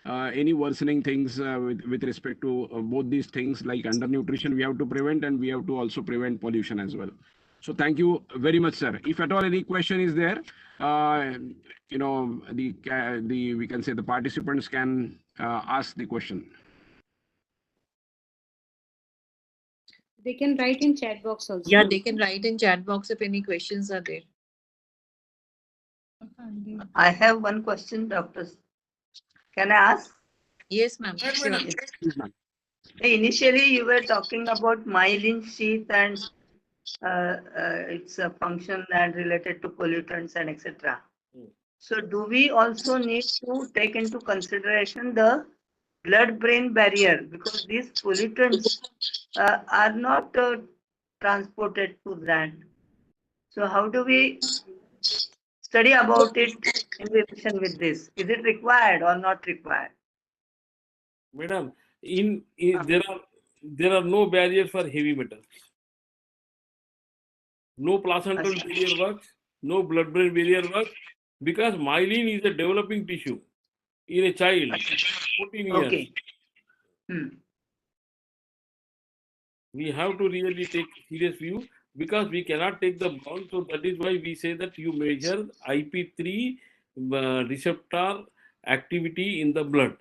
any worsening things with respect to both these things, like undernutrition we have to prevent, and we have to also prevent pollution as well. So thank you very much, sir. If at all any question is there, we can say the participants can ask the question. They can write in chat box also. Yeah, they can write in chat box if any questions are there. I have one question, doctor. Can I ask? Yes, ma'am. Sure. Initially, you were talking about myelin sheath and its function and related to pollutants and etc. So do we also need to take into consideration the blood-brain barrier, because these pollutants are not transported to that? So how do we study about it in relation with this? Is it required or not required? Madam, there are there are no barriers for heavy metals. No placental barrier works, no blood-brain barrier works, because myelin is a developing tissue in a child, 14 years. Okay. We have to really take serious view, because we cannot take the bond. So that is why we say that you measure IP3 receptor activity in the blood.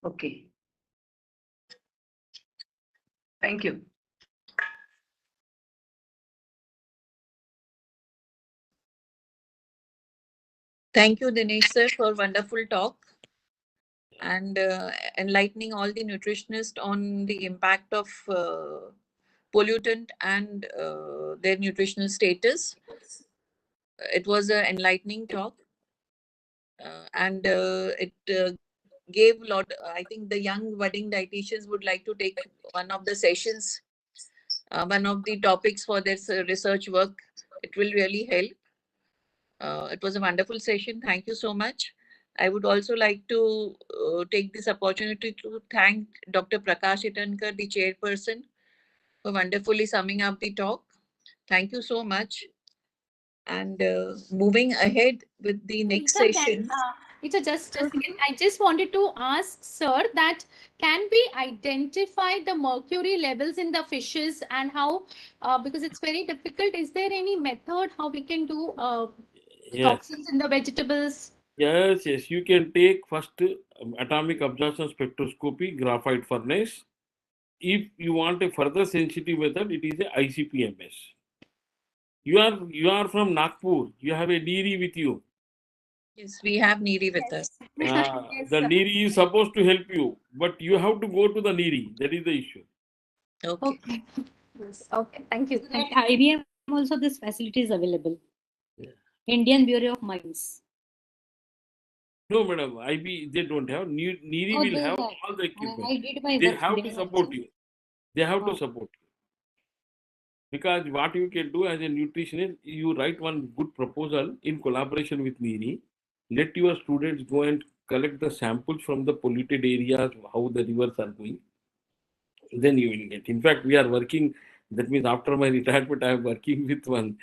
Okay. Thank you. Thank you, Dinesh sir, for wonderful talk and enlightening all the nutritionists on the impact of pollutant and their nutritional status. It was an enlightening talk, and it gave a lot. I think the young budding dietitians would like to take one of the sessions, one of the topics for their research work. It will really help. It was a wonderful session. Thank you so much. I would also like to take this opportunity to thank Dr. Prakash Itankar, the chairperson, for wonderfully summing up the talk. Thank you so much. And moving ahead with the next session. I just wanted to ask, sir, that can we identify the mercury levels in the fishes and how, because it's very difficult, is there any method how we can do toxins in the vegetables? Yes, you can take first atomic absorption spectroscopy, graphite furnace. If you want a further sensitive method, it is a ICP-MS. You are from Nagpur. You have a NIRI with you. Yes, we have NIRI with us. The NIRI is supposed to help you, but you have to go to the NIRI. That is the issue. Okay. Yes. Okay. Thank you. At IBM also this facility is available. Yeah. Indian Bureau of Mines. No, madam. They don't have. NIRI will have all the equipment. I did my They work have there to support also. you. They have to support you. Because what you can do as a nutritionist, you write one good proposal in collaboration with NIRI. Let your students go and collect the samples from the polluted areas, how the rivers are going. Then you will get. In fact, we are working. That means after my retirement, I am working with one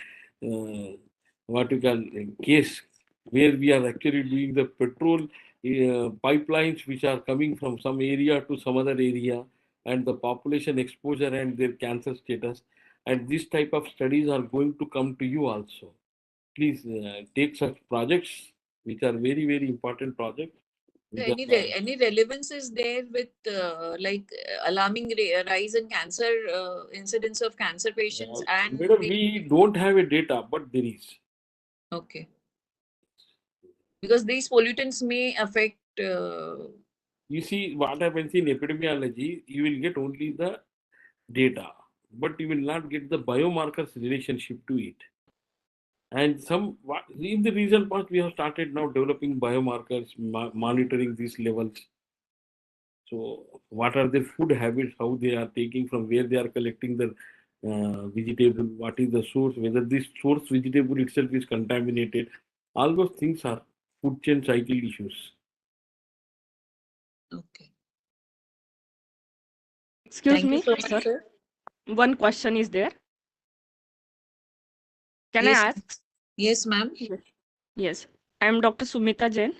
what you call case where we are actually doing the petrol pipelines which are coming from some area to some other area, and the population exposure and their cancer status. And this type of studies are going to come to you also. Please take such projects, which are very, very important projects. Any relevance is there with alarming rise in cancer incidence of cancer patients and Madam, we don't have a data, but there is. Okay. Because these pollutants may affect. You see, what happens in epidemiology, you will get only the data, but you will not get the biomarkers relationship to it. And in the recent past, we have started now developing biomarkers, monitoring these levels. So, what are their food habits, how they are taking, from where they are collecting the vegetable, what is the source, whether this source vegetable itself is contaminated. All those things are food chain cycle issues. Okay. Excuse me, sir. One question is there. Can I ask? Yes, ma'am. Yes. I am Dr. Sumita Jain.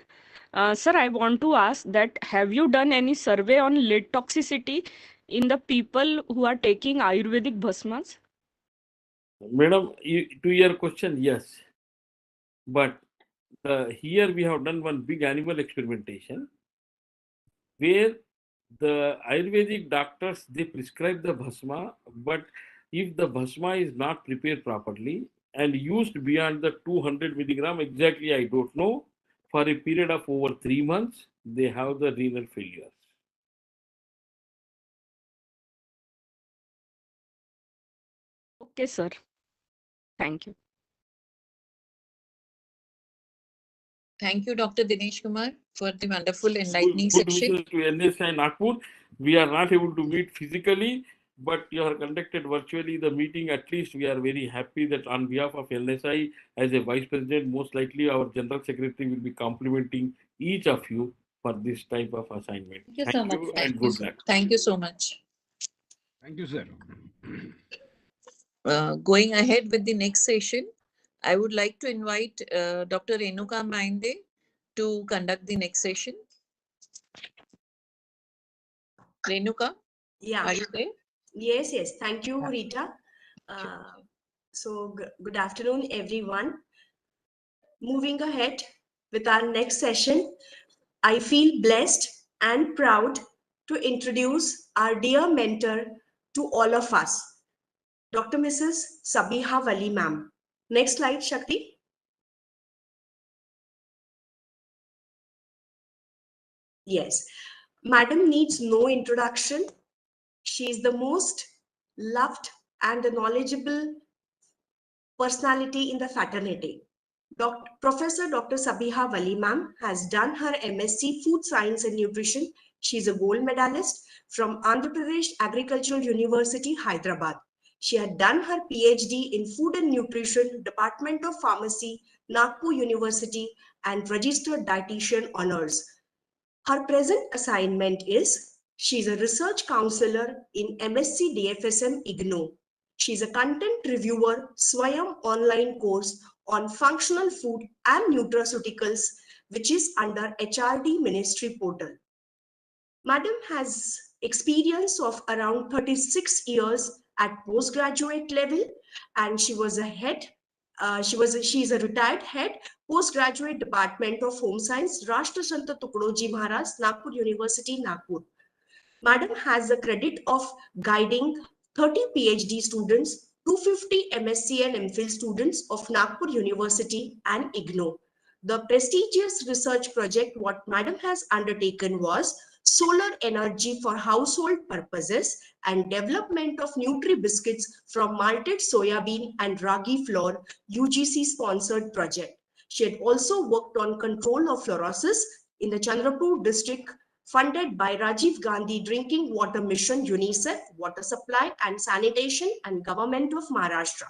Sir, I want to ask that have you done any survey on lead toxicity in the people who are taking Ayurvedic bhasmas? Madam, to your question, yes. But here we have done one big animal experimentation where the Ayurvedic doctors, they prescribe the bhasma, but if the bhasma is not prepared properly and used beyond the 200 milligram, exactly I don't know, for a period of over 3 months, they have the renal failures. Okay, sir. Thank you. Thank you, Dr. Dinesh Kumar, for the wonderful enlightening Good session. wishes to NSI Nagpur. We are not able to meet physically, but you have conducted virtually the meeting. At least we are very happy that on behalf of NSI, as a vice president, most likely our general secretary will be complimenting each of you for this type of assignment. Thank you so much. And good luck. Thank you so much. Thank you, sir. Going ahead with the next session, I would like to invite Dr. Renuka Mainde to conduct the next session. Renuka, yeah, are you there? Yes. Thank you, Rita. So good afternoon, everyone. Moving ahead with our next session, I feel blessed and proud to introduce our dear mentor to all of us, Dr. Mrs. Sabiha Wali ma'am. Next slide, Shakti. Yes, Madam needs no introduction. She is the most loved and knowledgeable personality in the fraternity. Professor Dr. Sabiha Wali ma'am has done her MSc Food Science and Nutrition. She is a gold medalist from Andhra Pradesh Agricultural University, Hyderabad. She had done her PhD in Food and Nutrition, Department of Pharmacy, Nagpur University, and Registered Dietitian Honors. Her present assignment is she is a research counselor in MSc DFSM IGNOU. She is a content reviewer, Swayam online course on functional food and nutraceuticals, which is under HRD Ministry portal. Madam has experience of around 36 years at postgraduate level, and she was a head. She is a retired head, postgraduate department of home science, Rashtra Santa Tukdoji Maharaj, Nagpur University, Nagpur. Madam has a credit of guiding 30 PhD students, 250 MSc and MPhil students of Nagpur University and IGNOU. The prestigious research project what Madam has undertaken was solar energy for household purposes and development of Nutri biscuits from malted soybean and ragi flour, UGC sponsored project. She had also worked on control of fluorosis in the Chandrapur district, funded by Rajiv Gandhi Drinking Water Mission, UNICEF, Water Supply and Sanitation and Government of Maharashtra.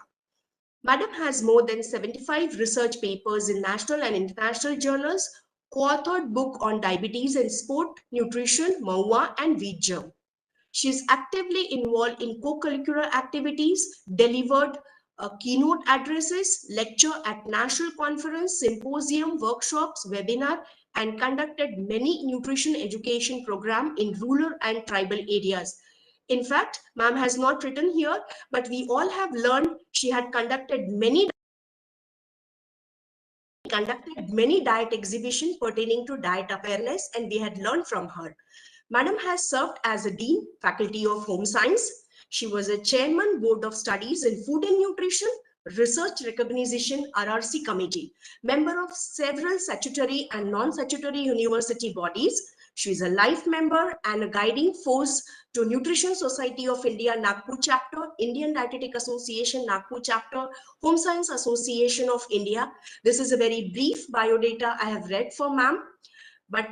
Madam has more than 75 research papers in national and international journals, co-authored book on diabetes and sport, nutrition, MAUA and wheat germ. She is actively involved in co-curricular activities, delivered keynote addresses, lecture at national conference, symposium, workshops, webinar, and conducted many nutrition education programs in rural and tribal areas. In fact, ma'am has not written here, but we all have learned she had conducted many diet exhibitions pertaining to diet awareness, and we had learned from her. Madam has served as a Dean, Faculty of Home Science. She was a Chairman, Board of Studies in Food and Nutrition, Research Recognition RRC Committee, member of several statutory and non-statutory university bodies. She is a life member and a guiding force to Nutrition Society of India Nagpur Chapter, Indian Dietetic Association Nagpur Chapter, Home Science Association of India. This is a very brief biodata I have read for ma'am, but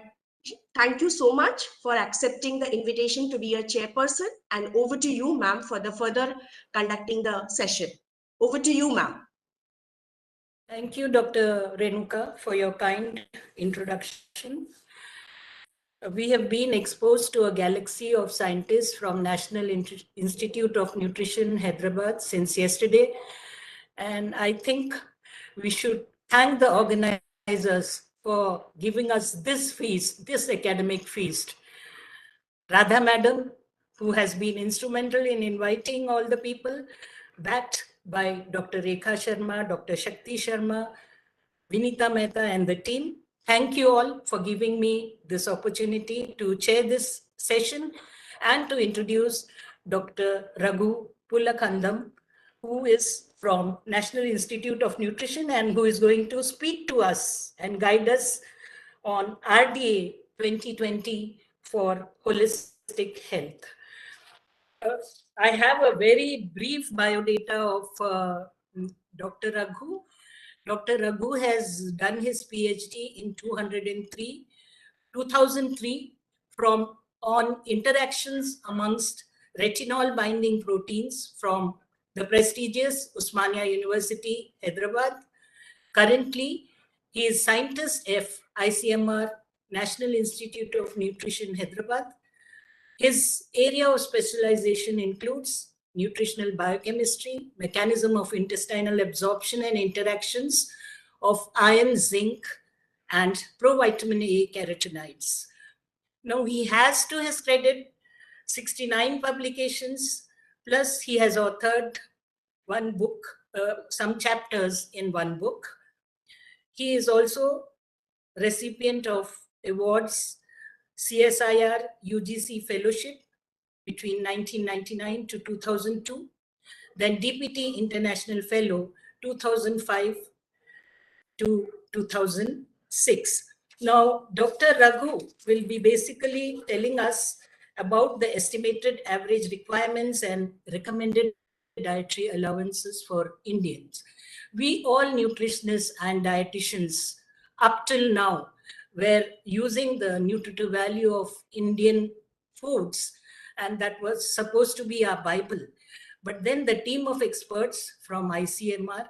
thank you so much for accepting the invitation to be a chairperson, and over to you, ma'am, for the further conducting the session. Over to you, ma'am. Thank you, Dr. Renuka, for your kind introduction. We have been exposed to a galaxy of scientists from National Institute of Nutrition, Hyderabad, since yesterday. And I think we should thank the organizers for giving us this feast, this academic feast. Radha Madam, who has been instrumental in inviting all the people, backed by Dr. Rekha Sharma, Dr. Shakti Sharma, Vinita Mehta and the team. Thank you all for giving me this opportunity to chair this session and to introduce Dr. Raghu Pullakhandam, who is from National Institute of Nutrition and who is going to speak to us and guide us on RDA 2020 for holistic health. I have a very brief biodata of Dr. Raghu. Dr. Raghu has done his PhD in 2003 on interactions amongst retinol binding proteins from the prestigious Osmania University, Hyderabad. Currently, he is Scientist F, ICMR National Institute of Nutrition, Hyderabad. His area of specialization includes nutritional biochemistry, mechanism of intestinal absorption and interactions of iron, zinc, and provitamin A carotenoids. Now, he has to his credit 69 publications, plus he has authored one book, some chapters in one book. He is also recipient of awards, CSIR UGC Fellowship between 1999 to 2002, then DPT International Fellow 2005 to 2006. Now, Dr. Raghu will be basically telling us about the estimated average requirements and recommended dietary allowances for Indians. We all nutritionists and dietitians up till now were using the nutritive value of Indian foods, and that was supposed to be our Bible. But then the team of experts from ICMR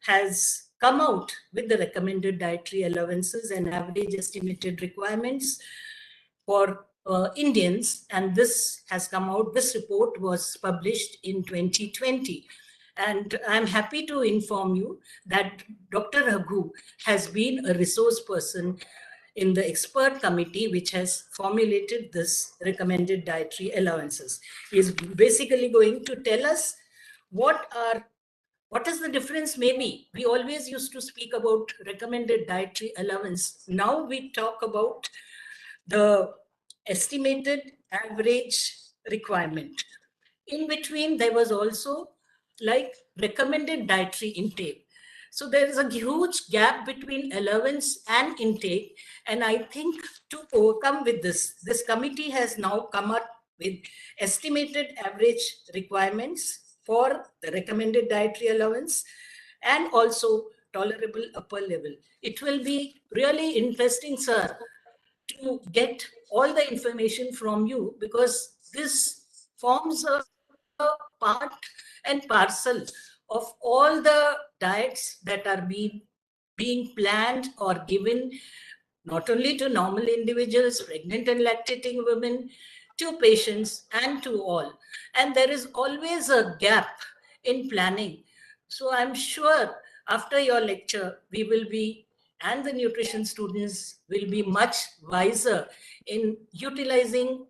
has come out with the recommended dietary allowances and average estimated requirements for Indians, and this has come out. This report was published in 2020. And I'm happy to inform you that Dr. Raghu has been a resource person in the expert committee which has formulated this recommended dietary allowances. He is basically going to tell us what is the difference maybe. We always used to speak about recommended dietary allowance. Now we talk about the estimated average requirement. In between, there was also like recommended dietary intake. So there is a huge gap between allowance and intake. And I think to overcome with this committee has now come up with estimated average requirements for the recommended dietary allowance and also tolerable upper level. It will be really interesting, sir, to get all the information from you, because this forms a part and parcel of all the diets that are being planned or given not only to normal individuals, pregnant and lactating women, to patients and to all. And there is always a gap in planning. So I'm sure after your lecture, we will be, and the nutrition students will be much wiser in utilizing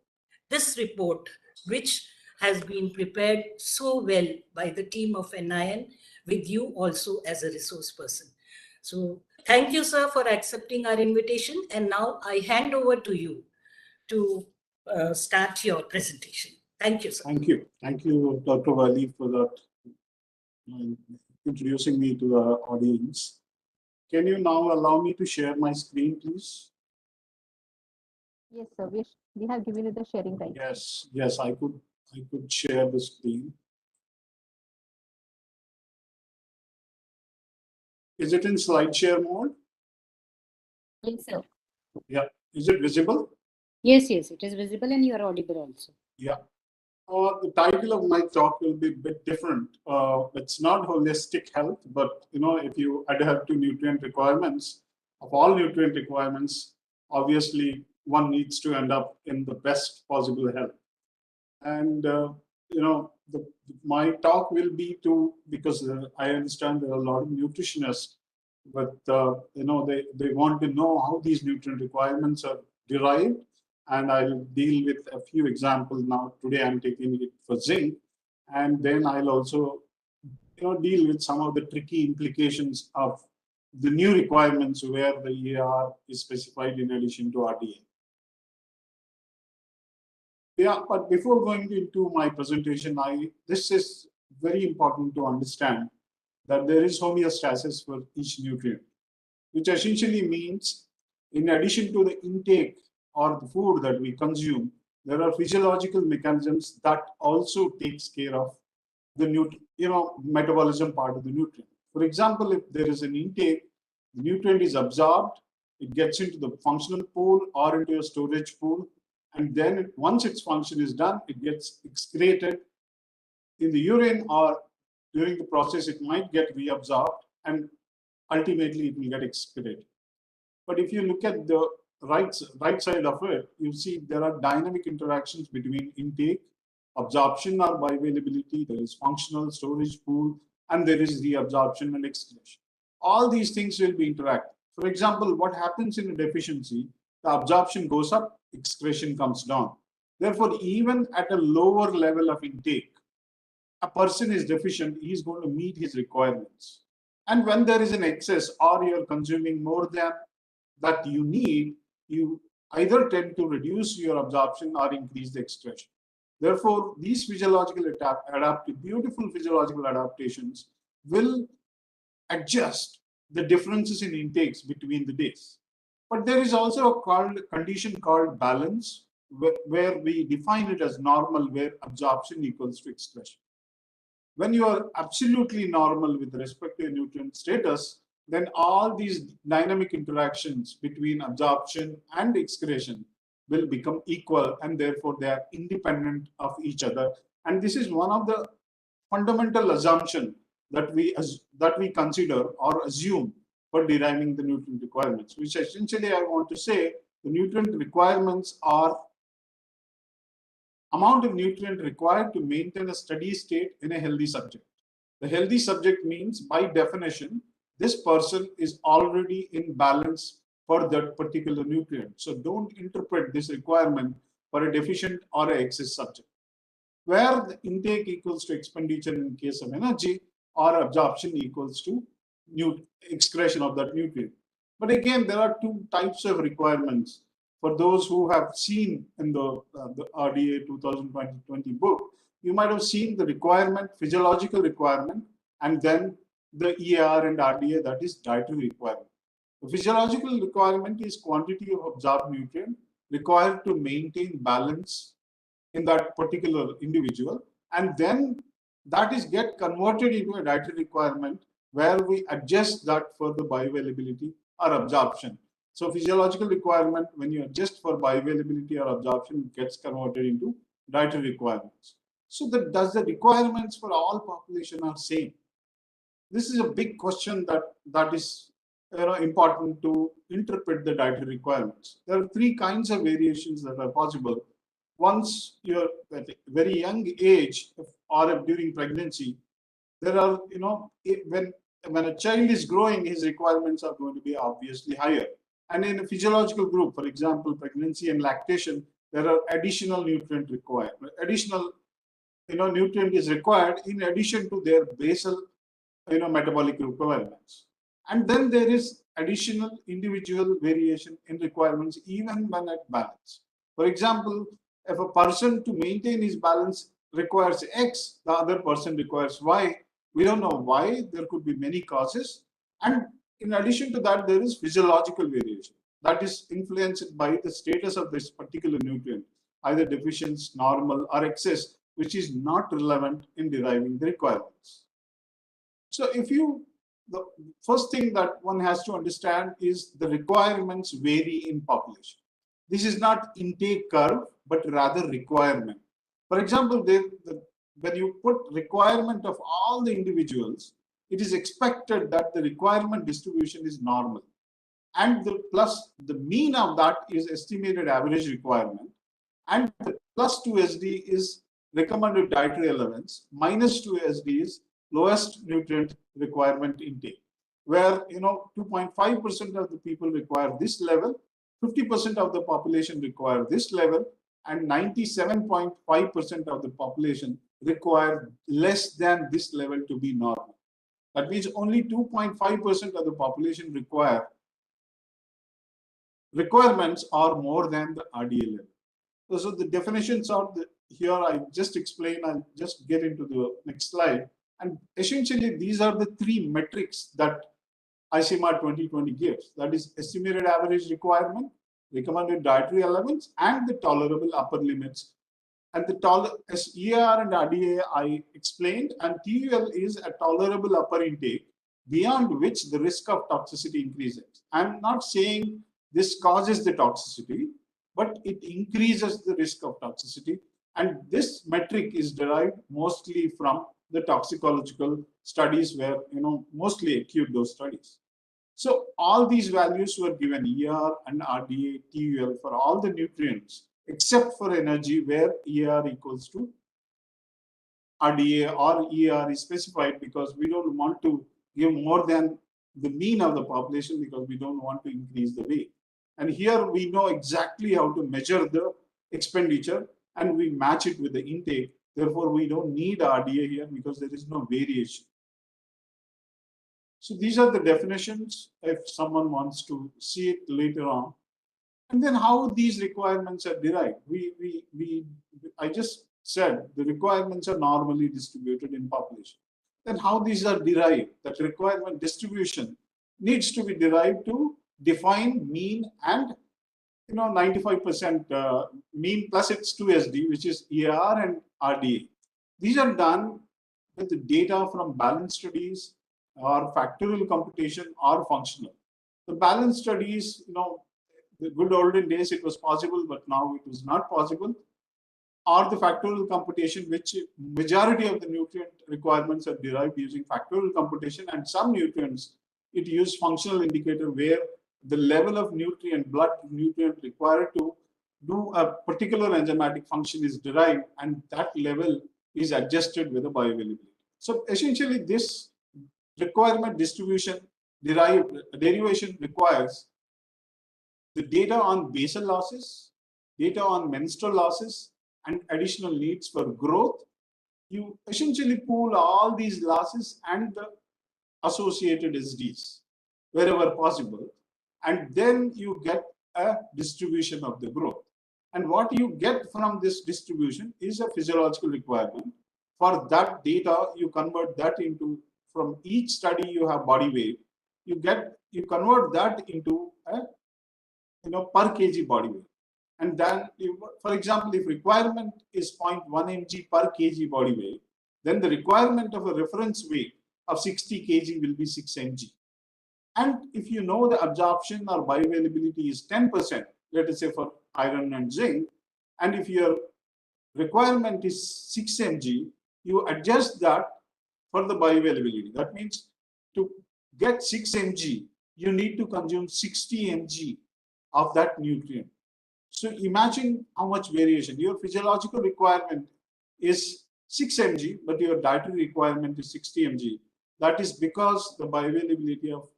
this report, which has been prepared so well by the team of NIN, with you also as a resource person. So thank you, sir, for accepting our invitation. And now I hand over to you to start your presentation. Thank you, sir. Thank you. Thank you, Dr. Wali, for that, introducing me to the audience. Can you now allow me to share my screen, please? Yes, sir. We have given you the sharing right. Yes, I could share the screen. Is it in slide share mode? Yes, sir. Yeah. Is it visible? Yes, it is visible and you are audible also. Yeah. The title of my talk will be a bit different. It's not holistic health, but if you adhere to nutrient requirements, of all nutrient requirements, obviously one needs to end up in the best possible health. And my talk will be because I understand there are a lot of nutritionists, but they want to know how these nutrient requirements are derived. And I'll deal with a few examples now. Today I'm taking it for zinc, and then I'll also deal with some of the tricky implications of the new requirements where the ER is specified in addition to RDA. Yeah, but before going into my presentation, this is very important to understand that there is homeostasis for each nutrient, which essentially means in addition to the intake or the food that we consume, there are physiological mechanisms that also takes care of the metabolism part of the nutrient. For example, if there is an intake, the nutrient is absorbed, it gets into the functional pool or into a storage pool, and then once its function is done, it gets excreted in the urine, or during the process it might get reabsorbed and ultimately it will get excreted. But if you look at the right side of it, you see there are dynamic interactions between intake, absorption or bioavailability, there is functional storage pool, and there is reabsorption and excretion. All these things will be interactive. For example, what happens in a deficiency, the absorption goes up, excretion comes down. Therefore, even at a lower level of intake, a person is deficient, he is going to meet his requirements. And when there is an excess or you're consuming more than that you need, you either tend to reduce your absorption or increase the excretion. Therefore, these physiological beautiful physiological adaptations will adjust the differences in intakes between the days. But there is also a condition called balance, where we define it as normal, where absorption equals to excretion. When you are absolutely normal with respect to your nutrient status, then all these dynamic interactions between absorption and excretion will become equal, and therefore they are independent of each other. And this is one of the fundamental assumptions that we consider or assume for deriving the nutrient requirements, which essentially I want to say the nutrient requirements are amount of nutrient required to maintain a steady state in a healthy subject. The healthy subject means, by definition, this person is already in balance for that particular nutrient. So don't interpret this requirement for a deficient or an excess subject, where the intake equals to expenditure in case of energy, or absorption equals to excretion of that nutrient. But again, there are two types of requirements. For those who have seen in the RDA 2020 book, you might have seen the requirement, physiological requirement, and then the EAR and RDA, that is dietary requirement. The physiological requirement is quantity of absorbed nutrient required to maintain balance in that particular individual, and then that is get converted into a dietary requirement where we adjust that for the bioavailability or absorption. So physiological requirement, when you adjust for bioavailability or absorption, gets converted into dietary requirements. So does the requirements for all population are same? This is a big question that is important to interpret the dietary requirements. There are three kinds of variations that are possible. Once you're at a very young age or during pregnancy, there are, when a child is growing, his requirements are going to be obviously higher. And in a physiological group, for example, pregnancy and lactation, there are additional nutrient required. Additional, nutrient is required in addition to their basal, metabolic requirements. And then there is additional individual variation in requirements even when at balance. For example, if a person to maintain his balance requires X, the other person requires Y. We don't know why. There could be many causes. And in addition to that, there is physiological variation that is influenced by the status of this particular nutrient, either deficiency, normal, or excess, which is not relevant in deriving the requirements. So the first thing that one has to understand is the requirements vary in population. This is not intake curve, but rather requirement. For example, when you put requirement of all the individuals, it is expected that the requirement distribution is normal. And the mean of that is estimated average requirement. And the plus 2 SD is recommended dietary allowance, minus 2 SD is lowest nutrient requirement intake, where 2.5% of the people require this level, 50% of the population require this level, and 97.5% of the population require less than this level to be normal. That means only 2.5% of the population requirements are more than the RDA level. So the definitions are here. I just explained. I'll just get into the next slide. And essentially, these are the three metrics that ICMR 2020 gives. That is estimated average requirement, recommended dietary allowance, and the tolerable upper limits. And the EAR and RDA I explained, and TUL is a tolerable upper intake beyond which the risk of toxicity increases. I'm not saying this causes the toxicity, but it increases the risk of toxicity. And this metric is derived mostly from the toxicological studies where, mostly acute dose studies. So all these values were given, ER and RDA, TUL for all the nutrients except for energy, where ER equals to RDA or ER is specified because we don't want to give more than the mean of the population because we don't want to increase the weight. And here we know exactly how to measure the expenditure and we match it with the intake. Therefore, we don't need RDA here because there is no variation. So these are the definitions if someone wants to see it later on. And then how these requirements are derived. I just said the requirements are normally distributed in population. Then how these are derived, that requirement distribution needs to be derived to define mean and 95% mean plus its 2SD, which is ER and RDA. These are done with the data from balance studies or factorial computation or functional. The balance studies, the good olden days it was possible, but now it is not possible. Or the factorial computation, which majority of the nutrient requirements are derived using factorial computation, and some nutrients it uses functional indicator where the level of blood nutrient required to do a particular enzymatic function is derived, and that level is adjusted with the bioavailability. So essentially, this requirement distribution derivation requires the data on basal losses, data on menstrual losses, and additional needs for growth. You essentially pool all these losses and the associated SDs wherever possible, and then you get a distribution of the growth. And what you get from this distribution is a physiological requirement. For that data, you convert that into, from each study you have body weight, you convert that into a per kg body weight. And then, for example, if requirement is 0.1 mg per kg body weight, then the requirement of a reference weight of 60 kg will be 6 mg. And if you know the absorption or bioavailability is 10%, let us say for iron and zinc, and if your requirement is 6 mg, you adjust that for the bioavailability. That means to get 6 mg, you need to consume 60 mg of that nutrient. So imagine how much variation. Your physiological requirement is 6 mg, but your dietary requirement is 60 mg. That is because the bioavailability of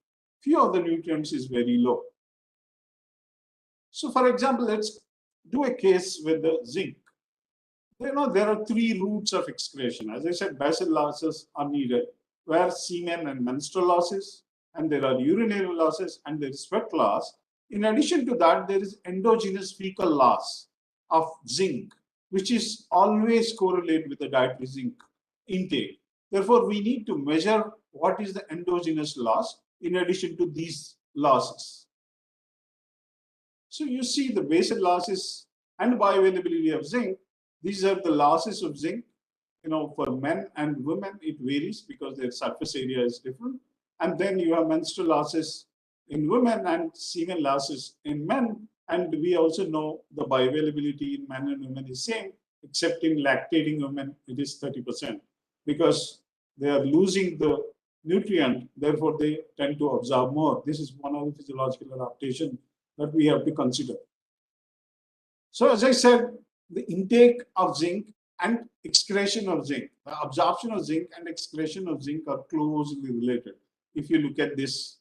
few of the nutrients is very low. So for example, let's do a case with the zinc. There are 3 routes of excretion. As I said, basal losses are needed, where semen and menstrual losses, and there are urinary losses, and there is sweat loss. In addition to that, there is endogenous fecal loss of zinc, which is always correlated with the dietary zinc intake. Therefore, we need to measure what is the endogenous loss in addition to these losses. So you see the basal losses and bioavailability of zinc. These are the losses of zinc. For men and women, it varies because their surface area is different. And then you have menstrual losses in women and semen losses in men. And we also know the bioavailability in men and women is same, except in lactating women, it is 30% because they are losing the nutrient. Therefore, they tend to absorb more. This is one of the physiological adaptation that we have to consider. So as I said, the intake of zinc and excretion of zinc, the absorption of zinc and excretion of zinc are closely related if you look at this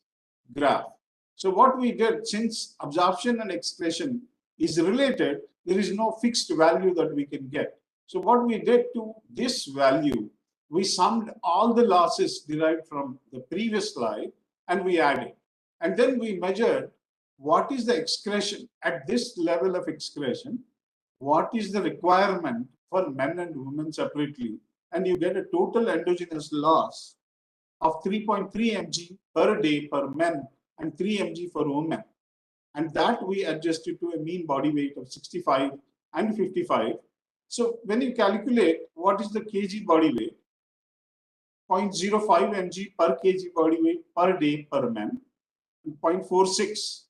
graph. So what we did, since absorption and excretion is related, there is no fixed value that we can get. So what we did to this value, we summed all the losses derived from the previous slide and we added. And then we measured what is the excretion at this level of excretion, what is the requirement for men and women separately, and you get a total endogenous loss of 3.3 mg per day per men and 3 mg for women. And that we adjusted to a mean body weight of 65 and 55. So when you calculate what is the kg body weight, 0.05 mg per kg body weight per day per man, and 0.46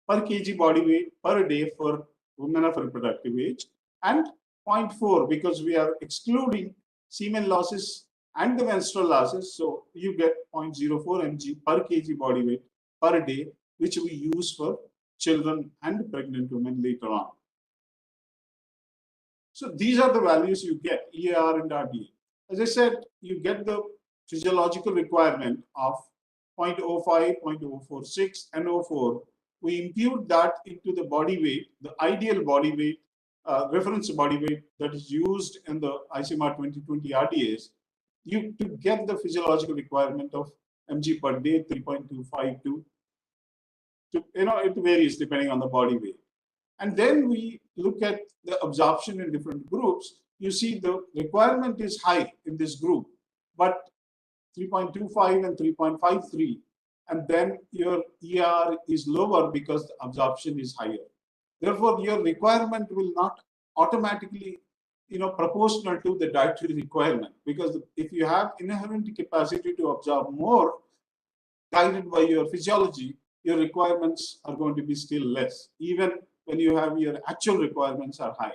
per kg body weight per day for women of reproductive age, and 0.4 because we are excluding semen losses and the menstrual losses. So you get 0.04 mg per kg body weight per day, which we use for children and pregnant women later on. So these are the values you get, EAR and RDA. As I said, you get the physiological requirement of 0.05, 0.046, and 0.04. We impute that into the body weight, the ideal body weight, reference body weight that is used in the ICMR 2020 RDAs, to get the physiological requirement of mg per day, 3.25 to, it varies depending on the body weight. And then we look at the absorption in different groups. You see the requirement is high in this group, but 3.25 and 3.53, and then your ER is lower because the absorption is higher. Therefore, your requirement will not automatically, proportional to the dietary requirement, because if you have inherent capacity to absorb more, guided by your physiology, your requirements are going to be still less, even when you have your actual requirements are high.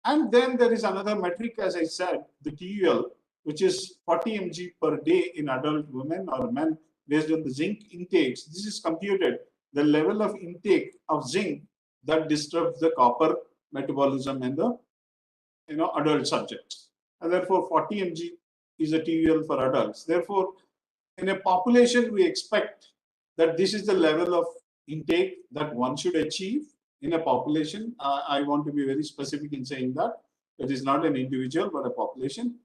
And then there is another metric, as I said, the TUL, which is 40 mg per day in adult women or men based on the zinc intakes. This is computed the level of intake of zinc that disturbs the copper metabolism in the adult subjects. And therefore 40 mg is a TUL for adults. Therefore, in a population, we expect that this is the level of intake that one should achieve in a population. I want to be very specific in saying that it is not an individual but a population.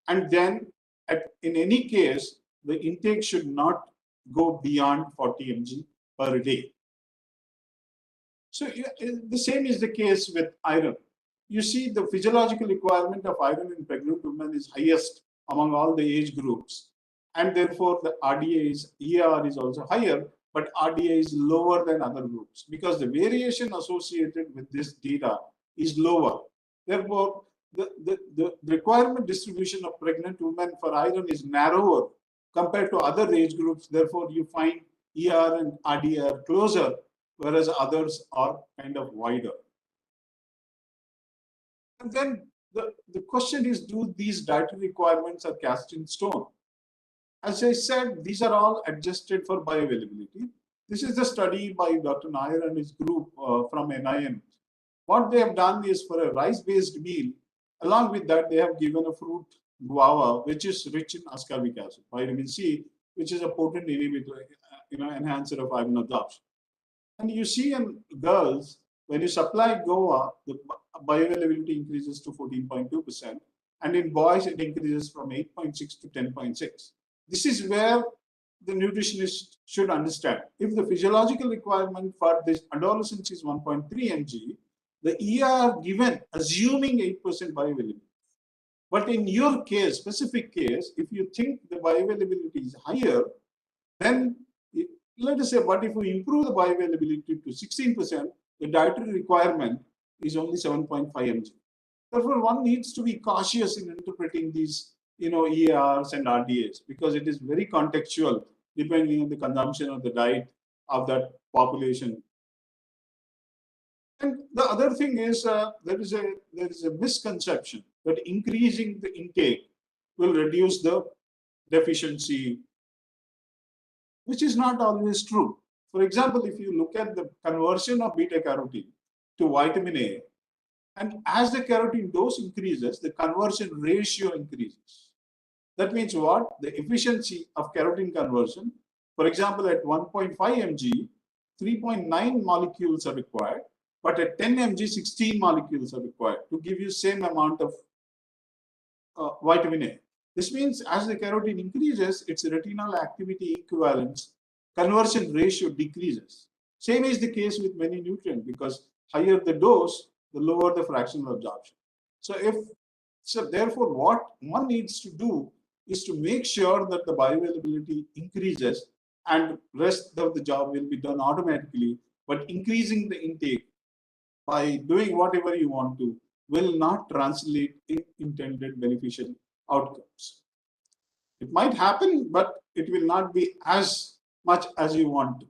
And then in any case, the intake should not go beyond 40 mg per day. So the same is the case with iron. You see the physiological requirement of iron in pregnant women is highest among all the age groups. And therefore the RDA is, ER is also higher, but RDA is lower than other groups because the variation associated with this data is lower. Therefore, the requirement distribution of pregnant women for iron is narrower compared to other age groups. Therefore, you find ER and RDA are closer, whereas others are kind of wider. And then the question is, do these dietary requirements are cast in stone? As I said, these are all adjusted for bioavailability. This is the study by Dr. Nair and his group from NIN. What they have done is for a rice-based meal, along with that, they have given a fruit guava, which is rich in ascorbic acid, vitamin C, which is a potent inhibitor, enhancer of iron absorption. And you see in girls, when you supply guava, the bioavailability increases to 14.2%, and in boys, it increases from 8.6 to 10.6. This is where the nutritionist should understand. If the physiological requirement for this adolescence is 1.3 mg, the ER given, assuming 8% bioavailability. But in your case, specific case, if you think the bioavailability is higher, then let us say, but if we improve the bioavailability to 16%, the dietary requirement is only 7.5 mg. Therefore, one needs to be cautious in interpreting these ERs and RDAs because it is very contextual depending on the consumption of the diet of that population. And the other thing is there is a misconception that increasing the intake will reduce the deficiency, which is not always true. For example, if you look at the conversion of beta carotene to vitamin A, and as the carotene dose increases, the conversion ratio increases. That means what? The efficiency of carotene conversion, for example, at 1.5 mg, 3.9 molecules are required, but at 10 mg, 16 molecules are required to give you same amount of vitamin A. This means as the carotene increases, its retinal activity equivalence conversion ratio decreases. Same is the case with many nutrients because higher the dose, the lower the fractional absorption. So therefore, what one needs to do is to make sure that the bioavailability increases and rest of the job will be done automatically, but increasing the intake by doing whatever you want to will not translate in intended beneficial outcomes. It might happen, but it will not be as much as you want to.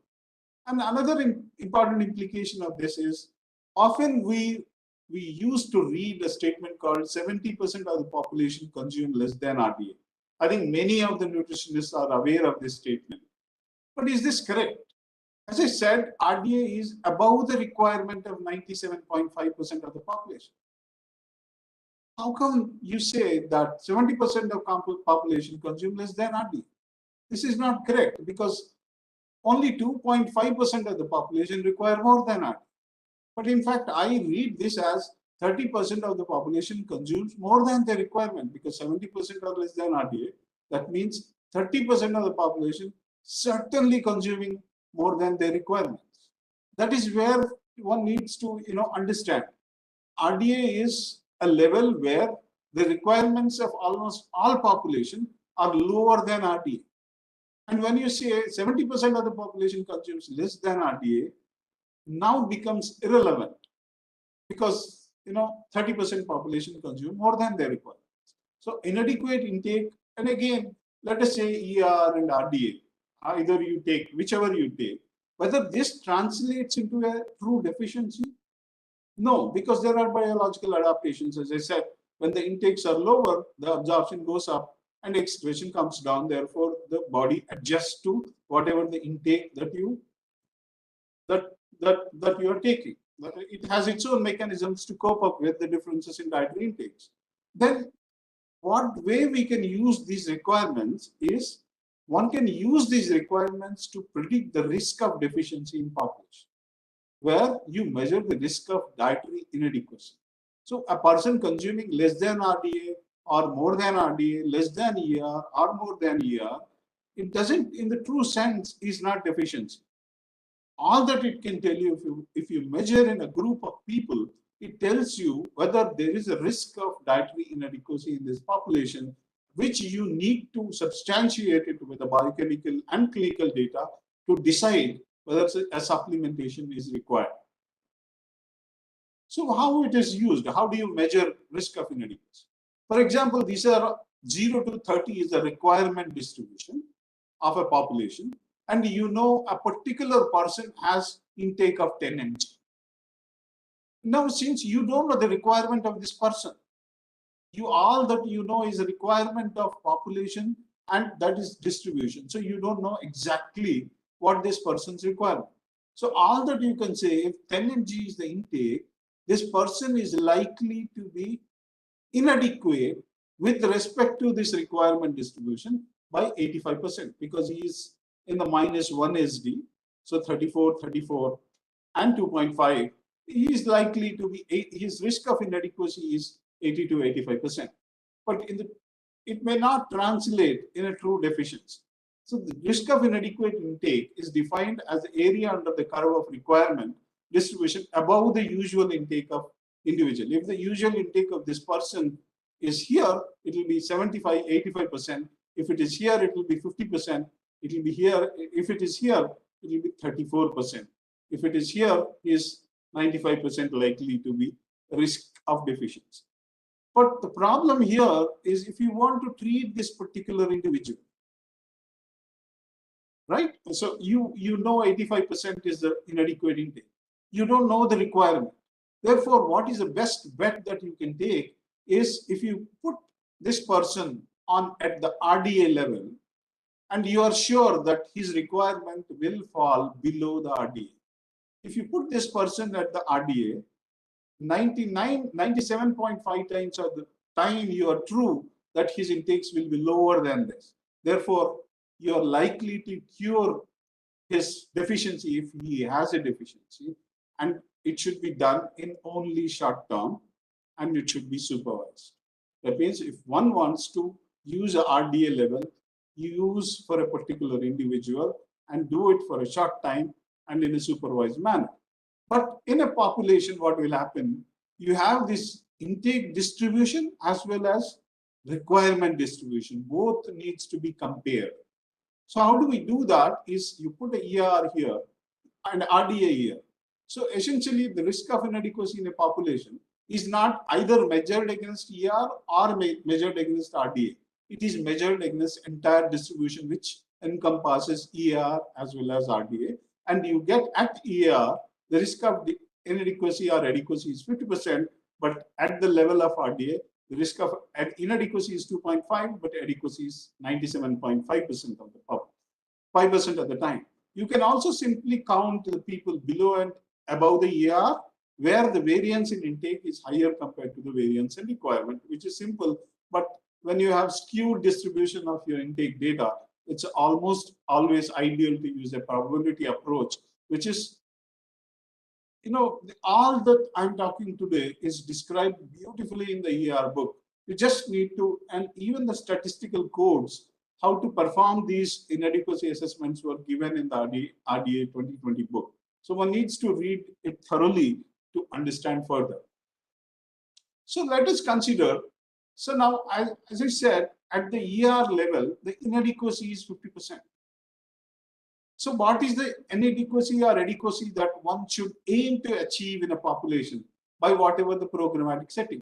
And another important implication of this is often we used to read a statement called 70% of the population consume less than RDA. I think many of the nutritionists are aware of this statement. But is this correct? As I said, RDA is above the requirement of 97.5% of the population. How come you say that 70% of population consume less than RDA? This is not correct, because only 2.5% of the population require more than RDA. But in fact, I read this as 30% of the population consumes more than the requirement, because 70% are less than RDA. That means 30% of the population certainly consuming more than their requirements. That is where one needs to understand. RDA is a level where the requirements of almost all population are lower than RDA. And when you say 70% of the population consumes less than RDA, now becomes irrelevant, because 30% population consume more than their requirements. So inadequate intake, and again, let us say ER and RDA, either you take whichever you take, whether this translates into a true deficiency? No, because there are biological adaptations. As I said, when the intakes are lower, the absorption goes up and excretion comes down. Therefore, the body adjusts to whatever the intake that you are taking. It has its own mechanisms to cope up with the differences in dietary intakes. Then, what way we can use these requirements is, one can use these requirements to predict the risk of deficiency in population, where you measure the risk of dietary inadequacy. So a person consuming less than RDA or more than RDA, less than ER or more than ER, it doesn't, in the true sense, is not deficiency. All that it can tell you, if you measure in a group of people, it tells you whether there is a risk of dietary inadequacy in this population, which you need to substantiate it with the biochemical and clinical data to decide whether a supplementation is required. So how it is used? How do you measure risk of inadequacy? For example, these are 0 to 30 is the requirement distribution of a population, and a particular person has intake of 10 mg. Now, since you don't know the requirement of this person, all that you know is a requirement of population, and that is distribution. So you don't know exactly what this person's requirement. So all that you can say, if 10 mg is the intake, this person is likely to be inadequate with respect to this requirement distribution by 85%, because he is in the -1 SD, so 34, 34, and 2.5. He is likely to be, his risk of inadequacy is 80 to 85%. But it may not translate in a true deficiency. So the risk of inadequate intake is defined as the area under the curve of requirement distribution above the usual intake of individual. If the usual intake of this person is here, it will be 75, 85%. If it is here, it will be 50%. It will be here. If it is here, it will be 34%. If it is here, is 95% likely to be risk of deficiency. But the problem here is, if you want to treat this particular individual, right? So you know 85% is the inadequate intake. You don't know the requirement. Therefore, what is the best bet that you can take is, if you put this person on at the RDA level, and you are sure that his requirement will fall below the RDA. If you put this person at the RDA, 97.5 times of the time you are true that his intakes will be lower than this. Therefore, you are likely to cure his deficiency if he has a deficiency, and it should be done in only short term, and it should be supervised. That means if one wants to use a RDA level, use for a particular individual and do it for a short time and in a supervised manner. But in a population, what will happen? You have this intake distribution as well as requirement distribution. Both needs to be compared. So how do we do that? Is you put a ER here and RDA here. So essentially, the risk of inadequacy in a population is not either measured against ER or measured against RDA. It is measured against entire distribution, which encompasses ER as well as RDA. And you get at ER, the risk of inadequacy or adequacy is 50%, but at the level of RDA, the risk of inadequacy is 2.5, but adequacy is 97.5% of the 5% of the time. You can also simply count the people below and above the ER, where the variance in intake is higher compared to the variance in requirement, which is simple. But when you have skewed distribution of your intake data, it's almost always ideal to use a probability approach, which is, all that I'm talking today is described beautifully in the ER book. You just need to, and even the statistical codes, how to perform these inadequacy assessments were given in the RDA 2020 book. So one needs to read it thoroughly to understand further. So let us consider, so now, as I said, at the ER level, the inadequacy is 50%. So what is the inadequacy or adequacy that one should aim to achieve in a population by whatever the programmatic setting?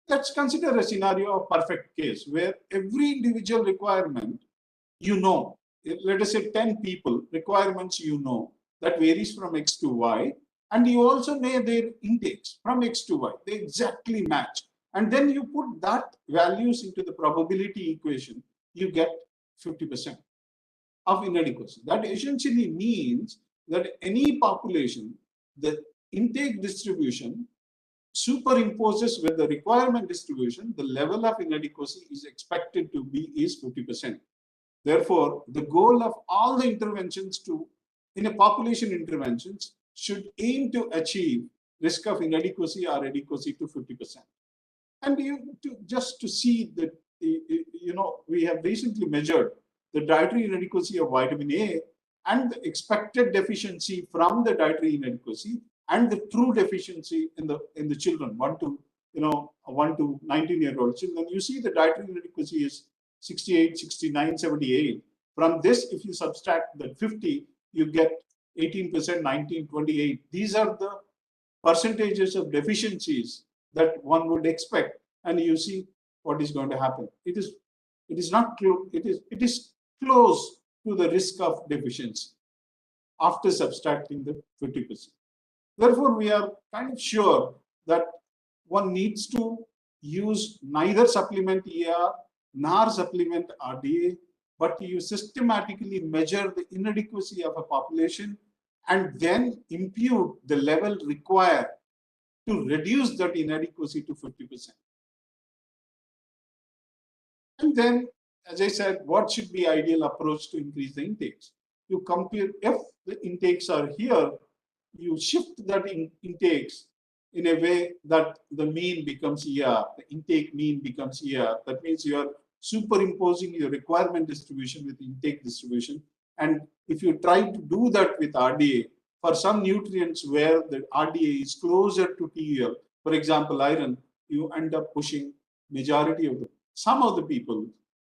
Let's consider a scenario of perfect case where every individual requirement, let us say 10 people, requirements that varies from X to Y, and you also know their intakes from X to Y, they exactly match. And then you put that values into the probability equation, you get 50% of inadequacy. That essentially means that any population, the intake distribution superimposes with the requirement distribution, the level of inadequacy is expected to be is 50%. Therefore, the goal of all the interventions in a population interventions should aim to achieve risk of inadequacy or adequacy to 50%. And just to see that, we have recently measured the dietary inadequacy of vitamin A and the expected deficiency from the dietary inadequacy and the true deficiency in the children, 1 to 19-year-old children. You see the dietary inadequacy is 68, 69, 78. From this, if you subtract that 50, you get 18%, 19, 28. These are the percentages of deficiencies that one would expect, and you see what is going to happen. It is not true. It is close to the risk of deficiency after subtracting the 50%. Therefore, we are kind of sure that one needs to use neither supplement ER nor supplement RDA, but you systematically measure the inadequacy of a population and then impute the level required to reduce that inadequacy to 50%. And then, as I said, what should be ideal approach to increase the intakes? You compare, if the intakes are here, you shift that intakes in a way that the mean becomes ER, the intake mean becomes ER. That means you are superimposing your requirement distribution with intake distribution. And if you try to do that with RDA, for some nutrients where the RDA is closer to TUL, for example, iron, you end up pushing majority of some of the people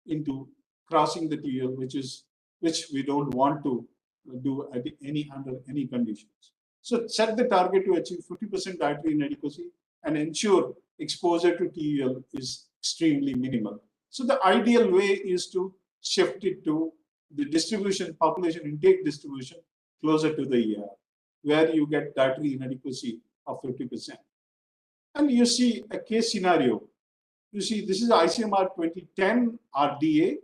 into crossing the TUL, which we don't want to do under any conditions. So set the target to achieve 50% dietary inadequacy and ensure exposure to TUL is extremely minimal. So the ideal way is to shift it to the distribution, population intake distribution closer to the ER, where you get dietary inadequacy of 50%. And you see a case scenario. You see, this is ICMR 2010 RDA,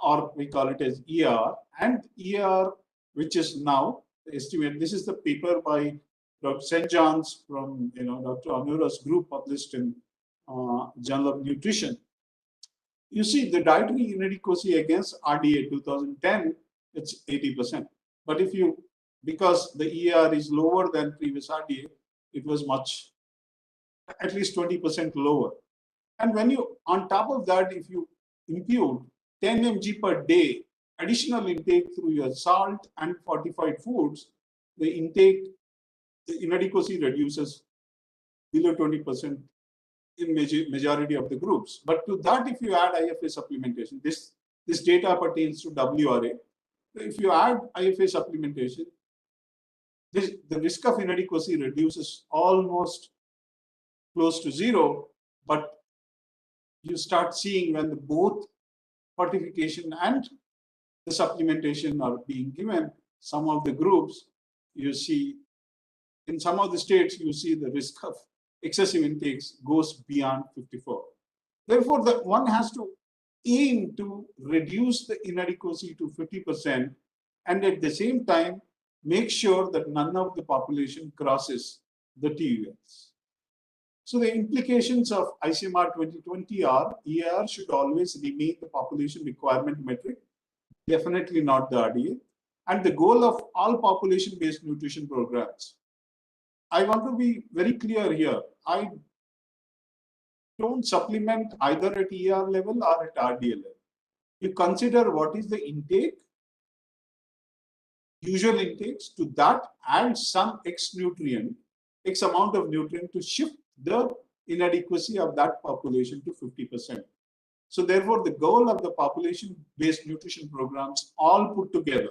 or we call it as ER, and ER, which is now the estimate. This is the paper by Dr. St. John's from Dr. Anura's group published in Journal of Nutrition. You see the dietary inadequacy against RDA 2010, it's 80%. But if you, because the ER is lower than previous RDA, it was much, at least 20% lower. And when you, on top of that, if you impute 10 mg per day additional intake through your salt and fortified foods, the intake, the inadequacy reduces below 20% in majority of the groups. But to that, if you add IFA supplementation, this data pertains to WRA. If you add IFA supplementation, the risk of inadequacy reduces almost close to zero, but you start seeing when both fortification and the supplementation are being given, some of the groups, you see, in some of the states, you see the risk of excessive intakes goes beyond 54. Therefore, one has to aim to reduce the inadequacy to 50% and at the same time, make sure that none of the population crosses the TULs. So the implications of ICMR 2020 are EAR should always remain the population requirement metric, definitely not the RDA, and the goal of all population-based nutrition programs. I want to be very clear here. I don't supplement either at EAR level or at RDA level. You consider what is the intake, usual intakes, to that add some X nutrient, X amount of nutrient to shift the inadequacy of that population to 50%. So therefore, the goal of the population-based nutrition programs all put together,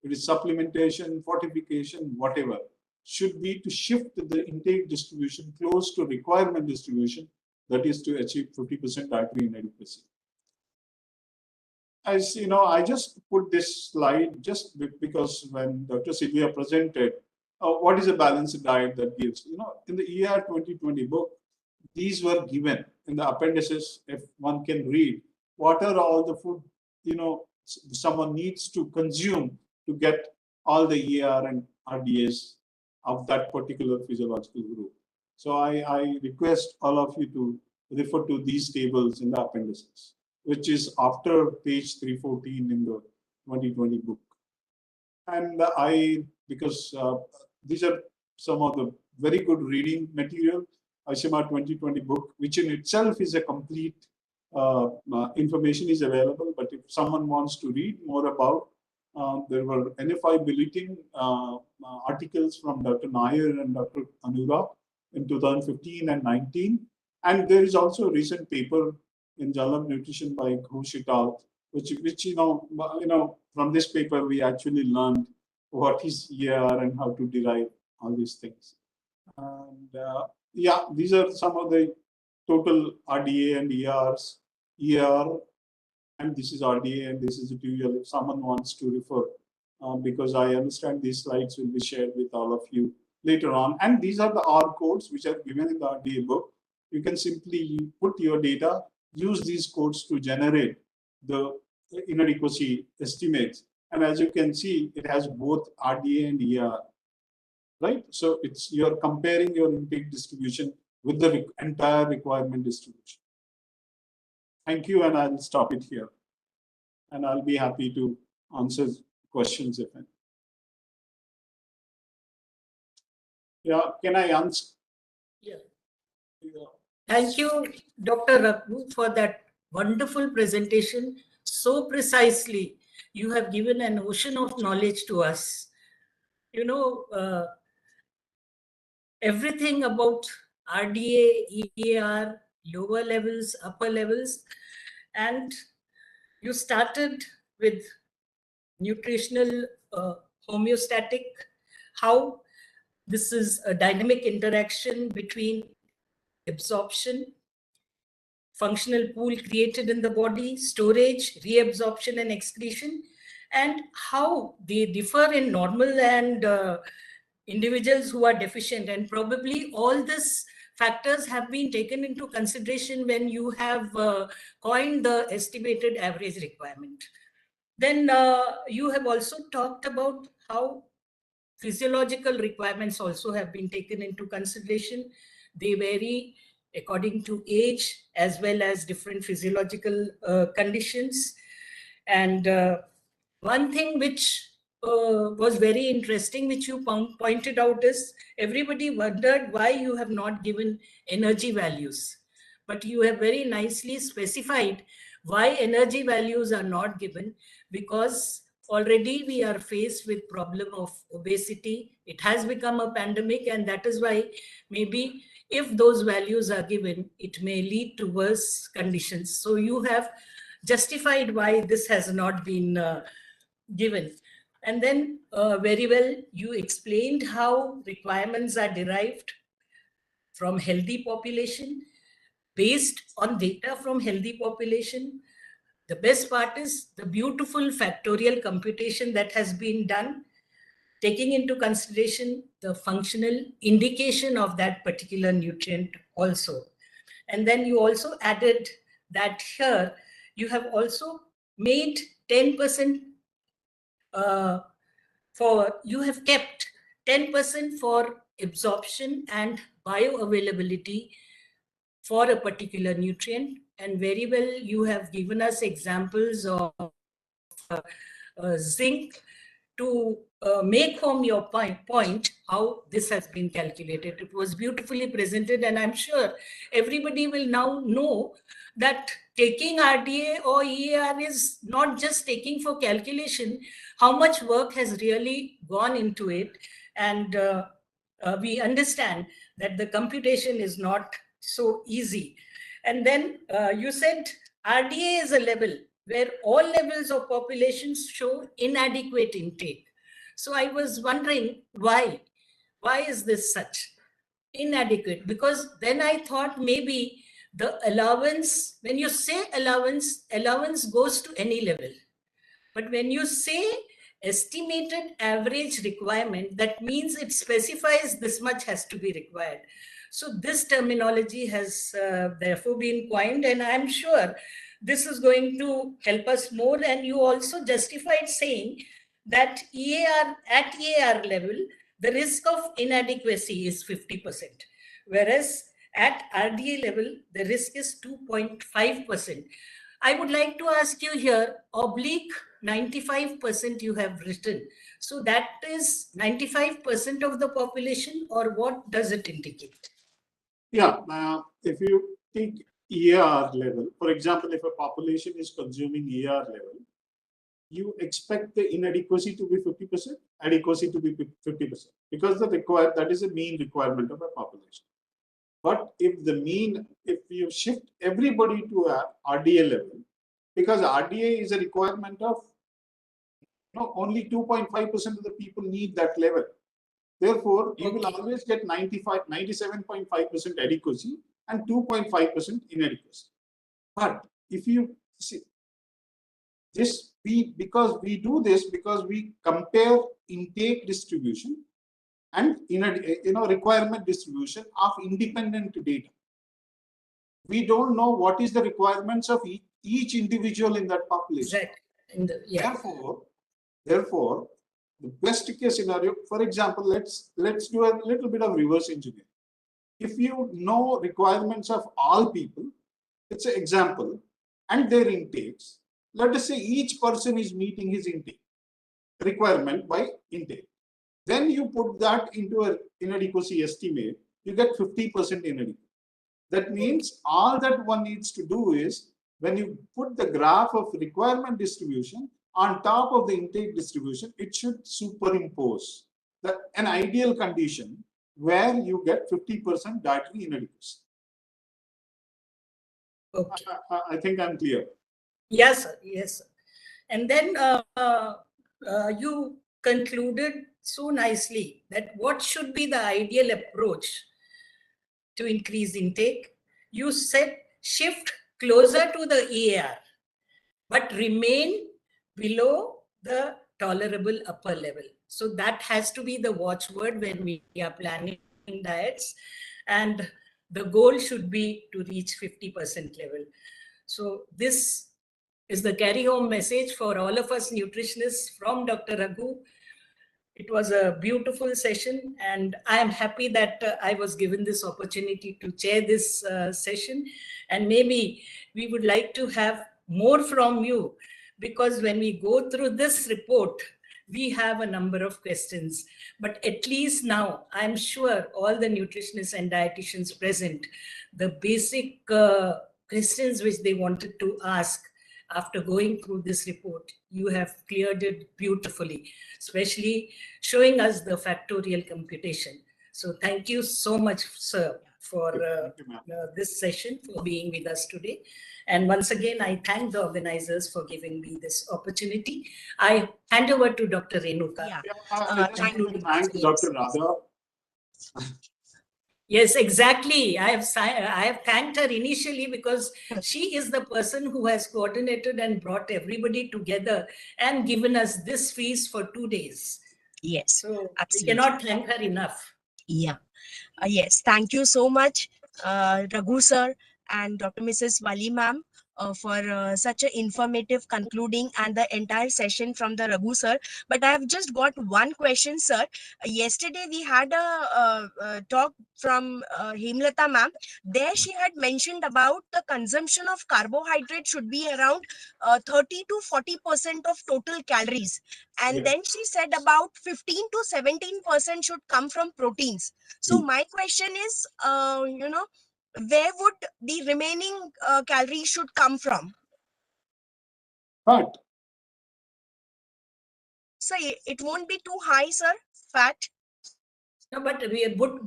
it is supplementation, fortification, whatever, should be to shift the intake distribution close to requirement distribution, that is to achieve 50% dietary inadequacy. As you know, I just put this slide just because when Dr. Sylvia presented, what is a balanced diet that gives, in the ER 2020 book, these were given in the appendices. If one can read, what are all the food, someone needs to consume to get all the ER and RDAs of that particular physiological group. So I request all of you to refer to these tables in the appendices, which is after page 314 in the 2020 book. And because these are some of the very good reading material, ICMR 2020 book, which in itself is a complete information is available. But if someone wants to read more about, there were NFI bulletin articles from Dr. Nair and Dr. Anura in 2015 and 19. And there is also a recent paper in Journal of Nutrition by Ghosh et al., which from this paper we actually learned what is ER and how to derive all these things. And yeah, these are some of the total RDA and ERs, ER, and this is RDA and this is the TUL if someone wants to refer, because I understand these slides will be shared with all of you later on. And these are the R codes which are given in the RDA book. You can simply put your data, use these codes to generate the inadequacy estimates. And as you can see, it has both RDA and ER, right? So you're comparing your intake distribution with the entire requirement distribution. Thank you, and I'll stop it here. And I'll be happy to answer questions if any. Yeah, can I answer? Yeah. Thank you, Dr. Raghu, for that wonderful presentation. So precisely, you have given an ocean of knowledge to us. Everything about RDA, EAR, lower levels, upper levels, and you started with nutritional homeostatic, how this is a dynamic interaction between absorption, functional pool created in the body, storage, reabsorption and excretion, and how they differ in normal and individuals who are deficient. And probably all these factors have been taken into consideration when you have coined the estimated average requirement. Then you have also talked about how physiological requirements also have been taken into consideration. They vary according to age as well as different physiological conditions. And one thing which was very interesting, which you pointed out, is everybody wondered why you have not given energy values. But you have very nicely specified why energy values are not given, because already we are faced with problem of obesity. It has become a pandemic, and that is why maybe if those values are given, it may lead to worse conditions. So you have justified why this has not been given. And then very well, you explained how requirements are derived from healthy population, based on data from healthy population. The best part is the beautiful factorial computation that has been done, taking into consideration the functional indication of that particular nutrient also. And then you also added that here you have also made 10% you have kept 10% for absorption and bioavailability for a particular nutrient, and very well you have given us examples of zinc to make home your point how this has been calculated. It was beautifully presented, and I'm sure everybody will now know that taking RDA or EAR is not just taking for calculation, how much work has really gone into it. And we understand that the computation is not so easy. And then you said RDA is a level where all levels of populations show inadequate intake. So I was wondering why is this such inadequate? Because then I thought maybe the allowance, when you say allowance goes to any level. But when you say estimated average requirement, that means it specifies this much has to be required. So this terminology has therefore been coined, and I'm sure this is going to help us more. And you also justified saying that at EAR level, the risk of inadequacy is 50%, whereas at RDA level, the risk is 2.5%. I would like to ask you here, oblique 95% you have written. So that is 95% of the population, or what does it indicate? Yeah, if you take EAR level, for example, if a population is consuming EAR level, you expect the inadequacy to be 50%, adequacy to be 50%, because that is a mean requirement of a population. But if you shift everybody to a RDA level, because RDA is a requirement of only 2.5% of the people need that level. Therefore, you will always get 97.5% adequacy and 2.5% inadequacy. But if you see this, because we compare intake distribution and requirement distribution of independent data. We don't know what is the requirements of each individual in that population. Exactly. Therefore, the best case scenario, for example, let's do a little bit of reverse engineering. If you know requirements of all people, it's an example, and their intakes, let us say each person is meeting his intake requirement by intake. Then you put that into an inadequacy estimate, you get 50% inadequacy. That means all that one needs to do is, when you put the graph of requirement distribution on top of the intake distribution, it should superimpose an ideal condition where you get 50% dietary inadequacy. Okay. I think I'm clear. Yes, sir. Yes, sir. And then you concluded so nicely that what should be the ideal approach to increase intake. You said shift closer to the EAR, but remain below the tolerable upper level. So that has to be the watchword when we are planning diets, and the goal should be to reach 50% level. So this is the carry home message for all of us nutritionists from Dr. Raghu. It was a beautiful session, and I am happy that I was given this opportunity to chair this session. And maybe we would like to have more from you, because when we go through this report, we have a number of questions. But at least now, I'm sure all the nutritionists and dietitians present, the basic questions which they wanted to ask, after going through this report, you have cleared it beautifully, especially showing us the factorial computation. So thank you so much, sir, for this session, for being with us today. And once again, I thank the organizers for giving me this opportunity. I hand over to Dr. Renuka. I just want to thank Dr. Radha. Yes, exactly. I have thanked her initially because she is the person who has coordinated and brought everybody together and given us this feast for 2 days. Yes, so absolutely. We cannot thank her enough. Yeah. Yes, thank you so much, Raghu sir and Dr. Mrs. Wali ma'am, for such an informative concluding and the entire session from the Raghu sir. But I have just got one question, sir. Yesterday we had a talk from Hemalatha ma'am. There she had mentioned about the consumption of carbohydrate should be around 30 to 40% of total calories. And then she said about 15 to 17% should come from proteins. So my question is, where would the remaining calories should come from? Fat. So it won't be too high, sir, fat? No, but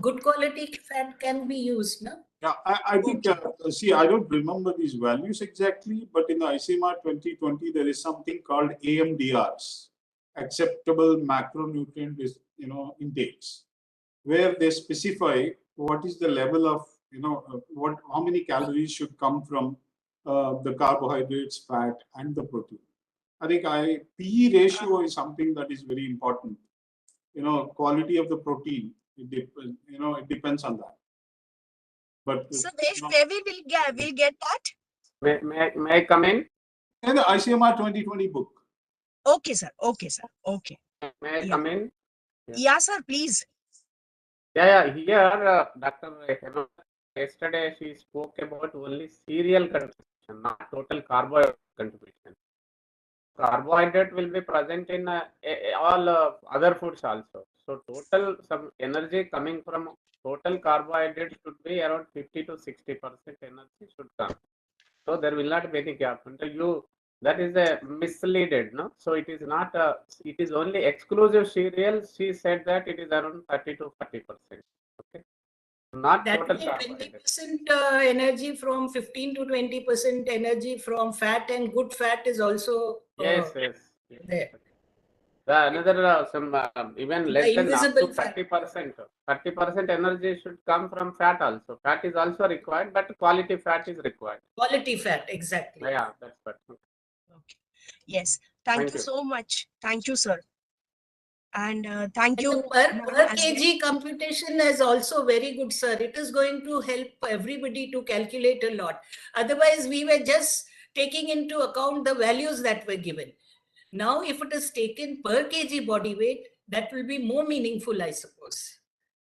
good quality fat can be used, no? Yeah, I think, see, I don't remember these values exactly, but in the ICMR 2020, there is something called AMDRs, acceptable macronutrient intakes, where they specify what is the level of, how many calories should come from the carbohydrates, fat, and the protein. I think PE ratio is something that is very important. Quality of the protein, it depends on that. But so where we will get that? May I come in? In the ICMR 2020 book. Okay, sir. Okay, sir. Okay. May I come in? Yeah, sir, please. Yeah. Here, Dr. Hema, yesterday she spoke about only cereal contribution, not total carbohydrate contribution. Carbohydrate will be present in all other foods also. So total some energy coming from total carbohydrate should be around 50 to 60% energy should come. So there will not be any gap until you. That is a misleaded, no? So it is not it is only exclusive cereals. She said that it is around 30 to 40%. Okay. Not that total 20% energy from 15 to 20% energy from fat, and good fat is also yes. there. Another some even less than up to 30%. 30% energy should come from fat also. Fat is also required, but quality fat is required. Quality fat, exactly. Yeah, that's what. Okay. Yes. Thank you so much. Thank you, sir. And thank you. Per kg computation is also very good, sir. It is going to help everybody to calculate a lot. Otherwise, we were just taking into account the values that were given. Now, if it is taken per kg body weight, that will be more meaningful, I suppose.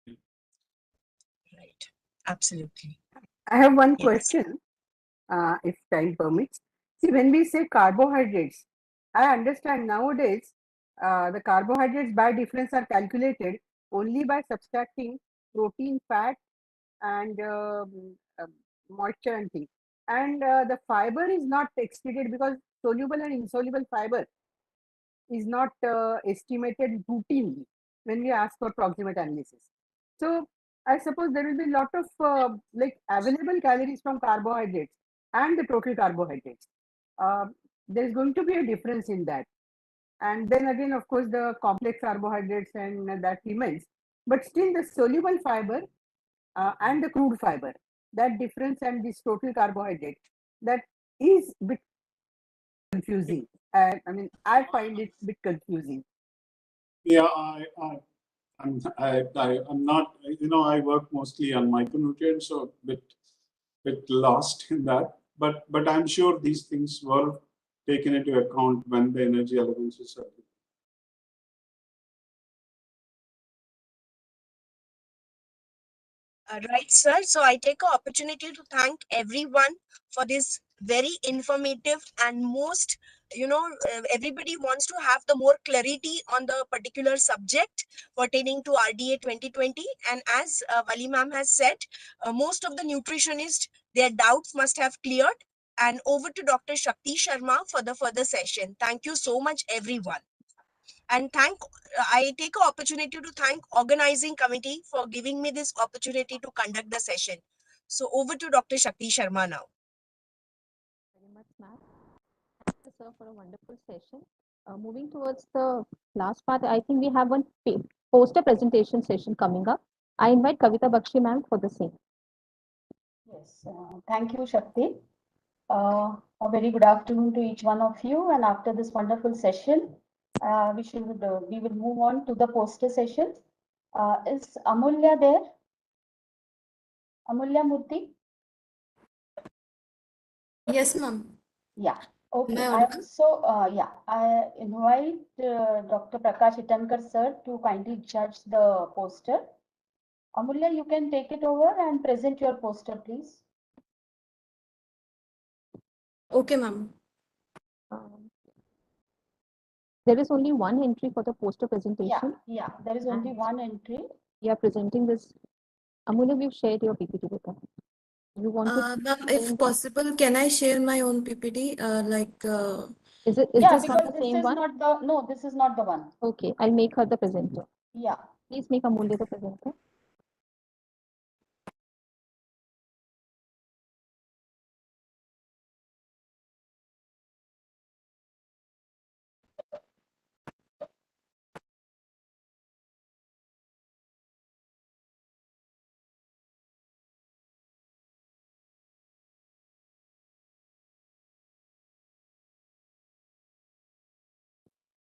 Right. Absolutely. I have one question, if time permits. See, when we say carbohydrates, I understand nowadays the carbohydrates by difference are calculated only by subtracting protein, fat, and moisture and things. And the fiber is not excluded because soluble and insoluble fiber is not estimated routinely when we ask for proximate analysis. So I suppose there will be a lot of available calories from carbohydrates and the total carbohydrates. There is going to be a difference in that. And then again, of course, the complex carbohydrates and that remains. But still the soluble fiber and the crude fiber, that difference and this total carbohydrate, that is a bit confusing. I mean, I find it a bit confusing. Yeah, I'm not, I work mostly on micronutrients, so a bit lost in that. But I'm sure these things were taken into account when the energy allowances are given. Right, sir. So I take an opportunity to thank everyone for this very informative and most, everybody wants to have the more clarity on the particular subject pertaining to RDA 2020. And as Vali ma'am has said, most of the nutritionists, their doubts must have cleared. And over to Dr. Shakti Sharma for the further session. Thank you so much, everyone. And I take an opportunity to thank Organizing Committee for giving me this opportunity to conduct the session. So over to Dr. Shakti Sharma now. Very much, ma'am. Thank you, sir, for a wonderful session. Moving towards the last part, I think we have one poster presentation session coming up. I invite Kavita Bakshi ma'am for the same. Yes, thank you, Shakti. A very good afternoon to each one of you. And after this wonderful session, we will move on to the poster session. Is Amulya there? Amulya Murthy? Yes, ma'am. Yeah. Okay. Am I audible? I invite Dr. Prakash Itankar sir to kindly judge the poster. Amulya, you can take it over and present your poster, please. Okay, ma'am. There is only one entry for the poster presentation. Yeah, there is only one entry. We are presenting this. Amulya, we've shared your PPT with us. You want to? Ma'am, if possible, can I share my own PPT? Is this not because the same one? This is not the one. Okay, I'll make her the presenter. Yeah. Please make Amulya the presenter.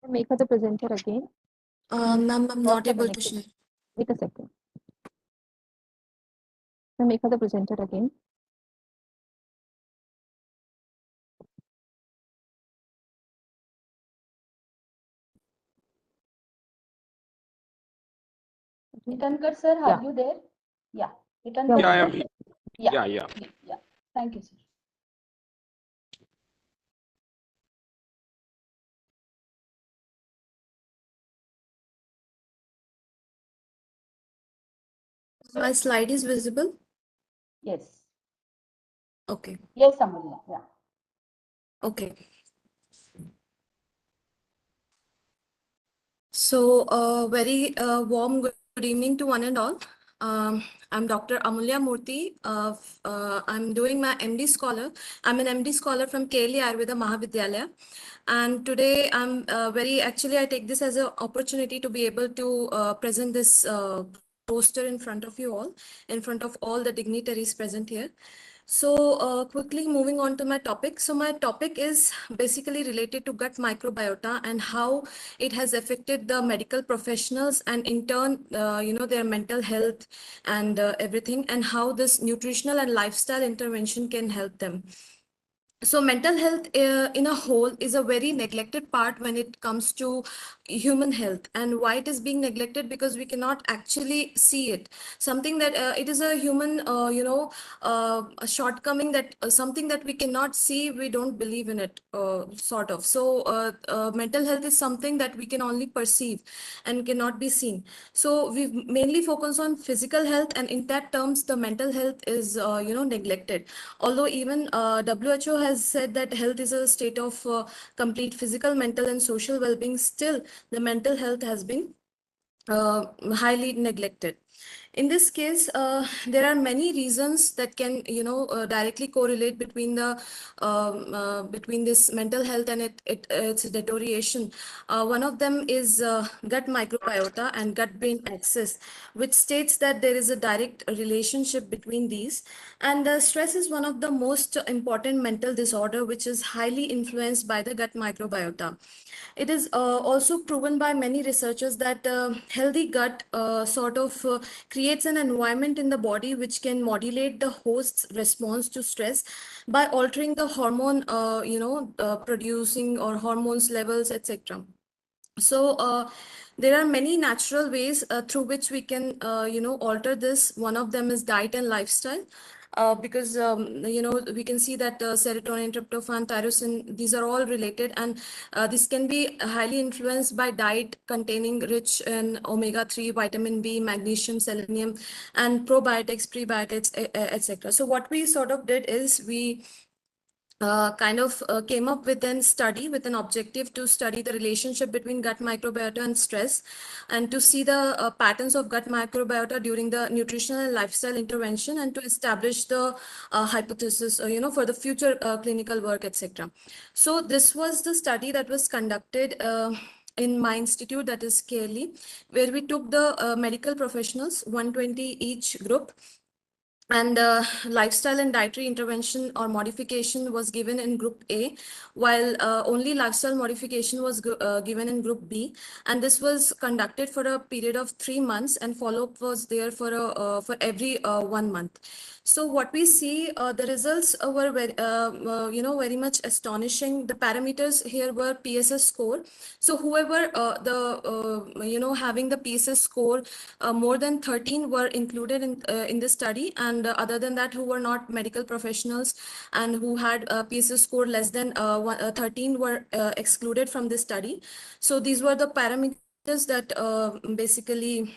Make her the presenter again. Ma'am, I'm not able to share. Wait a second. Make her the presenter again. Itankar sir, are you there? Yeah. Itankar sir. Yeah. Thank you, sir. My slide is visible? Yes. Okay. Yes, Amulya. Yeah. Okay. So, very warm good evening to one and all. I'm Dr. Amulya Murthy. I'm doing my MD Scholar. I'm an MD Scholar from KLE Ayurveda Mahavidyalaya. And today I take this as an opportunity to be able to present this poster in front of you all, in front of all the dignitaries present here. So quickly moving on to my topic. So my topic is basically related to gut microbiota and how it has affected the medical professionals and in turn, their mental health and everything, and how this nutritional and lifestyle intervention can help them. So mental health in a whole is a very neglected part when it comes to human health. And why it is being neglected? Because we cannot actually see it. Something that it is a human, a shortcoming, that something that we cannot see, we don't believe in it, sort of. So mental health is something that we can only perceive and cannot be seen. So we mainly focus on physical health, and in that terms, the mental health is, neglected. Although even WHO has said that health is a state of complete physical, mental, and social well-being, still the mental health has been highly neglected. In this case, there are many reasons that can, directly correlate between between this mental health and its deterioration. One of them is gut microbiota and gut-brain axis, which states that there is a direct relationship between these. And stress is one of the most important mental disorder, which is highly influenced by the gut microbiota. It is also proven by many researchers that healthy gut creates an environment in the body which can modulate the host's response to stress by altering the hormone, producing or hormones levels, etc. So there are many natural ways through which we can, alter this. One of them is diet and lifestyle. Because we can see that serotonin, tryptophan, tyrosine, these are all related, and this can be highly influenced by diet containing rich in omega-3, vitamin B, magnesium, selenium, and probiotics, prebiotics, etc. So what we sort of did is we came up with a study with an objective to study the relationship between gut microbiota and stress, and to see the patterns of gut microbiota during the nutritional and lifestyle intervention, and to establish the hypothesis, for the future clinical work, etc. So this was the study that was conducted in my institute, that is KLE, where we took the medical professionals, 120 each group, and lifestyle and dietary intervention or modification was given in group A, while only lifestyle modification was given in group B. And this was conducted for a period of 3 months, and follow-up was there for every 1 month. So what we see, the results were very, very much astonishing. The parameters here were PSS score. So whoever having the PSS score more than 13 were included in the study, and other than that, who were not medical professionals and who had PSS score less than 13 were excluded from this study. So these were the parameters that basically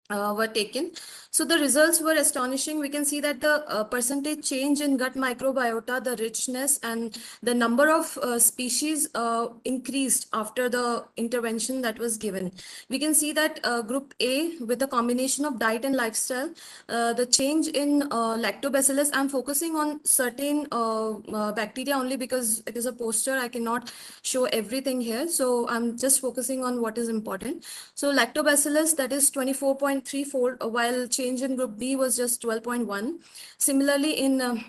were taken. So the results were astonishing. We can see that the percentage change in gut microbiota, the richness and the number of species increased after the intervention that was given. We can see that group A, with a combination of diet and lifestyle, the change in lactobacillus, I'm focusing on certain bacteria only because it is a poster. I cannot show everything here. So I'm just focusing on what is important. So lactobacillus, that is 24.3-fold, while change in group B was just 12.1. Similarly, in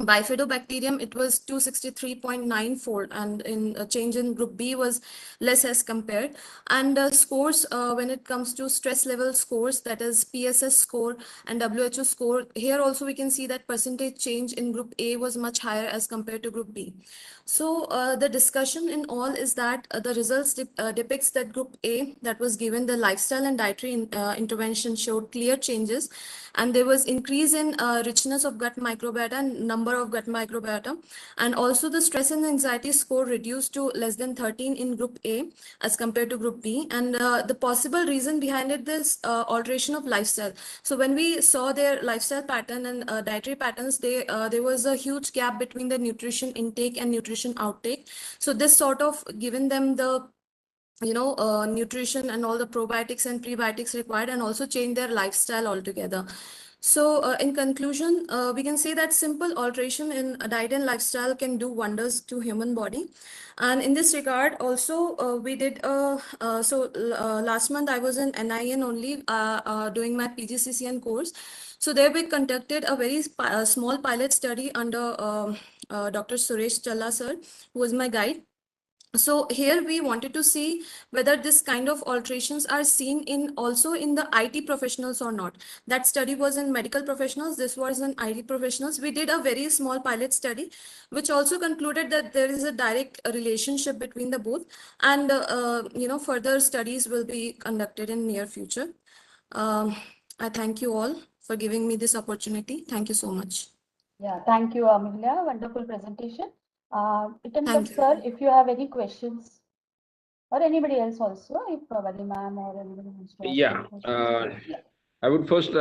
Bifidobacterium, it was 263.9-fold, and in change in group B was less as compared. And scores, when it comes to stress level scores, that is PSS score and WHO score, here also we can see that percentage change in group A was much higher as compared to group B. So the discussion in all is that the results depicts that group A, that was given the lifestyle and dietary intervention, showed clear changes, and there was increase in richness of gut microbiota and number of gut microbiota, and also the stress and anxiety score reduced to less than 13 in group A as compared to group B. And the possible reason behind it is alteration of lifestyle. So when we saw their lifestyle pattern and dietary patterns, there was a huge gap between the nutrition intake and nutrition outtake. So this sort of given them the nutrition and all the probiotics and prebiotics required, and also change their lifestyle altogether. So in conclusion, we can say that simple alteration in diet and lifestyle can do wonders to human body. And in this regard, also we did, last month I was in NIN only doing my PGCCN course. So there we conducted a very small pilot study under Dr. Suresh Challa sir, who was my guide. So here we wanted to see whether this kind of alterations are seen in also in the IT professionals or not. That study was in medical professionals. This was in IT professionals. We did a very small pilot study, which also concluded that there is a direct relationship between the both. And, further studies will be conducted in near future. I thank you all for giving me this opportunity. Thank you so much. Yeah, thank you, Amelia. Wonderful presentation. Sir, if you have any questions, or anybody else also, if Vali ma'am or anybody wants to ask I would first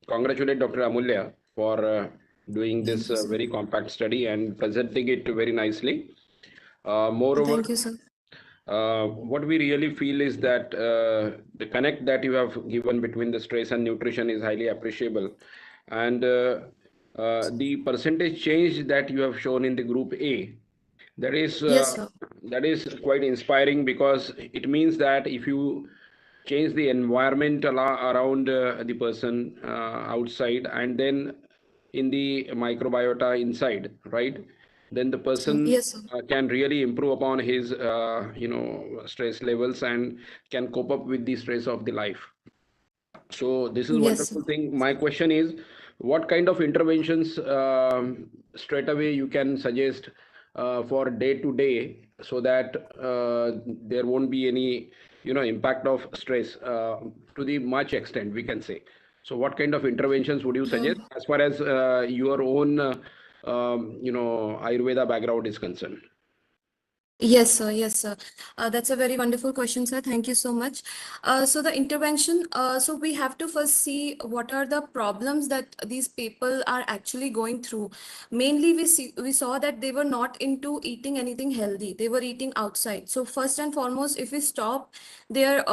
congratulate Dr. Amulya for doing this very compact study and presenting it very nicely. Moreover, thank you, sir. What we really feel is that the connect that you have given between the stress and nutrition is highly appreciable. And the percentage change that you have shown in the group A, that is that is quite inspiring, because it means that if you change the environment around the person outside and then in the microbiota inside, right, then the person can really improve upon his stress levels and can cope up with the stress of the life. So this is a wonderful thing. My question is, what kind of interventions straight away you can suggest for day to day, so that there won't be any impact of stress to the much extent, we can say. So what kind of interventions would you suggest as far as your own Ayurveda background is concerned? Yes, sir. Yes, sir. That's a very wonderful question, sir. Thank you so much. So the intervention, so we have to first see what are the problems that these people are actually going through. Mainly, we saw that they were not into eating anything healthy. They were eating outside. So first and foremost, if we stop their,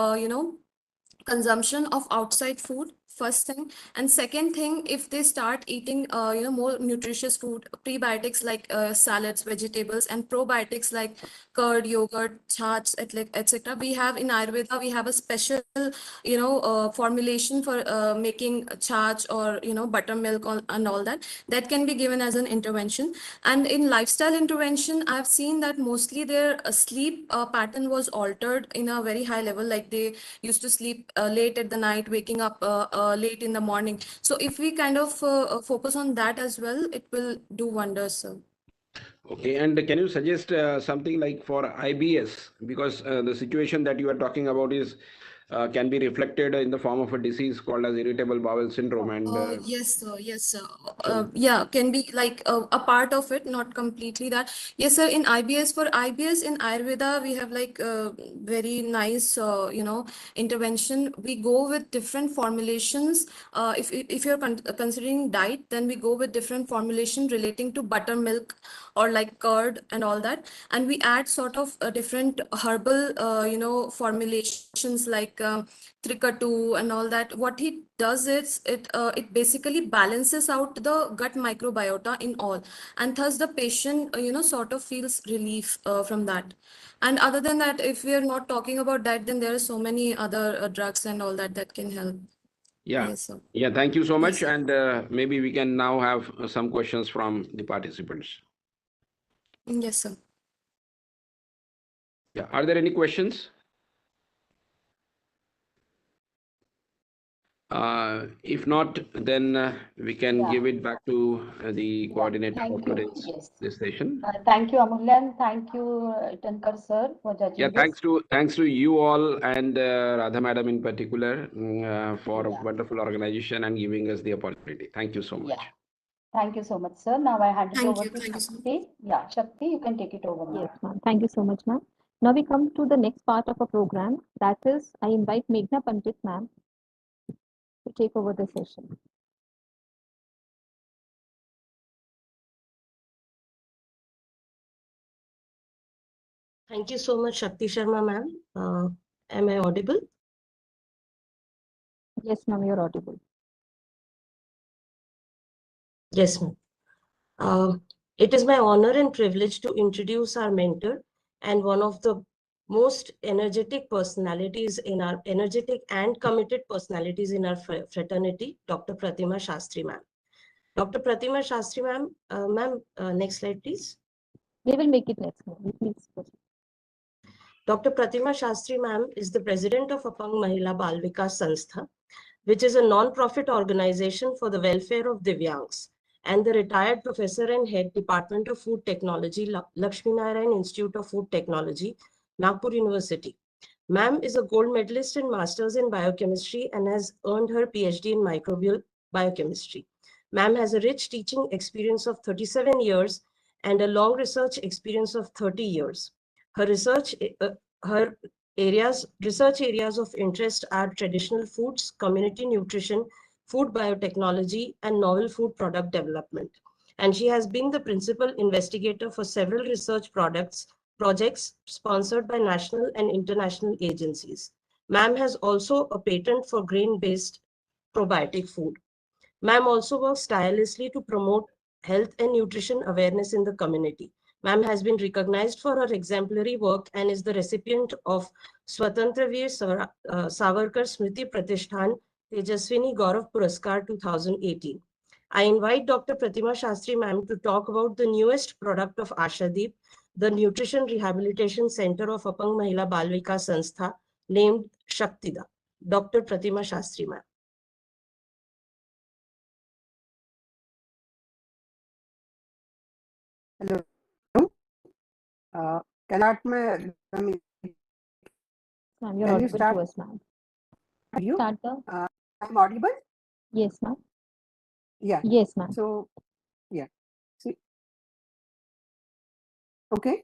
consumption of outside food, first thing. And second thing, if they start eating more nutritious food, prebiotics like salads, vegetables, and probiotics like curd, yogurt, chats, etc. We have in Ayurveda, we have a special formulation for making chats or buttermilk and all that can be given as an intervention. And in lifestyle intervention, I've seen that mostly their sleep pattern was altered in a very high level. Like they used to sleep late at the night, waking up late in the morning. So if we kind of focus on that as well, it will do wonders, sir. Okay, and can you suggest something like for IBS? Because the situation that you are talking about is can be reflected in the form of a disease called as irritable bowel syndrome. And Yes, sir. Yes, sir. so, Yeah, can be like a part of it, not completely that. Yes, sir. In IBS, for IBS in Ayurveda, we have like very nice, intervention. We go with different formulations. If you're considering diet, then we go with different formulation relating to buttermilk or like curd and all that, and we add sort of different herbal, formulations like Trikatu and all that. What he does is it basically balances out the gut microbiota in all, and thus the patient sort of feels relief from that. And other than that, if we are not talking about that, then there are so many other drugs and all that can help. yeah, Yes, sir. yeah. Thank you so much. Yes. And maybe we can now have some questions from the participants. Yes, sir. Yeah. Are there any questions? If not, then we can give it back to the coordinator of today's this session. Thank you, Amulya, and thank you, Tankar sir, for judging Yeah, this. thanks to you all and Radha madam in particular for a wonderful organization and giving us the opportunity. Thank you so much. Yeah. Thank you so much, sir. Now I hand it Thank over you. to Thank you so much. Shakti. Yeah, Shakti, you can take it over now. Yes, ma'am. Thank you so much, ma'am. Now we come to the next part of our program. That is, I invite Meena Pandit, ma'am, to take over the session. Thank you so much, Shakti Sharma, ma'am. Am I audible? Yes, ma'am, you're audible. Yes, ma'am. It is my honor and privilege to introduce our mentor and one of the most energetic personalities in our energetic and committed personalities in our fraternity, Dr. Pratima Shastri, ma'am. Dr. Pratima Shastri, ma'am, next slide, please. We will make it next, ma'am. Please proceed. Dr. Pratima Shastri, ma'am, is the president of Apang Mahila Bal Vikas Sanstha, which is a non-profit organization for the welfare of Divyangs, and the retired professor and head Department of Food Technology, Laxmaiah Institute of Food Technology, Nagpur University. Ma'am is a gold medalist in Masters in Biochemistry and has earned her PhD in Microbial Biochemistry. Ma'am has a rich teaching experience of 37 years and a long research experience of 30 years. Her research areas of interest are traditional foods, community nutrition, food biotechnology, and novel food product development. And she has been the principal investigator for several research projects sponsored by national and international agencies. Ma'am has also a patent for grain-based probiotic food. Ma'am also works tirelessly to promote health and nutrition awareness in the community. Ma'am has been recognized for her exemplary work and is the recipient of Swatantra Veer Savarkar Smriti Pratishthan Tejaswini Gaurav Puraskar 2018. I invite Dr. Pratima Shastri ma'am to talk about the newest product of Ashadeep, the Nutrition Rehabilitation Center of Apang Mahila Bal Vikas Sanstha, named Shaktida. Dr. Pratima Shastri ma'am. Hello. Can I Ma'am, you're you audible start? to us, ma'am. You? Start the... I'm audible? Yes, ma'am. Yeah. Yes, ma'am. So, yeah. See, okay.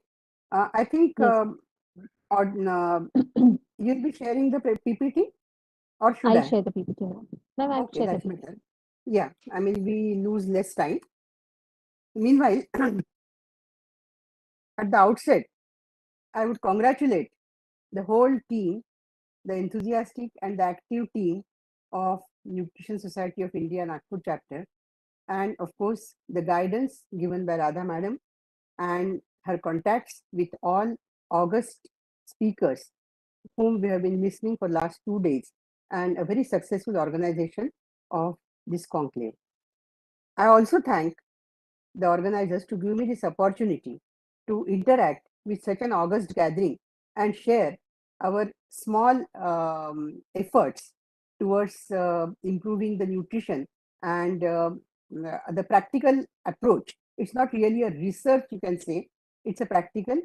I think Yes. You'll be sharing the PPT, or should I? I'll share the PPT now. Ma'am, I'll Okay, share the that's PPT. better. Yeah, I mean, we lose less time. Meanwhile, at the outset, I would congratulate the whole team, the enthusiastic and the active team of Nutrition Society of India Nagpur chapter, and of course, the guidance given by Radha madam and her contacts with all August speakers whom we have been listening for last 2 days, and a very successful organization of this conclave. I also thank the organizers to give me this opportunity to interact with such an august gathering and share our small efforts towards improving the nutrition and the practical approach. It's not really a research, you can say. It's a practical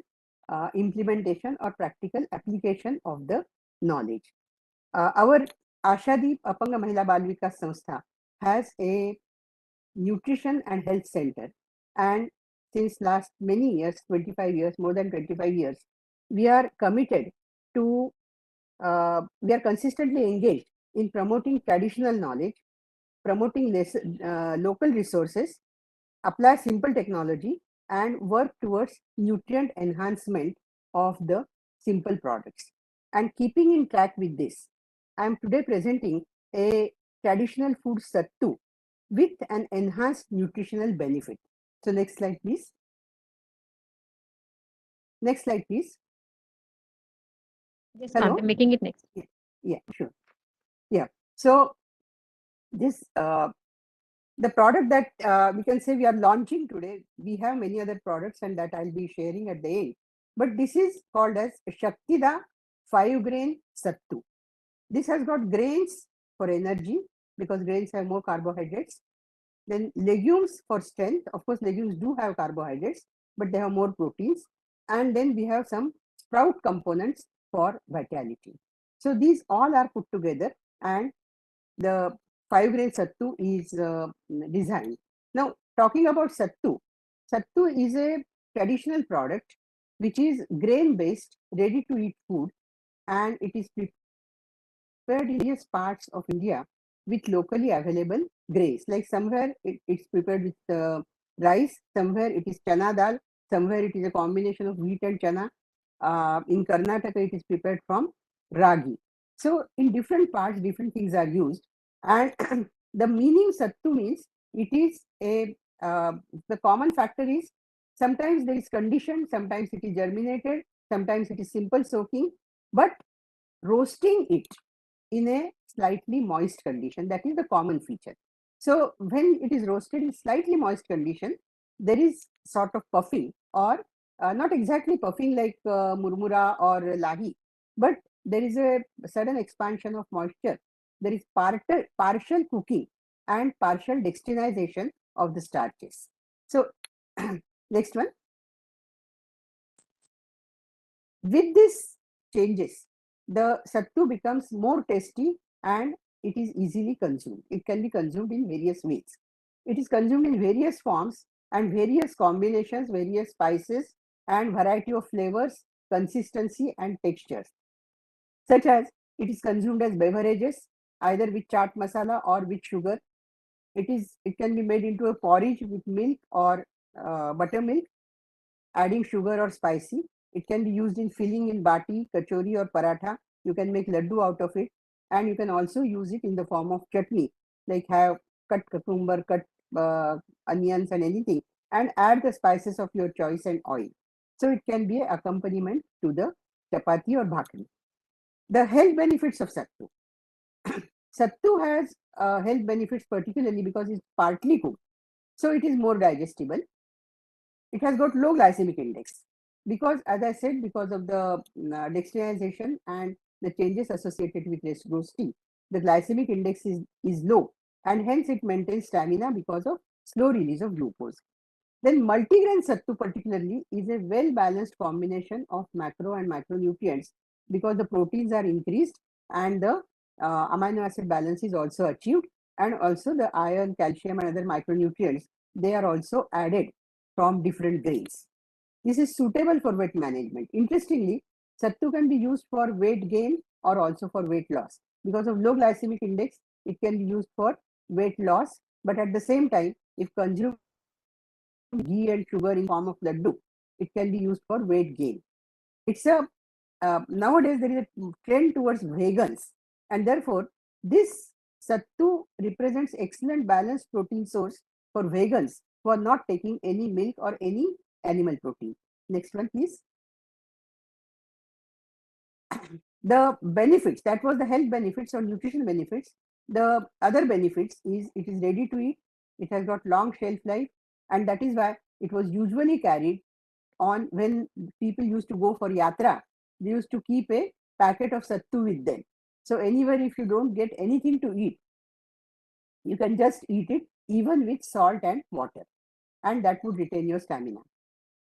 implementation or practical application of the knowledge. Our Ashadeep Apanga Mahila Bal Vikas Sanstha has a nutrition and health center, and since last many years, 25 years, more than 25 years, we are committed to, we are consistently engaged in promoting traditional knowledge, promoting local resources, apply simple technology, and work towards nutrient enhancement of the simple products. And keeping in track with this, I am today presenting a traditional food sattu with an enhanced nutritional benefit. So next slide, please. Next slide, please. Yes, Hello? I'm making it next. Yeah, sure. Yeah. So this the product that we can say we are launching today, we have many other products and that I'll be sharing at the end. But this is called as Shaktida 5-grain Sattu. This has got grains for energy because grains have more carbohydrates. Then legumes for strength. Of course, legumes do have carbohydrates, but they have more proteins. And then we have some sprout components for vitality. So these all are put together and the 5-grain Sattu is designed. Now, talking about Sattu, Sattu is a traditional product which is grain-based, ready-to-eat food, and it is prepared in various parts of India with locally available grains. Like somewhere it's prepared with rice, somewhere it is chana dal, somewhere it is a combination of wheat and chana. In Karnataka, it is prepared from ragi. So in different parts, different things are used. And the meaning Sattu means it is a, the common factor is sometimes there is condition, sometimes it is germinated, sometimes it is simple soaking, but roasting it in a slightly moist condition, that is the common feature. So when it is roasted in slightly moist condition, there is sort of puffing or not exactly puffing like murmura or lahi, but there is a sudden expansion of moisture. There is partial cooking and partial dextrinization of the starches. So next one. With these changes, the Sattu becomes more tasty and it is easily consumed. It can be consumed in various ways. It is consumed in various forms and various combinations, various spices and variety of flavors, consistency and textures. Such as it is consumed as beverages, either with chaat masala or with sugar. It can be made into a porridge with milk or buttermilk, adding sugar or spicy. It can be used in filling in bati, kachori or paratha. You can make laddu out of it. And you can also use it in the form of chutney, like have cut cucumber, cut onions and anything, and add the spices of your choice and oil. So it can be an accompaniment to the chapati or bhakri. The health benefits of Sattu. Sattu has health benefits particularly because it's partly cooked. So it is more digestible. It has got low glycemic index because, as I said, because of the dextrinization and the changes associated with roasting, the glycemic index is low and hence it maintains stamina because of slow release of glucose. Then multigrain Sattu particularly is a well-balanced combination of macro and micronutrients because the proteins are increased and the amino acid balance is also achieved, and also the iron, calcium and other micronutrients, they are also added from different grains. This is suitable for weight management. Interestingly, Sattu can be used for weight gain or also for weight loss. Because of low glycemic index, it can be used for weight loss, but at the same time, if consumed ghee and sugar in form of laddu, it can be used for weight gain. It's a nowadays there is a trend towards vegans, and therefore this Sattu represents excellent balanced protein source for vegans who are not taking any milk or any animal protein. Next one, please. The benefits, that was the health benefits or nutrition benefits. The other benefits is it is ready to eat, it has got long shelf life, and that is why it was usually carried on when people used to go for yatra. They used to keep a packet of Sattu with them. So anywhere if you don't get anything to eat, you can just eat it even with salt and water, and that would retain your stamina.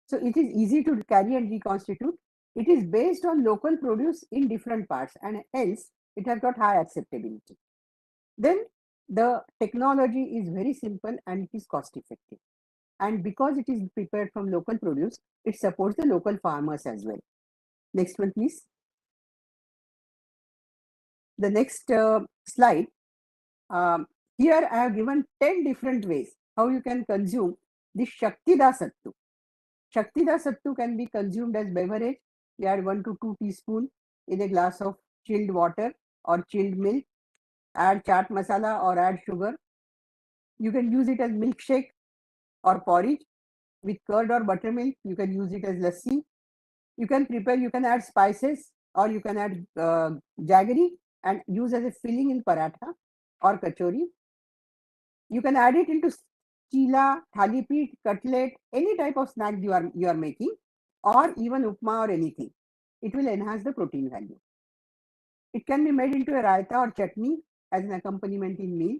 So it is easy to carry and reconstitute. It is based on local produce in different parts, and hence it has got high acceptability. Then the technology is very simple and it is cost effective. And because it is prepared from local produce, it supports the local farmers as well. Next one, please. The next slide. Here I have given 10 different ways how you can consume this Shaktida Sattu. Shaktida Sattu can be consumed as beverage. You add 1 to 2 teaspoons in a glass of chilled water or chilled milk. Add chaat masala or add sugar. You can use it as milkshake or porridge with curd or buttermilk. You can use it as lassi. You can prepare, you can add spices or you can add jaggery and use as a filling in paratha or kachori. You can add it into chila, thalipit, cutlet, any type of snack you are making, or even upma or anything. It will enhance the protein value. It can be made into a raita or chutney as an accompaniment in meal.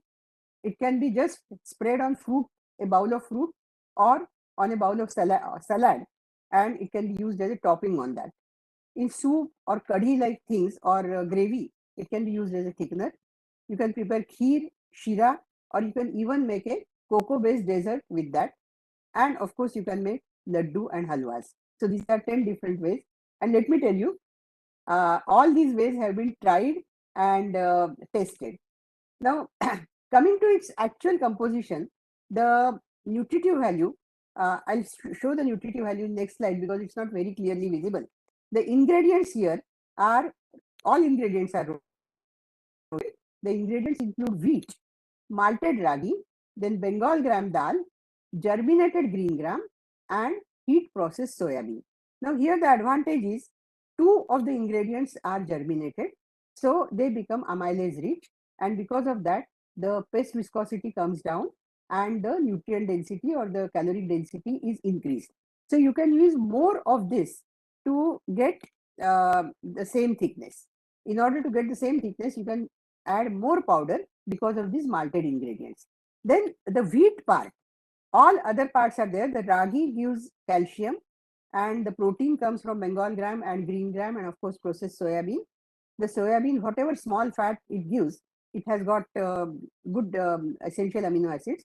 It can be just spread on fruit, a bowl of fruit, or on a bowl of salad, and it can be used as a topping on that. In soup or kadhi like things or gravy, it can be used as a thickener. You can prepare kheer, shira, or you can even make a cocoa-based dessert with that. And of course, you can make laddu and halwas. So these are 10 different ways. And let me tell you, all these ways have been tried and tested. Now, coming to its actual composition, the nutritive value, I'll show the nutritive value in next slide because it's not very clearly visible. The ingredients here are, all ingredients are roasted. The ingredients include wheat, malted ragi, then Bengal gram dal, germinated green gram, and heat processed soybean. Now here the advantage is 2 of the ingredients are germinated, so they become amylase rich, and because of that the pest viscosity comes down and the nutrient density or the caloric density is increased. So you can use more of this to get the same thickness. In order to get the same thickness, you can add more powder because of these malted ingredients. Then the wheat part, all other parts are there. The ragi gives calcium and the protein comes from Bengal gram and green gram and of course processed soybean. The soybean, whatever small fat it gives, it has got good essential amino acids,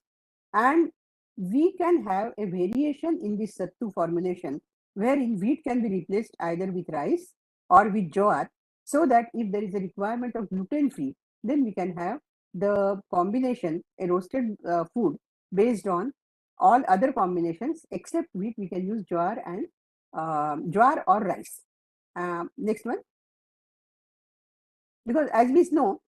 and we can have a variation in this sattu formulation wherein wheat can be replaced either with rice or with jowar, so that if there is a requirement of gluten free, then we can have the combination, a roasted food based on all other combinations except wheat. We can use jowar and jowar or rice. Next one. Because as we know,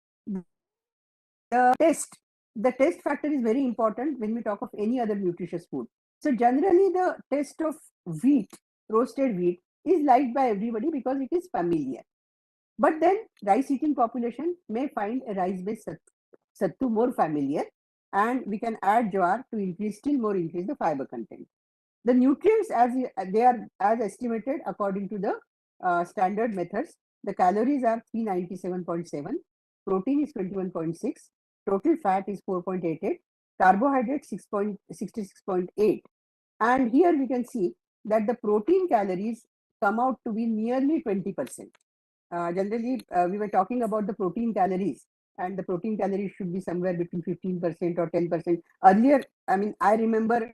the test factor is very important when we talk of any other nutritious food. So generally the taste of wheat, roasted wheat, is liked by everybody because it is familiar. But then rice eating population may find a rice based sattu more familiar, and we can add jowar to increase the fiber content. The nutrients as they are as estimated according to the standard methods. The calories are 397.7, protein is 21.6, total fat is 4.88, carbohydrate 66.8, and here we can see that the protein calories come out to be nearly 20%. Generally, we were talking about the protein calories, and the protein calories should be somewhere between 15% or 10%. Earlier, I remember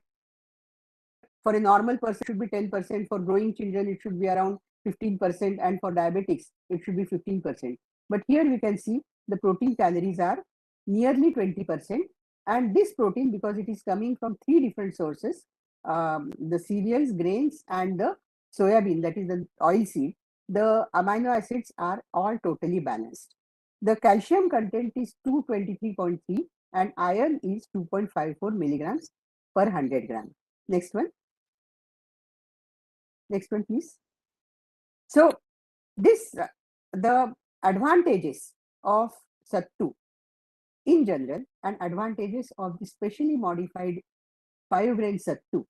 for a normal person it should be 10%, for growing children it should be around 15%, and for diabetics it should be 15%. But here we can see the protein calories are nearly 20%, and this protein, because it is coming from 3 different sources, the cereals, grains, and the soybean, that is the oil seed, the amino acids are all totally balanced. The calcium content is 223.3 and iron is 2.54 milligrams per 100 gram. Next one. Next one, please. So this the advantages of sattu in general and advantages of the specially modified 5-grain sattu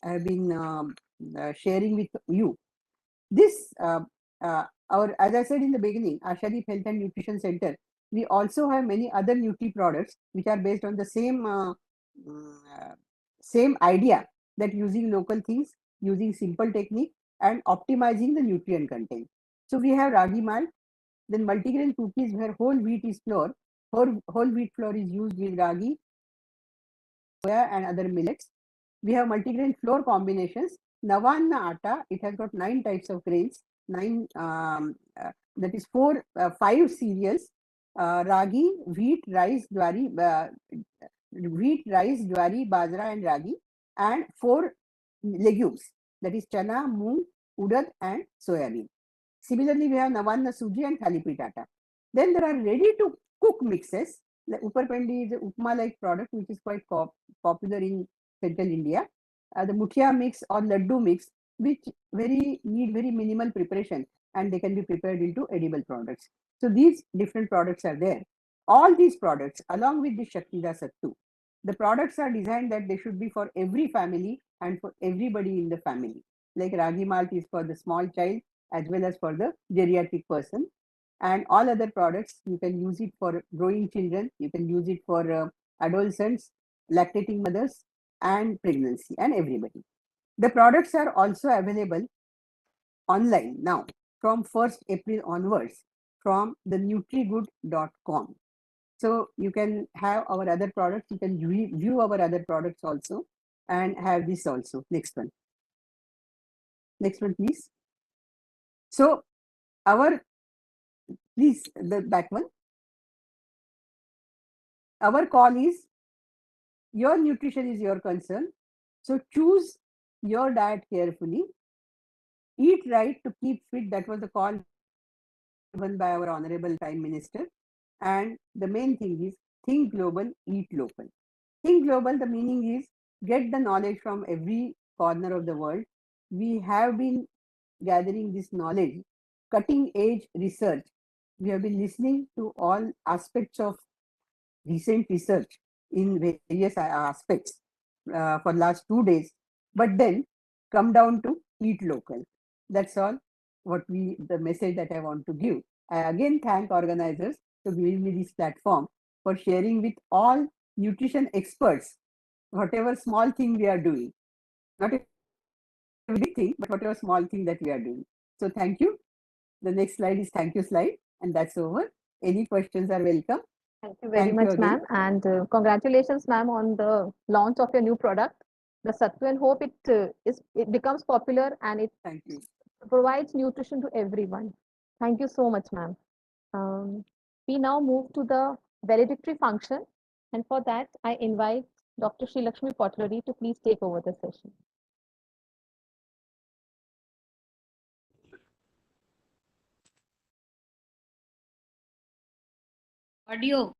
I have been sharing with you. This as I said in the beginning, our Sharif Health and Nutrition Center, we also have many other Nutri products which are based on the same idea, that using local things, using simple technique, and optimizing the nutrient content. So we have ragi malt, then multigrain cookies where whole wheat is flour. Whole wheat flour is used with ragi, soya, and other millets. We have multigrain flour combinations. Navanna atta, it has got 9 types of grains, that is 5 cereals, ragi, wheat, rice, jwari, bajra, and ragi, and 4 legumes, that is chana, moong, urad, and soyabean. Similarly, we have Navanna suji and Thalipi atta. Then there are ready to cook mixes. The Upperpendi is an upma-like product which is quite popular in central India. The muthia mix or laddu mix, which need very minimal preparation, and they can be prepared into edible products. So these different products are there. All these products, along with the Shaktida Sattu, the products are designed that they should be for every family and for everybody in the family. Like ragi malt is for the small child as well as for the geriatric person. And all other products, you can use it for growing children, you can use it for adolescents, lactating mothers, and pregnancy, and everybody. The products are also available online now from 1st April onwards from the nutrigood.com. So you can have our other products, you can view our other products also and have this also. Next one. Next one, please. So please, the back one. Our call is, your nutrition is your concern. So choose your diet carefully. Eat right to keep fit. That was the call given by our Honorable Prime Minister. And the main thing is, think global, eat local. Think global, the meaning is, get the knowledge from every corner of the world. We have been gathering this knowledge, cutting edge research. We have been listening to all aspects of recent research in various aspects for last 2 days, but then come down to eat local. That's all the message that I want to give. I again thank organizers for giving me this platform, for sharing with all nutrition experts whatever small thing we are doing. Not a big thing, but whatever small thing that we are doing. So thank you. The next slide is thank you slide, and that's over. Any questions are welcome. Thank you very much, ma'am. And congratulations, ma'am, on the launch of your new product, the Sattu, and hope it becomes popular and it provides nutrition to everyone. Thank you so much, ma'am. We now move to the valedictory function. And for that, I invite Dr. Sri Lakshmi Potlari to please take over the session. Audio.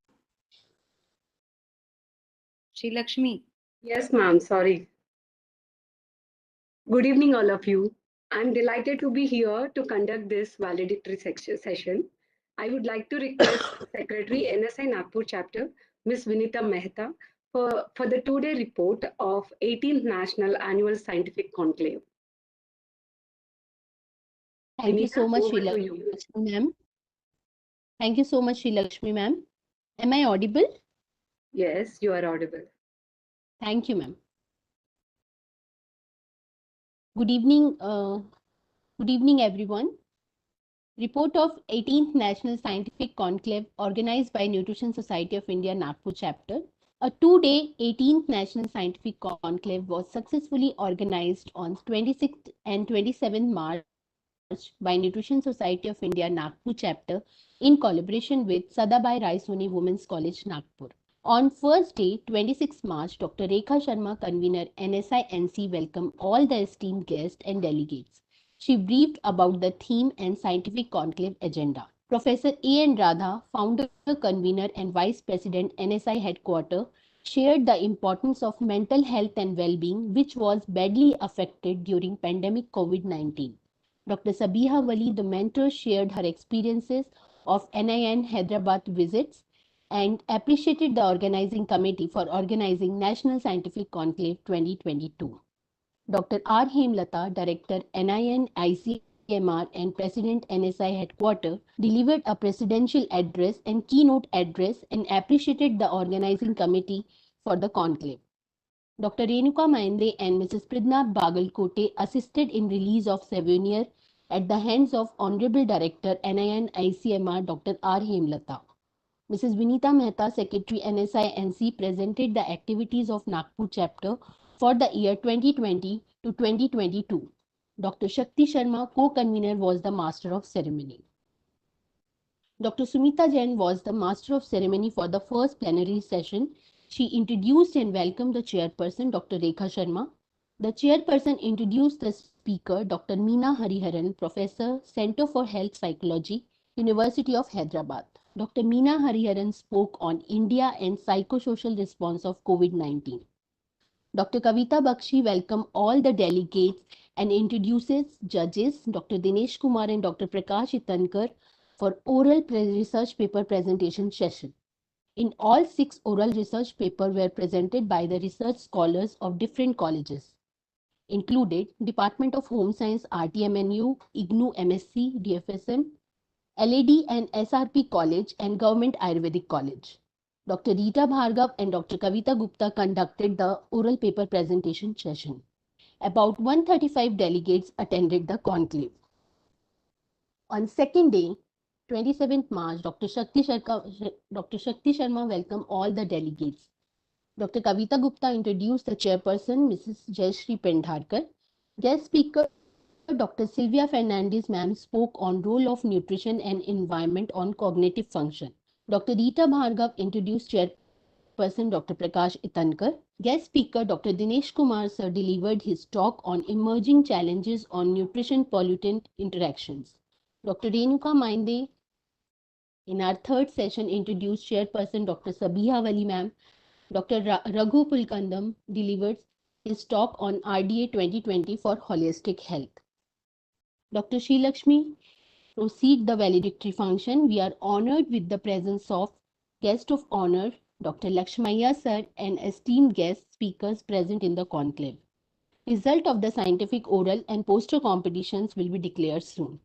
Sri Lakshmi. Yes, ma'am. Sorry. Good evening, all of you. I'm delighted to be here to conduct this valedictory session. I would like to request Secretary NSI Nagpur Chapter, Ms. Vinita Mehta, for the 2-day report of 18th National Annual Scientific Conclave. Thank you so much, Sri Lakshmi ma'am. Thank you so much, Sri Lakshmi ma'am. Am I audible? Yes, you are audible. Thank you, ma'am. Good evening, everyone. Report of 18th National Scientific Conclave organized by Nutrition Society of India Nagpur Chapter. A 2-day 18th National Scientific Conclave was successfully organized on 26th and 27th March by Nutrition Society of India Nagpur Chapter in collaboration with Sadabai Raisoni Women's College Nagpur. On first day, 26 March, Dr. Rekha Sharma, Convener, NSI-NC, welcomed all the esteemed guests and delegates. She briefed about the theme and scientific conclave agenda. Professor A. Radha, founder, convener, and vice president, NSI headquarters, shared the importance of mental health and well-being, which was badly affected during pandemic COVID-19. Dr. Sabiha Wali, the mentor, shared her experiences of NIN Hyderabad visits and appreciated the Organizing Committee for organizing National Scientific Conclave 2022. Dr. R. Hemalatha, Director, NIN-ICMR, NIN-ICMR and President NSI Headquarters, delivered a presidential address and keynote address and appreciated the organizing committee for the conclave. Dr. Renuka Mainde and Mrs. Pridnath Bagalkote assisted in release of souvenir at the hands of Honorable Director NIN-ICMR Dr. R. Hemalatha. Mrs. Vinita Mehta, Secretary NSI-NC, presented the activities of Nagpur chapter for the year 2020 to 2022. Dr. Shakti Sharma, co-convener, was the master of ceremony. Dr. Sumita Jain was the master of ceremony for the first plenary session. She introduced and welcomed the chairperson, Dr. Rekha Sharma. The chairperson introduced the speaker, Dr. Meena Hariharan, Professor, Center for Health Psychology, University of Hyderabad. Dr. Meena Hariharan spoke on India and psychosocial response of COVID-19. Dr. Kavita Bakshi welcomed all the delegates and introduces judges, Dr. Dinesh Kumar and Dr. Prakash Itankar, for oral research paper presentation session. In all 6 oral research papers were presented by the research scholars of different colleges, included Department of Home Science, RTMNU, IGNU MSc, DFSN, LAD and SRP College and Government Ayurvedic College. Dr. Rita Bhargav and Dr. Kavita Gupta conducted the oral paper presentation session. About 135 delegates attended the conclave. On second day, 27th March, Dr. Shakti Sharma welcomed all the delegates. Dr. Kavita Gupta introduced the chairperson, Mrs. Jayashree Pendharkar. Guest speaker, Dr. Sylvia Fernandez, ma'am, spoke on role of nutrition and environment on cognitive function. Dr. Rita Bhargav introduced chairperson, Dr. Prakash Itankar. Guest speaker, Dr. Dinesh Kumar, sir, delivered his talk on emerging challenges on nutrition-pollutant interactions. Dr. Renuka Mainde, in our third session, introduced chairperson Dr. Sabiha Wali ma'am. Dr. Raghu Pullakhandam delivered his talk on RDA 2020 for holistic health. Dr. Sri Lakshmi proceed the valedictory function. We are honored with the presence of guest of honor, Dr. Laxmaiah sir, and esteemed guest speakers present in the conclave. Result of the scientific oral and poster competitions will be declared soon.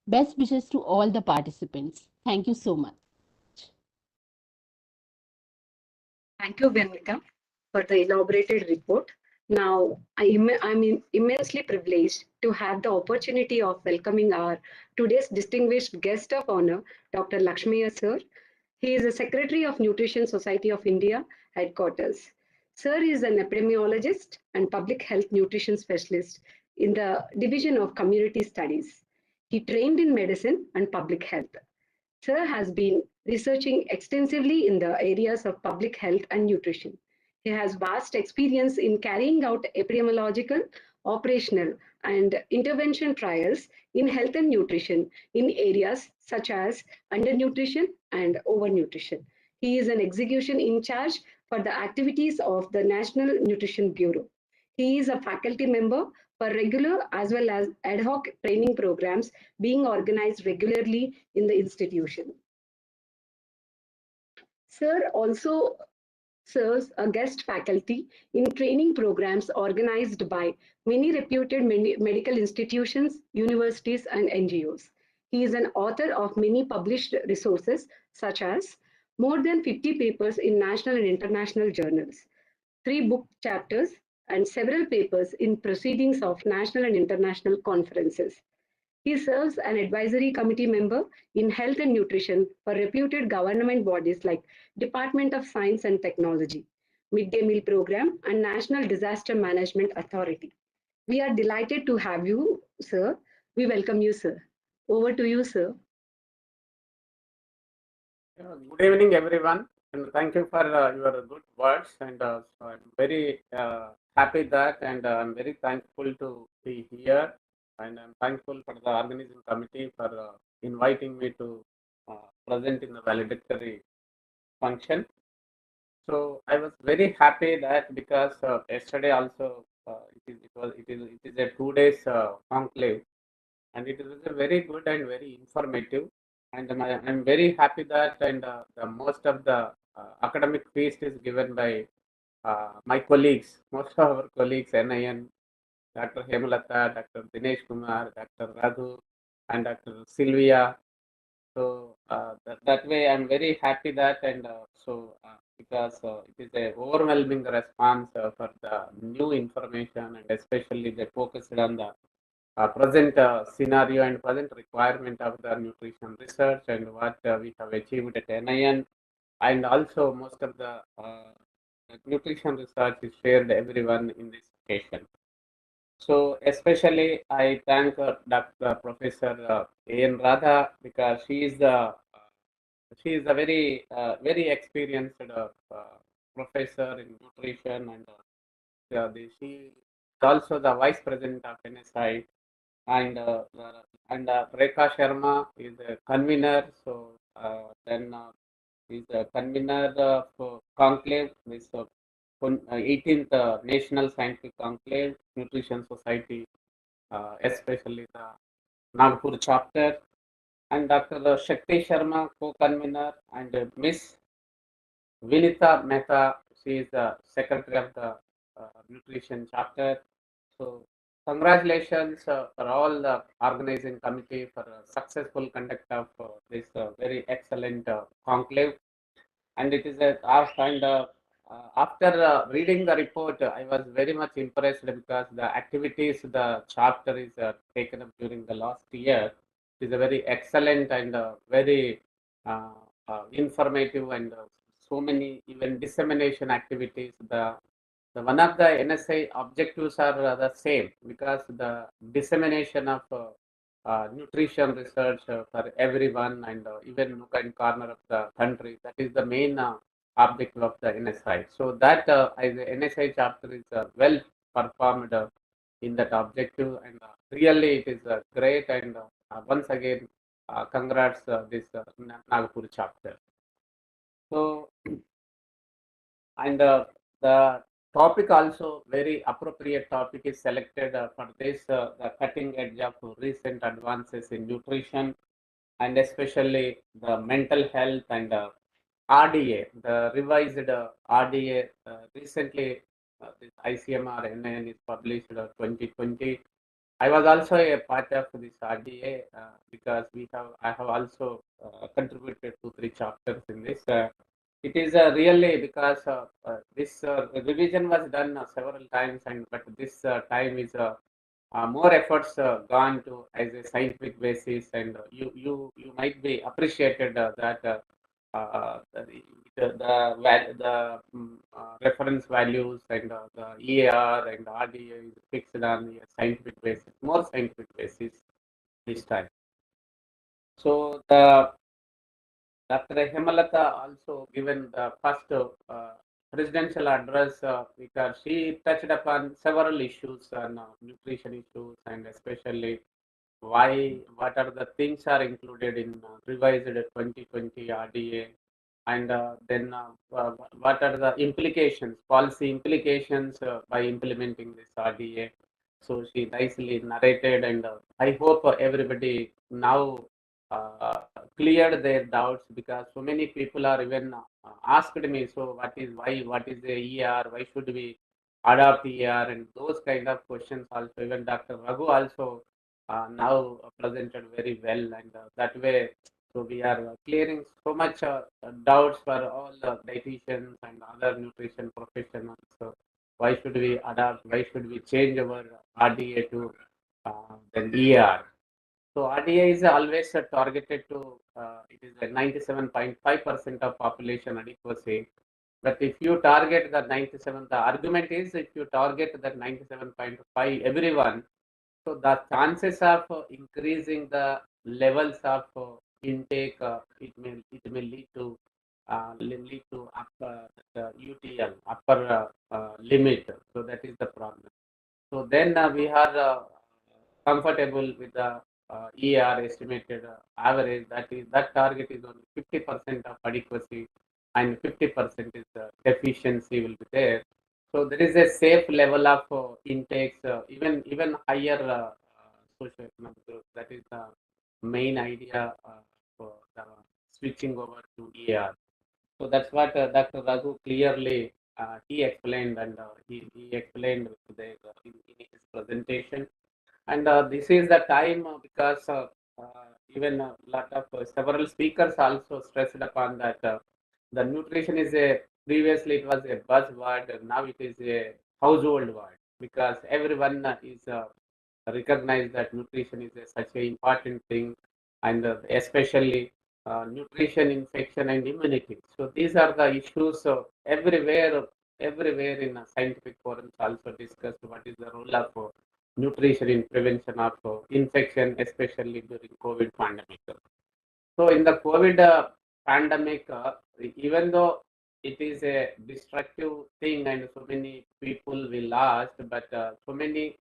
Best wishes to all the participants. Thank you so much. Thank you, Vinita, for the elaborated report. Now, I'm immensely privileged to have the opportunity of welcoming our today's distinguished guest of honor, Dr. Laxmaiah sir. He is the Secretary of Nutrition Society of India, Headquarters. Sir is an epidemiologist and public health nutrition specialist in the Division of Community Studies. He trained in medicine and public health. Sir has been researching extensively in the areas of public health and nutrition. He has vast experience in carrying out epidemiological, operational, and intervention trials in health and nutrition in areas such as undernutrition and overnutrition. He is an execution in charge for the activities of the National Nutrition Bureau. He is a faculty member for regular as well as ad hoc training programs being organized regularly in the institution. Sir also serves a guest faculty in training programs organized by many reputed medical institutions, universities, and NGOs. He is an author of many published resources, such as more than 50 papers in national and international journals, 3 book chapters, and several papers in proceedings of national and international conferences. He serves an advisory committee member in health and nutrition for reputed government bodies like Department of Science and Technology, Midday Meal Program, and National Disaster Management Authority. We are delighted to have you, sir. We welcome you, sir. Over to you, sir. Good evening, everyone, and thank you for your good words. And so I'm very happy that, and I'm very thankful to be here. And I'm thankful for the organizing committee for inviting me to present in the valedictory function. So I was very happy that because yesterday also it is a 2 days conclave, and it was a very good and very informative. And I'm very happy that, and the most of the academic feast is given by my colleagues, most of our colleagues, NIN, Dr. Hemalatha, Dr. Dinesh Kumar, Dr. Raghu, and Dr. Sylvia. So that way, I'm very happy that, and because it is a overwhelming response for the new information, and especially they focused on the present scenario and present requirement of the nutrition research and what we have achieved at NIN, and also most of the nutrition research is shared everyone in this occasion. So especially I thank Dr. Professor A.N. Radha, because she is a very very experienced professor in nutrition, and she is also the vice president of NSI, and Rekha Sharma is a convener. So then is a convener of Conclave, this 18th National Scientific Conclave, Nutrition Society, especially the Nagpur chapter, and Dr. Shakti Sharma, co-convener, and Miss Vinita Mehta, she is the secretary of the nutrition chapter. So congratulations for all the organizing committee for successful conduct of this very excellent conclave. And it is a after reading the report, I was very much impressed because the activities the chapter is taken up during the last year is a very excellent and very informative, and so many even dissemination activities. The one of the NSI objectives are the same, because the dissemination of nutrition research for everyone, and even nook and corner of the country, that is the main objective of the NSI. So that as the NSI chapter is well performed in that objective, and really it is great, and once again congrats this Nagpur chapter. So and the topic also very appropriate topic is selected for this the cutting edge of recent advances in nutrition, and especially the mental health and RDA, the revised RDA recently this ICMR NIN is published 2020. I was also a part of this RDA because I have also contributed to 3 chapters in this. It is really because this revision was done several times, but this time is more efforts gone to as a scientific basis, and you might be appreciated that the reference values and the EAR and the RDA is fixed on a scientific basis, more scientific basis this time. So the Dr. Hemalatha also given the first presidential address because she touched upon several issues on nutrition issues, and especially what are the things are included in revised 2020 RDA, and then what are the implications, policy implications by implementing this RDA. So she nicely narrated, and I hope everybody now cleared their doubts, because so many people are even asked me, so what is the ER, why should we adopt ER, and those kind of questions also. Even Dr. Raghu also now presented very well, and that way, so we are clearing so much doubts for all the dietitians and other nutrition professionals. So why should we adopt, why should we change our RDA to then ER? So RDA is always targeted to, it is a 97.5% of population adequacy. But if you target the 97, the argument is if you target that 97.5 everyone, so the chances of increasing the levels of intake, it may lead to upper the UTL, upper limit. So that is the problem. So then we are comfortable with the ER estimated average. That target is only 50% of adequacy, and 50% is deficiency will be there. So there is a safe level of intakes, even higher socioeconomic group. That is the main idea for the switching over to ER. So that's what Dr. Raghu clearly he explained, and he explained in his presentation. And this is the time because even a lot of several speakers also stressed upon that the nutrition is a previously it was a buzzword and now it is a household word because everyone is recognize that nutrition is such an important thing and especially nutrition, infection and immunity. So these are the issues everywhere in scientific forums also discussed what is the role of nutrition in prevention of infection, especially during COVID pandemic. So in the COVID pandemic, even though it is a destructive thing and so many people we lost, but so many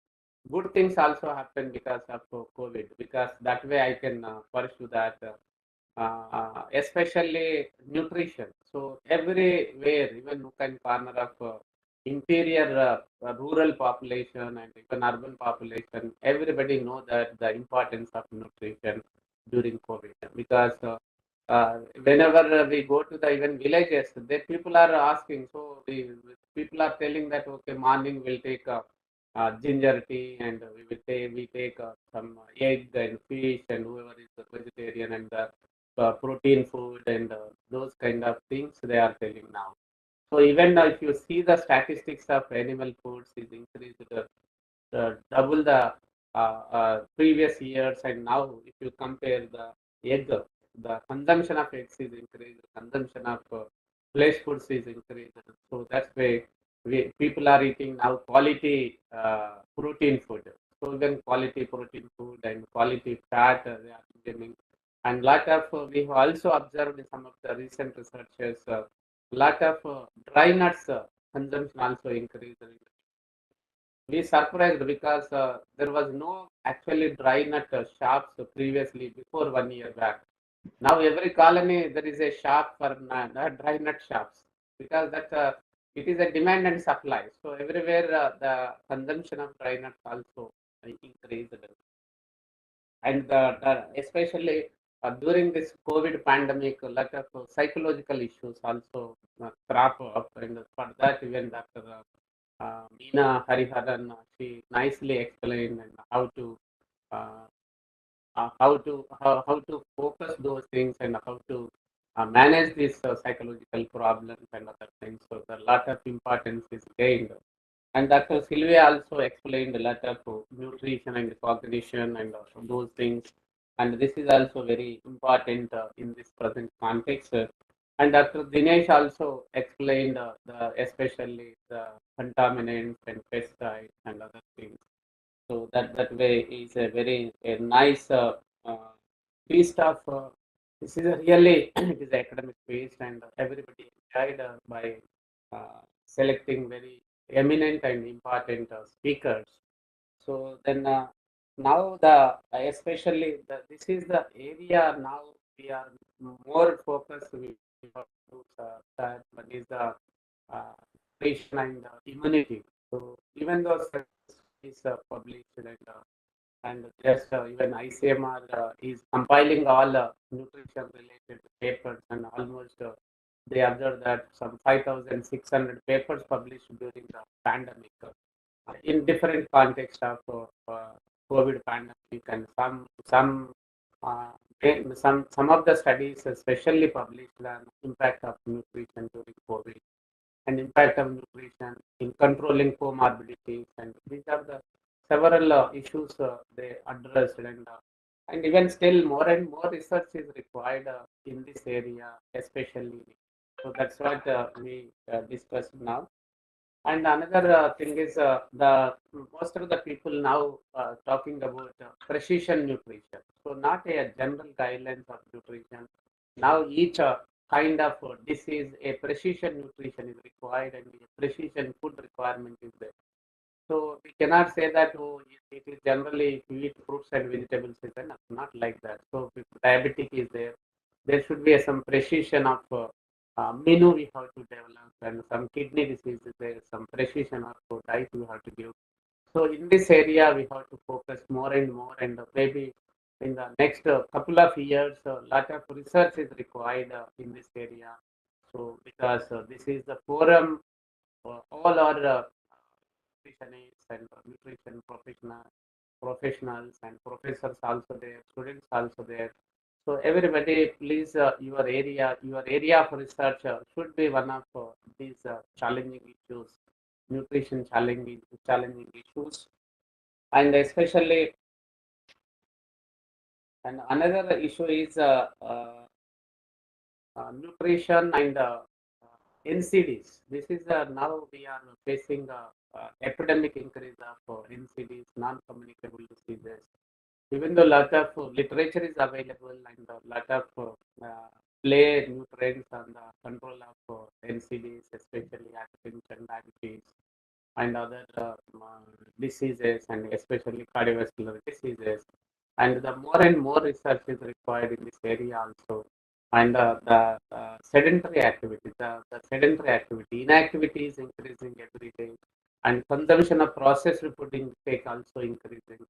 good things also happen because of COVID. Because that way I can pursue that, especially nutrition. So everywhere, even nook and corner of interior rural population and even urban population, everybody know that the importance of nutrition during COVID because whenever we go to the even villages, the people are asking. So people are telling that okay, morning we'll take ginger tea and we take some egg and fish and whoever is the vegetarian and the protein food and those kind of things they are telling now. So even if you see the statistics of animal foods is increased double the previous years, and now if you compare the egg, the consumption of eggs is increased, consumption of flesh foods is increased. So that's why people are eating now quality protein food. So then quality protein food and quality fat they are consuming. And lot of we have also observed in some of the recent researches, lot of dry nuts consumption also increased. We surprised because there was no actually dry nut shops previously before 1 year back. Now every colony there is a shop for dry nut shops because that it is a demand and supply. So everywhere the consumption of dry nuts also increased, and especially during this COVID pandemic, a lot of psychological issues also crop up, and for that even Dr. Meena Hariharan, she nicely explained and uh, how to focus those things and how to manage these psychological problems and other things. So a lot of importance is gained. And Dr. Sylvia also explained a lot of nutrition and cognition and those things. And this is also very important in this present context. And Dr. Dinesh also explained especially the contaminants and pesticides and other things. So that way is a very nice piece of. This is a really it is academic based and everybody enjoyed by selecting very eminent and important speakers. So then now especially this is the area now we are more focused. We have to that one is the nutrition and immunity. So even though is published and just even ICMR is compiling all nutrition related papers and almost they observed that some 5,600 papers published during the pandemic in different contexts of COVID pandemic, and uh, some of the studies especially published on impact of nutrition during COVID and impact of nutrition in controlling comorbidities, and these are the several issues they addressed, and even still more and more research is required in this area, especially. So that's what we discussed now. And another thing is the most of the people now talking about precision nutrition. So not a general guidelines of nutrition. Now each kind of disease, a precision nutrition is required and a precision food requirement is there. So we cannot say that it is generally if you eat fruits and vegetables is enough. Not like that. So if diabetic is there, there should be some precision of menu we have to develop, and some kidney disease is there, some precision of diet we have to give. So in this area we have to focus more and more, and maybe in the next couple of years, a lot of research is required in this area. So because this is the forum for all our nutritionists and nutrition professionals professionals and professors also there, students also there. So everybody, please, your area of research should be one of these challenging issues, nutrition challenging issues, and especially, and another issue is nutrition and NCDs. This is now we are facing epidemic increase of NCDs, non-communicable diseases. Even though lot of literature is available and a lot of play nutrients on the control of NCDs, especially hypertension, diabetes, and other diseases, and especially cardiovascular diseases. And the more and more research is required in this area also. And the sedentary activity, inactivity is increasing every day, and consumption of processed food intake also increasing.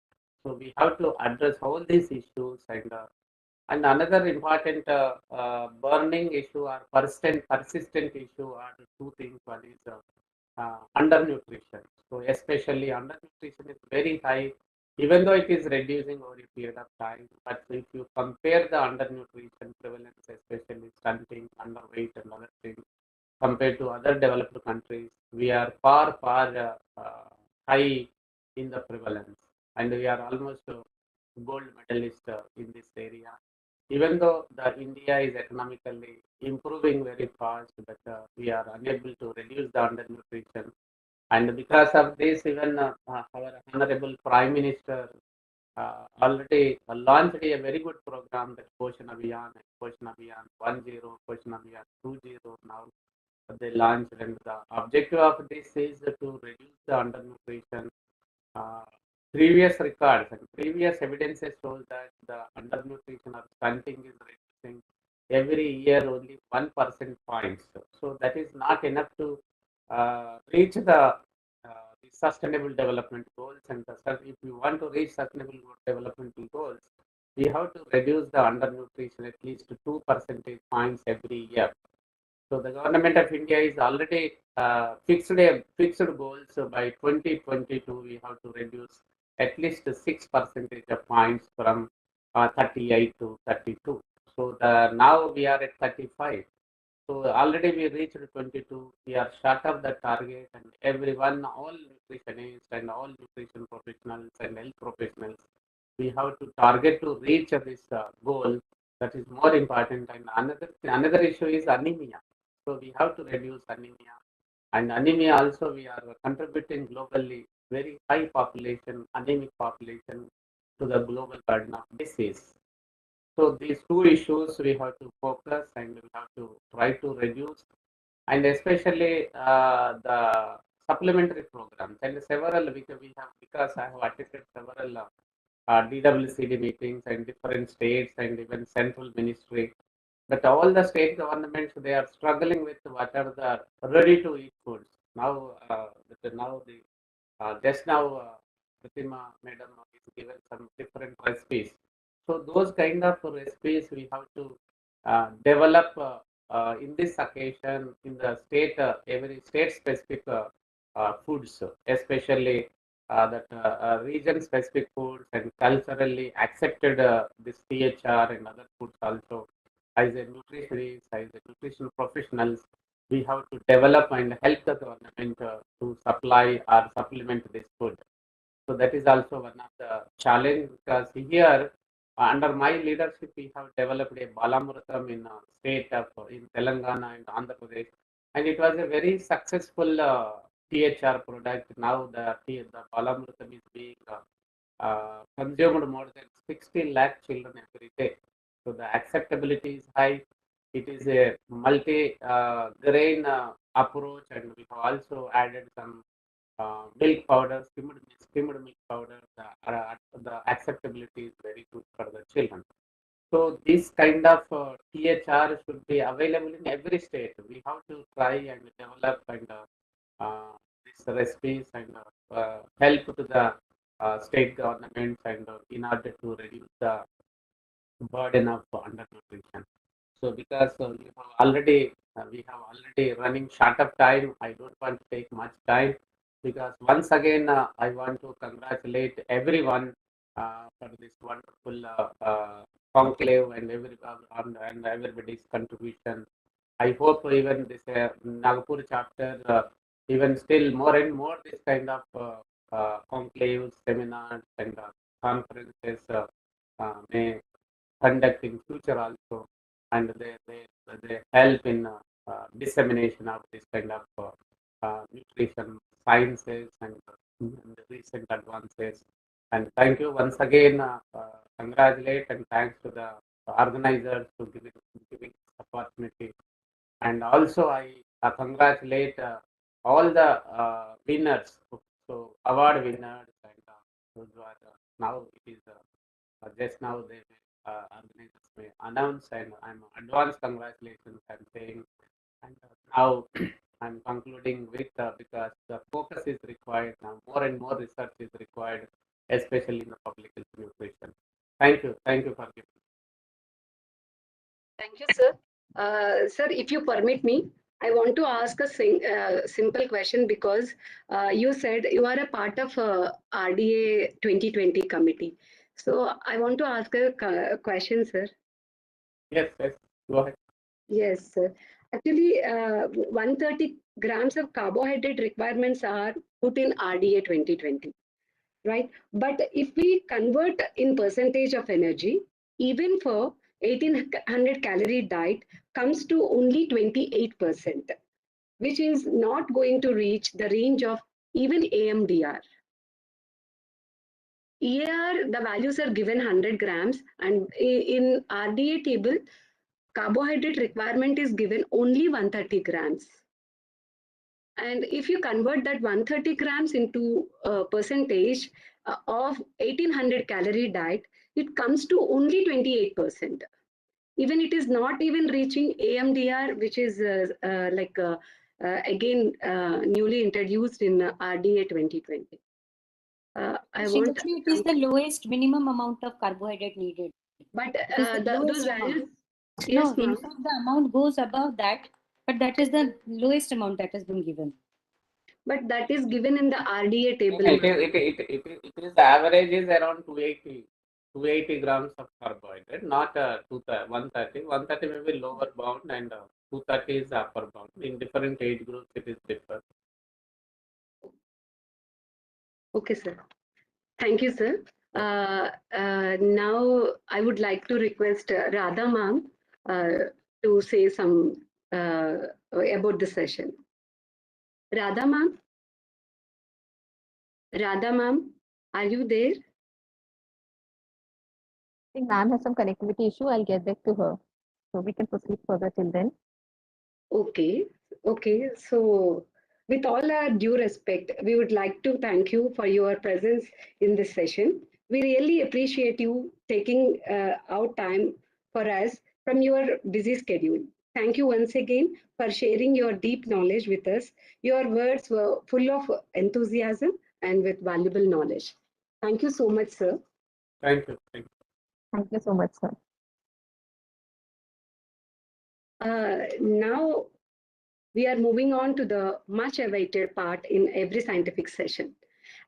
So we have to address all these issues, and another important burning issue or persistent issue are the two things. One is undernutrition. So especially undernutrition is very high, even though it is reducing over a period of time. But if you compare the undernutrition prevalence, especially stunting, underweight, and other things, compared to other developed countries, we are far high in the prevalence, and we are almost gold medalist in this area. Even though the India is economically improving very fast, but we are unable to reduce the undernutrition. And because of this, even our Honorable Prime Minister already launched a very good program, that Poshan Abhiyan 10, Poshan Abhiyan 20 now they launched, and the objective of this is to reduce the undernutrition. Previous records and previous evidences shows that the undernutrition or stunting is reducing every year only 1% points. So that is not enough to reach the sustainable development goals. And if you want to reach sustainable development goals, we have to reduce the undernutrition at least 2 percentage points every year. So the government of India is already fixed goals. So by 2022, we have to reduce at least 6 percentage points from 38 to 32. So now we are at 35. So already we reached 22. We are short of the target, and everyone, all nutritionists and all nutrition professionals and health professionals, we have to target to reach this goal. That is more important. And another issue is anemia. So we have to reduce anemia. And anemia also, we are contributing globally very high population, anemic population, to the global burden of disease. So these two issues we have to focus, and we have to try to reduce, and especially the supplementary programs and several we have, because I have attended several DWCD meetings in different states and even central ministry. But all the state governments, they are struggling with what are the ready-to-eat foods. Now, just now, Pratima Madam is given some different recipes. So those kind of recipes we have to develop in this occasion in the state, every state-specific foods, especially that region-specific foods and culturally accepted this THR and other foods also. As a nutritionist, as a nutrition professionals, we have to develop and help the government to supply or supplement this food. So that is also one of the challenge, because here under my leadership we have developed a Balamuratam in state of in Telangana and Andhra Pradesh, and it was a very successful THR product. Now the Balamuratam is being consumed more than 60 lakh children every day. So the acceptability is high. It is a multi-grain approach, and we have also added some milk powder, skimmed milk powder. The acceptability is very good for the children. So this kind of THR should be available in every state. We have to try and develop and these recipes and help to the state governments, and in order to reduce the burden of undernutrition. So because we have already running short of time, I don't want to take much time. because once again, I want to congratulate everyone for this wonderful conclave and everybody's contribution. I hope even this Nagpur chapter, even still more and more this kind of conclaves, seminars, and conferences may conduct in future also, and they help in dissemination of this kind of nutrition sciences and recent advances. And thank you once again. Congratulate and thanks to the organizers to giving this opportunity. And also I congratulate all the winners, so award winners, and those who are now it is just now they organizers may announce, and I'm advance congratulations I'm saying. And now I'm concluding with because the focus is required now, more and more research is required, especially in the public health nutrition. Thank you for giving. Thank you, sir. Sir, if you permit me, I want to ask a simple question, because you said you are a part of RDA 2020 committee. So I want to ask a question, sir. Yes, go ahead. Yes, sir. Actually, 130 grams of carbohydrate requirements are put in RDA 2020, right? But if we convert in percentage of energy, even for 1800 calorie diet comes to only 28%, which is not going to reach the range of even AMDR. EAR, the values are given 100 grams, and in RDA table, carbohydrate requirement is given only 130 grams. And if you convert that 130 grams into a percentage of 1800 calorie diet, it comes to only 28%. Even it is not even reaching AMDR, which is again newly introduced in RDA 2020. It is the lowest minimum amount of carbohydrate needed. But those values, yes, no, in fact, the amount goes above that, but that is the lowest amount that has been given. But that is given in the RDA table. It is the average is around 280 grams of carbohydrate, not 130. 130 may be lower bound, and 230 is upper bound. In different age groups, it is different. Okay, sir. Thank you, sir. Now I would like to request Radha ma'am to say some about the session. Radha ma'am? Radha ma'am, are you there? I think ma'am has some connectivity issue. I'll get back to her. So we can proceed further till then. Okay. So with all our due respect, we would like to thank you for your presence in this session. We really appreciate you taking out time for us from your busy schedule. Thank you once again for sharing your deep knowledge with us. Your words were full of enthusiasm and with valuable knowledge. Thank you so much, sir. Thank you. Thank you so much, sir. Now we are moving on to the much awaited part in every scientific session,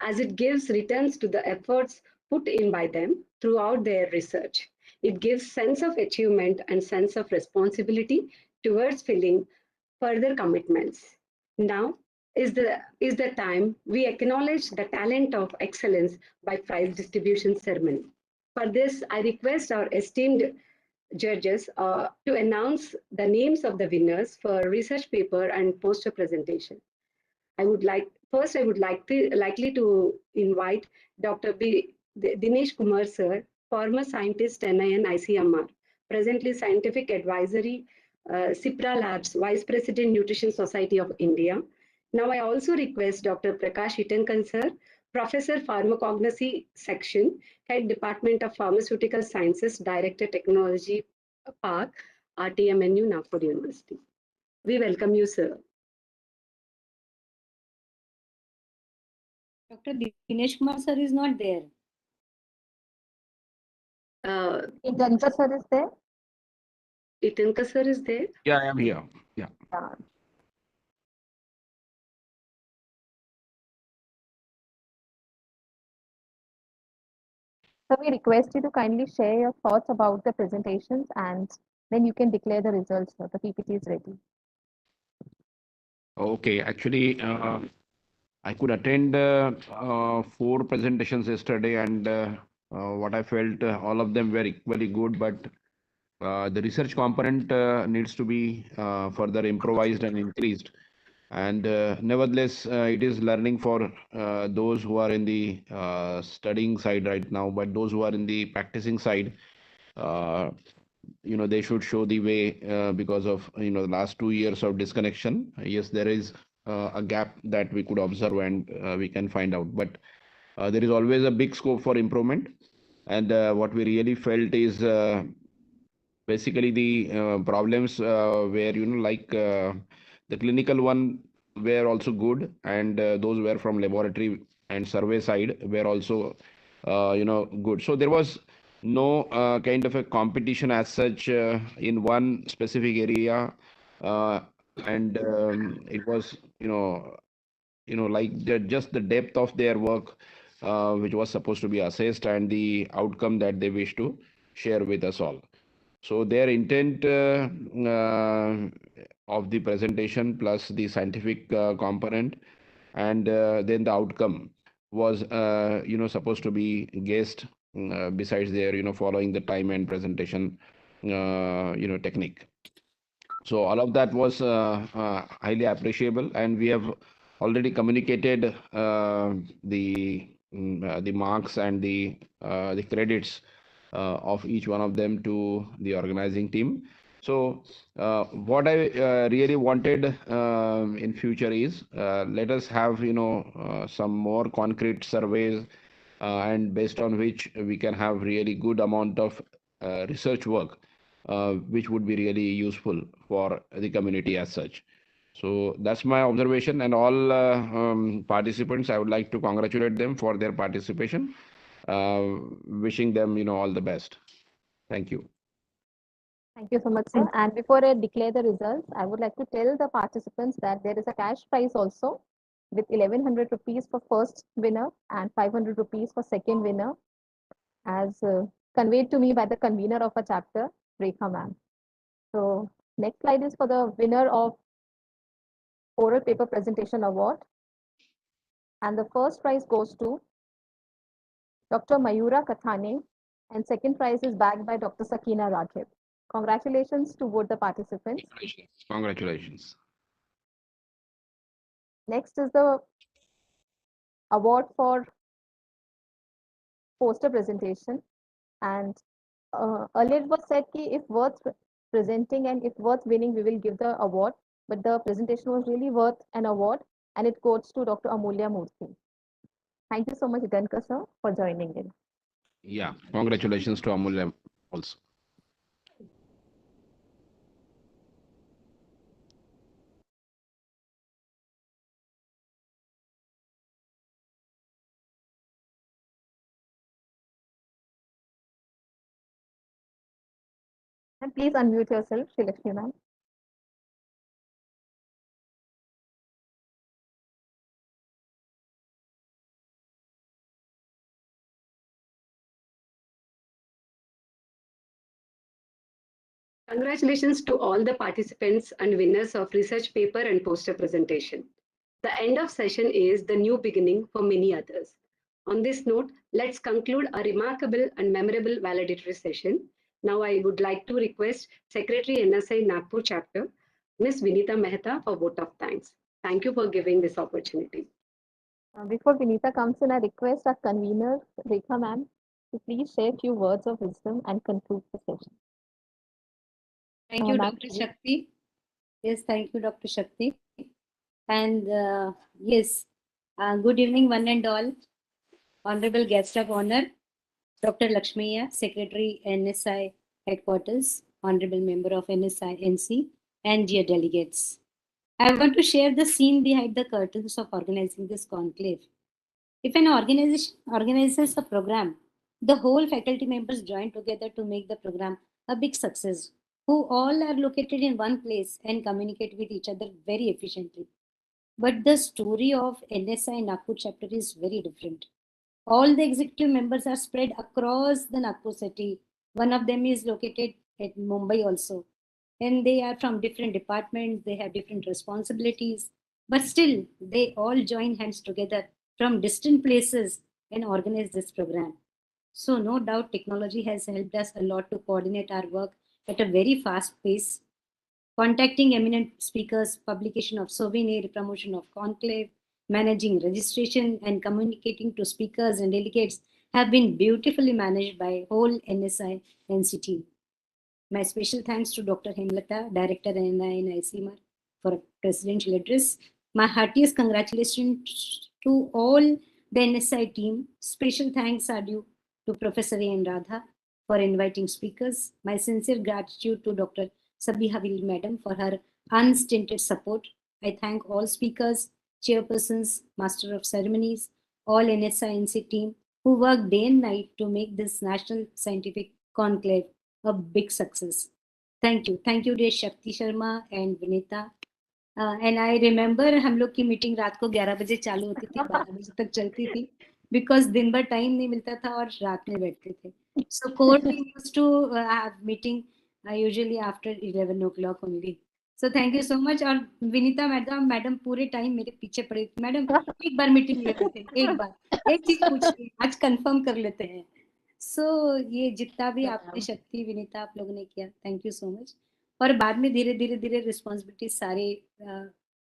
as it gives returns to the efforts put in by them throughout their research. It gives sense of achievement and sense of responsibility towards filling further commitments. Now is the time we acknowledge the talent of excellence by prize distribution ceremony. For this, I request our esteemed judges to announce the names of the winners for research paper and poster presentation. I would likely to invite Dr. Dinesh Kumar sir, former scientist NIN-ICMR, presently scientific advisory Sipra Labs, Vice President Nutrition Society of India. Now I also request Dr. Prakash Itankan sir, Professor Pharmacognosy Section, Head Department of Pharmaceutical Sciences, Director Technology Park, RTMNU, Nagpur University. We welcome you, sir. Dr. Dinesh Kumar sir is not there. Itanka sir is there? Itanka sir is there? Yeah, I am here. Yeah. So we request you to kindly share your thoughts about the presentations, and then you can declare the results. The PPT is ready. Okay, actually, I could attend 4 presentations yesterday, and what I felt, all of them were equally good, but the research component needs to be further improvised and increased. And nevertheless, it is learning for those who are in the studying side right now, but those who are in the practicing side, they should show the way because of, the last 2 years of disconnection. Yes, there is a gap that we could observe and we can find out, but there is always a big scope for improvement. And what we really felt is basically the problems where, the clinical one were also good, and those were from laboratory and survey side were also, good. So there was no kind of a competition as such in one specific area, and it was, just the depth of their work, which was supposed to be assessed, and the outcome that they wish to share with us all. So their intent of the presentation plus the scientific component, and then the outcome was, supposed to be guessed, besides their, following the time and presentation, technique. So all of that was highly appreciable, and we have already communicated the marks and the credits of each one of them to the organizing team. So what I really wanted in future is, let us have, some more concrete surveys, and based on which we can have really good amount of research work, which would be really useful for the community as such. So that's my observation, and all participants, I would like to congratulate them for their participation, wishing them, all the best. Thank you. Thank you so much, sir. And before I declare the results, I would like to tell the participants that there is a cash prize also, with 1100 rupees for first winner and 500 rupees for second winner, as conveyed to me by the convener of a chapter, Rekha ma'am. So next slide is for the winner of oral paper presentation award, and the first prize goes to Dr. Mayura Kathane, and second prize is bagged by Dr. Sakina Raghib. Congratulations to both the participants. Congratulations. Next is the award for poster presentation, and earlier it was said that if worth presenting and if worth winning, we will give the award, but the presentation was really worth an award, and it goes to Dr. Amulya Murthy. Thank you so much, Idanka sir, for joining in. Yeah, congratulations to Amulya also. And please unmute yourself, Sri Lakshmi ma'am. Congratulations to all the participants and winners of research paper and poster presentation. The end of session is the new beginning for many others. On this note, let's conclude a remarkable and memorable valedictory session. Now I would like to request Secretary NSI Nagpur Chapter, Ms. Vinita Mehta, for vote of thanks. Thank you for giving this opportunity. Before Vinita comes in, I request our convener, Rekha ma'am, to please share a few words of wisdom and conclude the session. Thank you, Dr. Shakti. Yes, thank you, Dr. Shakti. And yes, good evening, one and all. Honorable guest of honor, Dr. Laxmaiah, Secretary, NSI Headquarters, Honorable Member of NSI NC, and dear delegates. I want to share the scene behind the curtains of organizing this conclave. If an organization organizes a program, the whole faculty members join together to make the program a big success, who all are located in one place and communicate with each other very efficiently. But the story of NSI Nagpur chapter is very different. All the executive members are spread across the Nagpur city. One of them is located at Mumbai also. And they are from different departments, they have different responsibilities, but still they all join hands together from distant places and organize this program. So no doubt technology has helped us a lot to coordinate our work at a very fast pace. Contacting eminent speakers, publication of souvenir, promotion of conclave, managing registration and communicating to speakers and delegates have been beautifully managed by whole NSI NC. My special thanks to Dr. Hemalatha, Director NIN-ICMR, for a presidential address. My heartiest congratulations to all the NSI team. Special thanks are due to Professor A. and Radha for inviting speakers. My sincere gratitude to Dr. Sabihawil Madam for her unstinted support. I thank all speakers, chairpersons, master of ceremonies, all NSI team who work day and night to make this National Scientific Conclave a big success. Thank you. Thank you, dear Shakti Sharma and Vinita. And I remember हम लोग की meeting रात को 11 बजे चालू होती थी, 12 बजे तक चलती थी, because दिन भर टाइम नहीं मिलता था और रात में बैठते थे. So core team used to have meeting usually after 11 o'clock only. So thank you so much. और विनीता मैडम पूरे टाइम मेरे पीछे पड़ी थी. मैडम एक बार मीटिंग ले लेते हैं, एक बार एक चीज पूछिए, आज कंफर्म कर लेते हैं. सो ये जितना भी आपने शक्ति विनीता आप लोगों ने किया, थैंक यू सो मच. और बाद में धीरे धीरे रिस्पॉन्सिबिलिटी सारे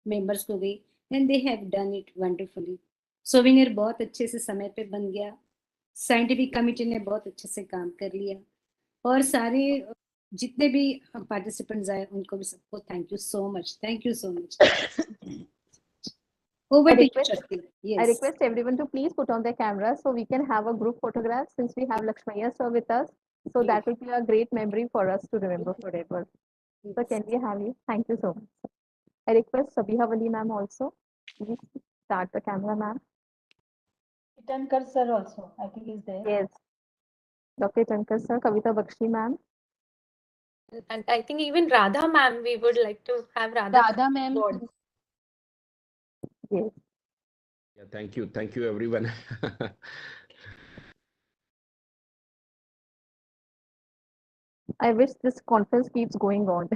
मेंबर्स को गई and they have done it wonderfully. Souvenir बहुत अच्छे से समय पे बन गया, साइंटिफिक कमिटी ने बहुत अच्छे से काम कर लिया और सारे जितने भी पार्टिसिपेंट्स आए उनको भी सबको thank you so much. Thank you so much. Over to you, Shakti. Yes. I request everyone to please put on their cameras so we can have a group photograph since we have Laxmaiah sir with us. So that will be a great memory for us to remember forever. So can we have you? Thank you so much. I request Sabihawali ma'am also. Please start the camera, ma'am. Tankar sir also, I think is there. Yes. Dr. Tankar sir, Kavita Bakshi ma'am. And I think even Radha ma'am, we would like to have Radha ma'am. Yes. Yeah, thank you everyone. I wish this conference keeps going on.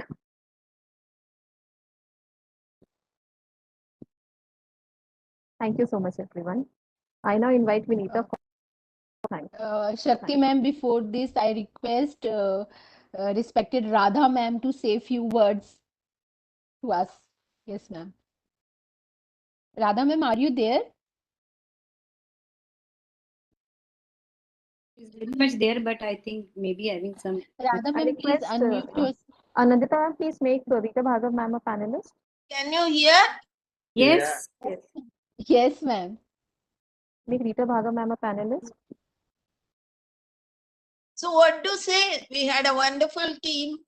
Thank you so much, everyone. I now invite Vinita. Shakti ma'am, before this, I request respected Radha ma'am to say few words to us. Yes, ma'am. Radha ma'am, are you there? She's very much there, but I think maybe having some. Radha ma'am, please unmute yourself. Anandita ma'am, please make Rita Bhargav ma'am a panelist. Can you hear? Yes. Yes. Yes, ma'am. Make Rita Bhargav ma'am a panelist. So what to say? We had a wonderful team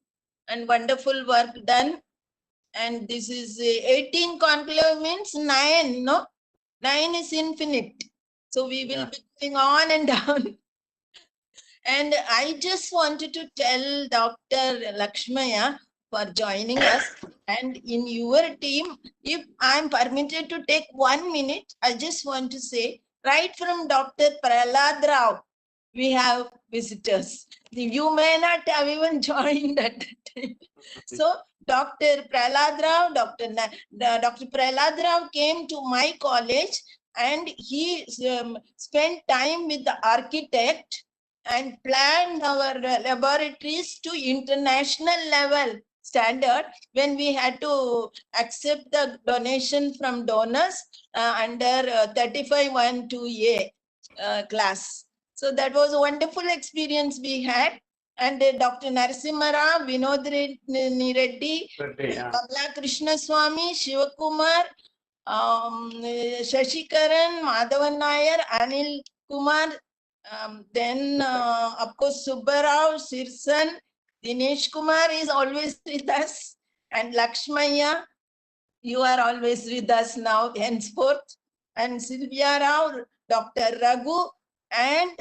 and wonderful work done. And this is 18 conclave means 9, no? 9 is infinite. So we will be going on and down. And I just wanted to tell Dr. Laxmaiah for joining us. And in your team, if I'm permitted to take 1 minute, I just want to say, right from Dr. Prahlad Rao, we have visitors. You may not have even joined at that time. So Dr. Prahlad Rao, Dr. Prahlad Rao came to my college and he spent time with the architect and planned our laboratories to international level standard when we had to accept the donation from donors under 3512A class. So that was a wonderful experience we had. And Dr. Narasimha Rao, Vinod Reddy, Kamla Krishna Swami, Shivakumar, Shashikaran, Madhavan Nair, Anil Kumar, then of course Subbarao, Sirsan, Dinesh Kumar is always with us, and Laxmaiah, you are always with us now henceforth, and Sylvia Rao, Dr. Raghu, and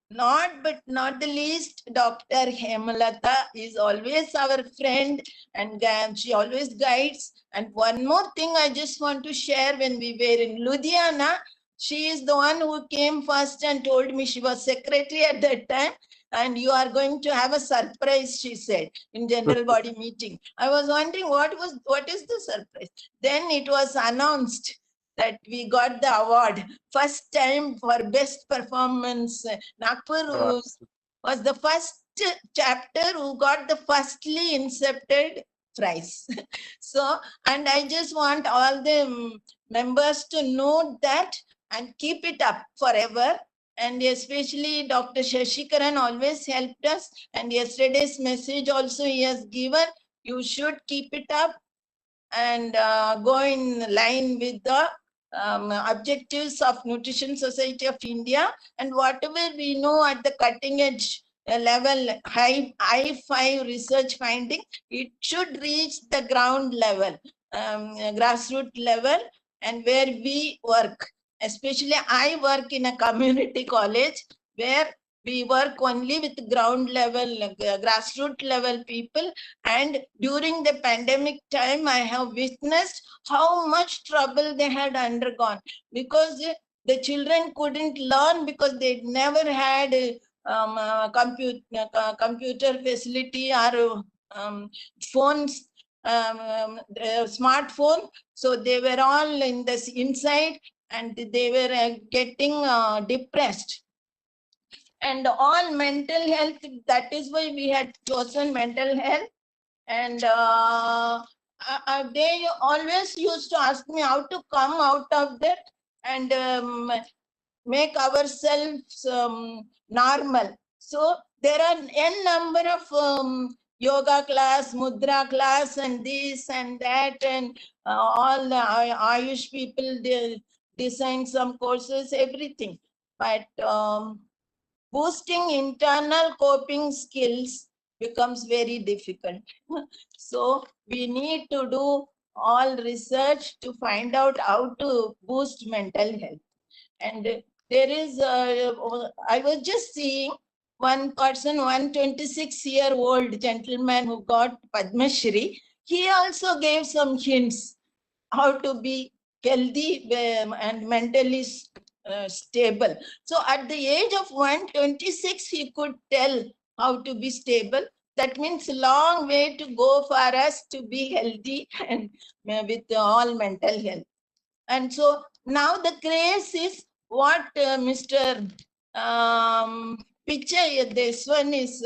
not but not the least, Dr. Hemalatha is always our friend and she always guides. And one more thing I just want to share, when we were in Ludhiana, She is the one who came first and told me. She was secretary at that time. And you are going to have a surprise, she said, in general body meeting. I was wondering what is the surprise. Then it was announced that we got the award. First time for best performance. Nagpur was the first chapter who got the firstly incepted prize. So, and I just want all the members to note that and keep it up forever. And especially Dr. Shashikaran always helped us. And yesterday's message also he has given. You should keep it up and go in line with the objectives of Nutrition Society of India. And whatever we know at the cutting edge level, I5 research finding, it should reach the ground level, grassroots level, and where we work. Especially I work in a community college where we work only with ground level, grassroots level people. And during the pandemic time, I have witnessed how much trouble they had undergone because the children couldn't learn because they never had computer facility or phones, smartphone. So they were all in this inside and they were getting depressed. And all mental health, that is why we had chosen mental health. And they always used to ask me how to come out of that and make ourselves normal. So there are n number of yoga class, mudra class, and this and that, and all the Ayush people, they design some courses, everything. But boosting internal coping skills becomes very difficult. So we need to do all research to find out how to boost mental health. And there is, I was just seeing one person, 126-year-old gentleman who got Padma Shri. He also gave some hints how to be healthy and mentally stable. So at the age of 126, he could tell how to be stable. That means a long way to go for us to be healthy and with all mental health. And so now the craze is what Mr. Pichai, this one is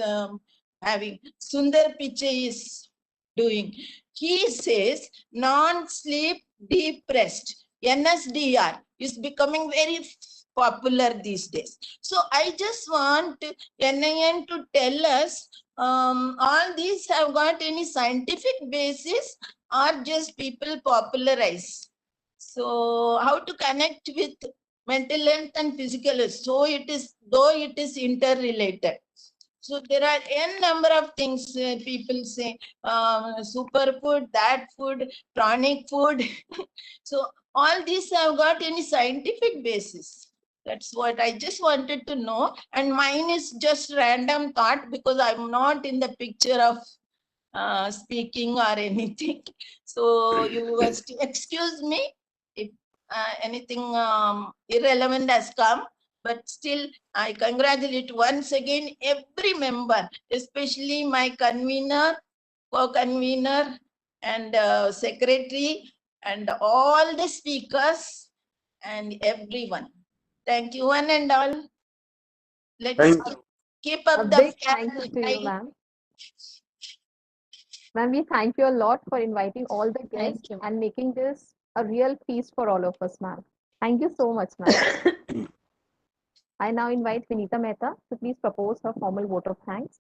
having, Sundar Pichai is doing. He says non-sleep deep rest, NSDR, is becoming very popular these days. So I just want NIN to tell us all these have got any scientific basis or just people popularize. So how to connect with mental health and physical health? So it is, though it is interrelated. So there are n number of things people say, superfood, that food, chronic food. So all these have got any scientific basis. That's what I just wanted to know. And mine is just random thought because I'm not in the picture of speaking or anything. So you must excuse me if anything irrelevant has come. But still, I congratulate once again every member, especially my convener, co-convener, and secretary, and all the speakers, and everyone. Thank you, one and all. Let's keep up A the big thank you to you, fight. ma'am. Ma'am, we thank you a lot for inviting all the guests and making this a real feast for all of us, ma'am. Thank you so much, ma'am. I now invite Vinita Mehta to please propose her formal vote of thanks.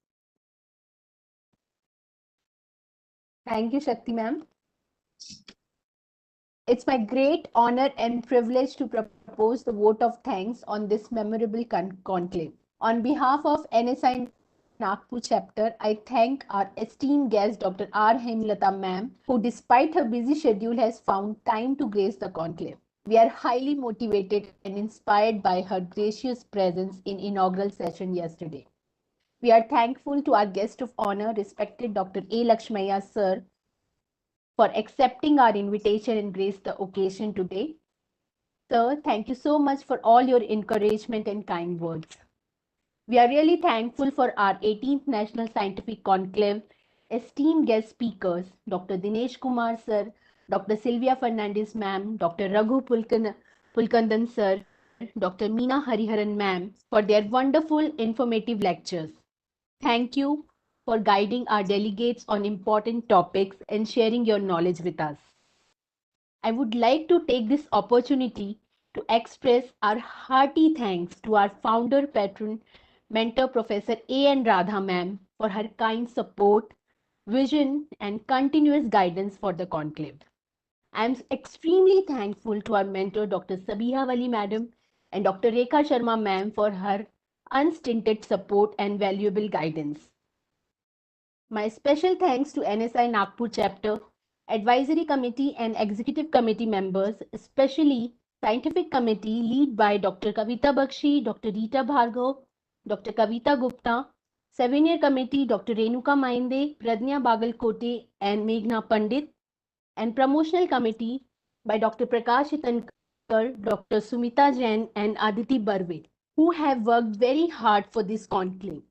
Thank you, Shakti ma'am. It's my great honor and privilege to propose the vote of thanks on this memorable conclave. On behalf of NSI Nagpur chapter, I thank our esteemed guest, Dr. R. Hemalatha ma'am, who despite her busy schedule has found time to grace the conclave. We are highly motivated and inspired by her gracious presence in inaugural session yesterday. We are thankful to our guest of honor, respected Dr. A. Laxmaiah sir, for accepting our invitation and grace the occasion today. Sir, thank you so much for all your encouragement and kind words. We are really thankful for our 18th National Scientific Conclave esteemed guest speakers, Dr. Dinesh Kumar sir, Dr. Sylvia Fernandez ma'am, Dr. Raghu Pullakhandam sir, Dr. Meena Hariharan ma'am, for their wonderful informative lectures. Thank you for guiding our delegates on important topics and sharing your knowledge with us. I would like to take this opportunity to express our hearty thanks to our founder, patron, mentor, Professor A. Radha ma'am, for her kind support, vision, and continuous guidance for the conclave. I am extremely thankful to our mentor, Dr. Sabiha Wali madam and Dr. Rekha Sharma ma'am for her unstinted support and valuable guidance. My special thanks to NSI Nagpur chapter, advisory committee and executive committee members, especially scientific committee led by Dr. Kavita Bakshi, Dr. Rita Bhargav, Dr. Kavita Gupta, 7-year committee Dr. Renuka Mainde, Pradnya Bagalkote and Meghna Pandit, and promotional committee by Dr. Prakash Itankar, Dr. Sumita Jain and Aditi Barve, who have worked very hard for this conclave.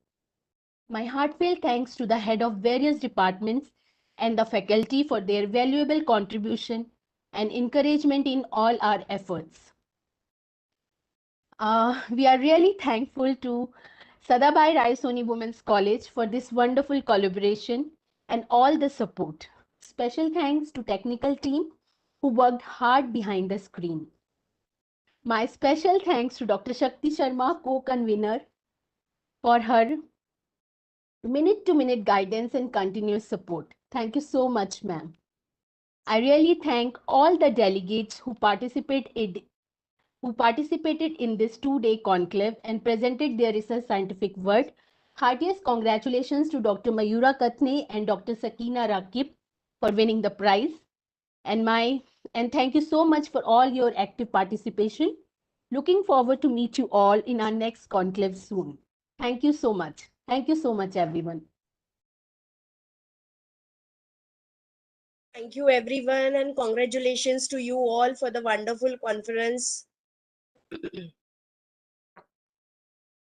My heartfelt thanks to the head of various departments and the faculty for their valuable contribution and encouragement in all our efforts. We are really thankful to Sadabai Raisoni Women's College for this wonderful collaboration and all the support. Special thanks to technical team who worked hard behind the screen. My special thanks to Dr. Shakti Sharma, co-convener, for her minute-to-minute guidance and continuous support. Thank you so much, ma'am. I really thank all the delegates who participated in this 2-day conclave and presented their research scientific work. Heartiest congratulations to Dr. Mayura Katne and Dr. Sakina Rakib for winning the prize. And thank you so much for all your active participation. Looking forward to meet you all in our next conclave soon. Thank you so much. Thank you so much, everyone. Thank you, everyone, and congratulations to you all for the wonderful conference.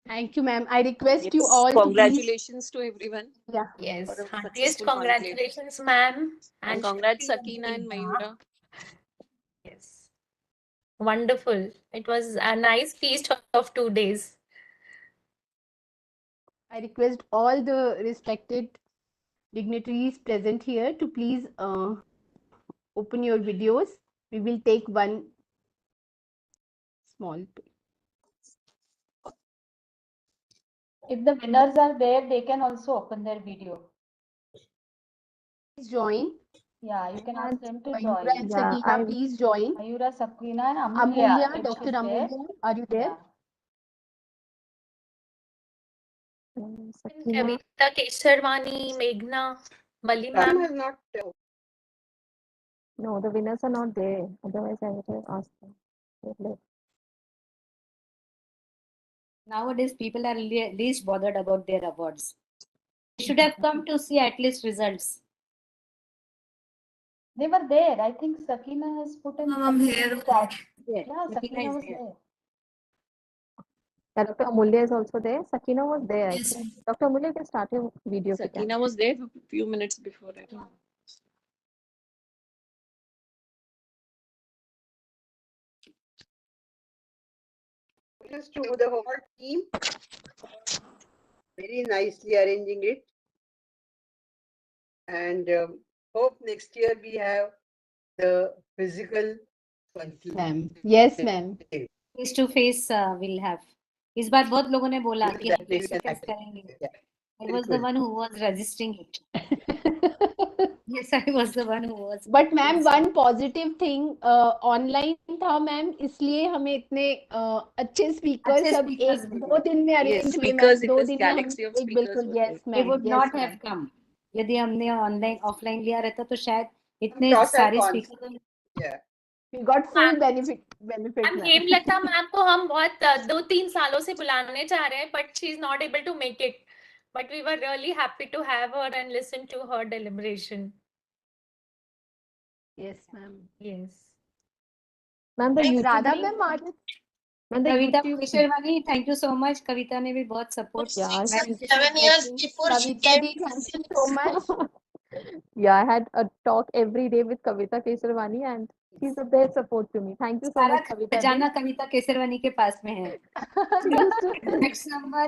Thank you, ma'am. I request you all congratulations to everyone. Yeah. Yes, Heartiest congratulations, ma'am. And congrats, Sakina and Mayura. Yes. Wonderful. It was a nice feast of 2 days. I request all the respected dignitaries present here to please open your videos. We will take one small. If the winners are there, they can also open their video. Please join. Yeah, you can ask them to Mayura join. and Sakina, please join. Mayura, Sakina, and Amulya. Amulya, Dr. Amulya, are you there? Kavita Kesharwani, Meghna, Bali Sam ma'am. has not. No, the winners are not there. Otherwise, I would have asked them. Nowadays, people are least bothered about their awards. They should have come to see at least results. They were there. I think Sakina has put in. I'm here. Yeah, Sakina was there. Yeah, Dr. Amulya is also there. Sakina was there. Yes. Dr. Amulya, can start your video. Sakina was there a few minutes before. I think. Just to the whole team, very nicely arranging it, and hope next year we have the physical conclave. Ma'am. Yes, ma'am. Face to face we'll have. इस बार बहुत लोगों ने बोला कि हम face to face करेंगे. I was the one who was resisting it. Yes, I was the one who was. But ma'am, one positive thing, online था ma'am, इसलिए हमें इतने अच्छे speakers सब एक 2 दिन में arrange हुए ma'am. 2 दिन में हम एक बिल्कुल yes ma'am. They would not have come. यदि हमने online offline लिया रहता तो शायद इतने सारे speakers. Yeah. We got full benefit. हम हेमलता मैम को हम बहुत 2-3 सालों से बुलाने चाह रहे हैं, but she is not able to make it. But we were really happy to have her and listen to her deliberation. Yes, ma'am. Yes. Ma'am, the YouTube Radha link- ma'am, Ma'am, the Kavita YouTube- Kesharwani, thank you so much. Kavita ने भी बहुत support Yeah, 6 or 7 years before she Kavita came. ji, thank you so much. Yeah, I had a talk every day with Kavita Kesharwani and she's the best support to me. Thank you so सारा much, Kavita जाना ji. कविता केसरवानी के पास में है। She used to Next number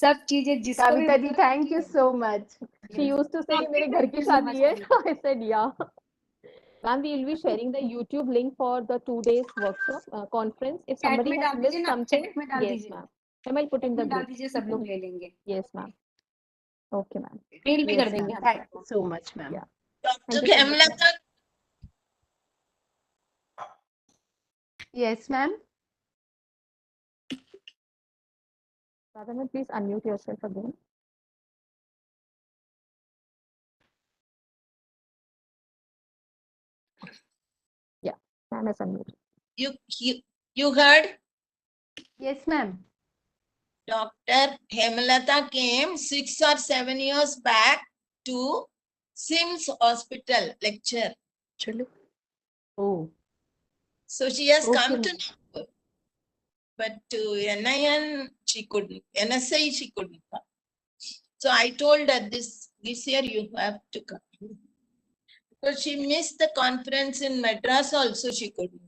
सब चीजें जिसको भी Kavita ji, thank you so much. she used to say कि मेरे घर की शादी है. I said yeah. Ma'am, we will be sharing the YouTube link for the 2 days workshop conference. If Chat somebody में has डाल missed दीजिए ना, something, chat में डाल yes, दीजिए। ma'am. I will put in the डाल group. दीजिए, सब लोग ले लेंगे। Yes, ma'am. Okay, ma'am. Mail भी Yes, कर देंगे ma'am. हम Thank सबको। you so much, ma'am. Yeah. Dr. Thank you so much, ma'am. Hemalatha, Yes, ma'am. Radha ma'am, please unmute yourself again. Yeah, ma'am is unmuted. you heard? Yes, ma'am. Dr. Hemalatha came 6 or 7 years back to SIMS Hospital lecture. Oh. So she has Okay, come to ma'am. Nagpur. But to NIN, she couldn't. NSI, she couldn't come. So I told her this year you have to come. Because she missed the conference in Madras also, she couldn't.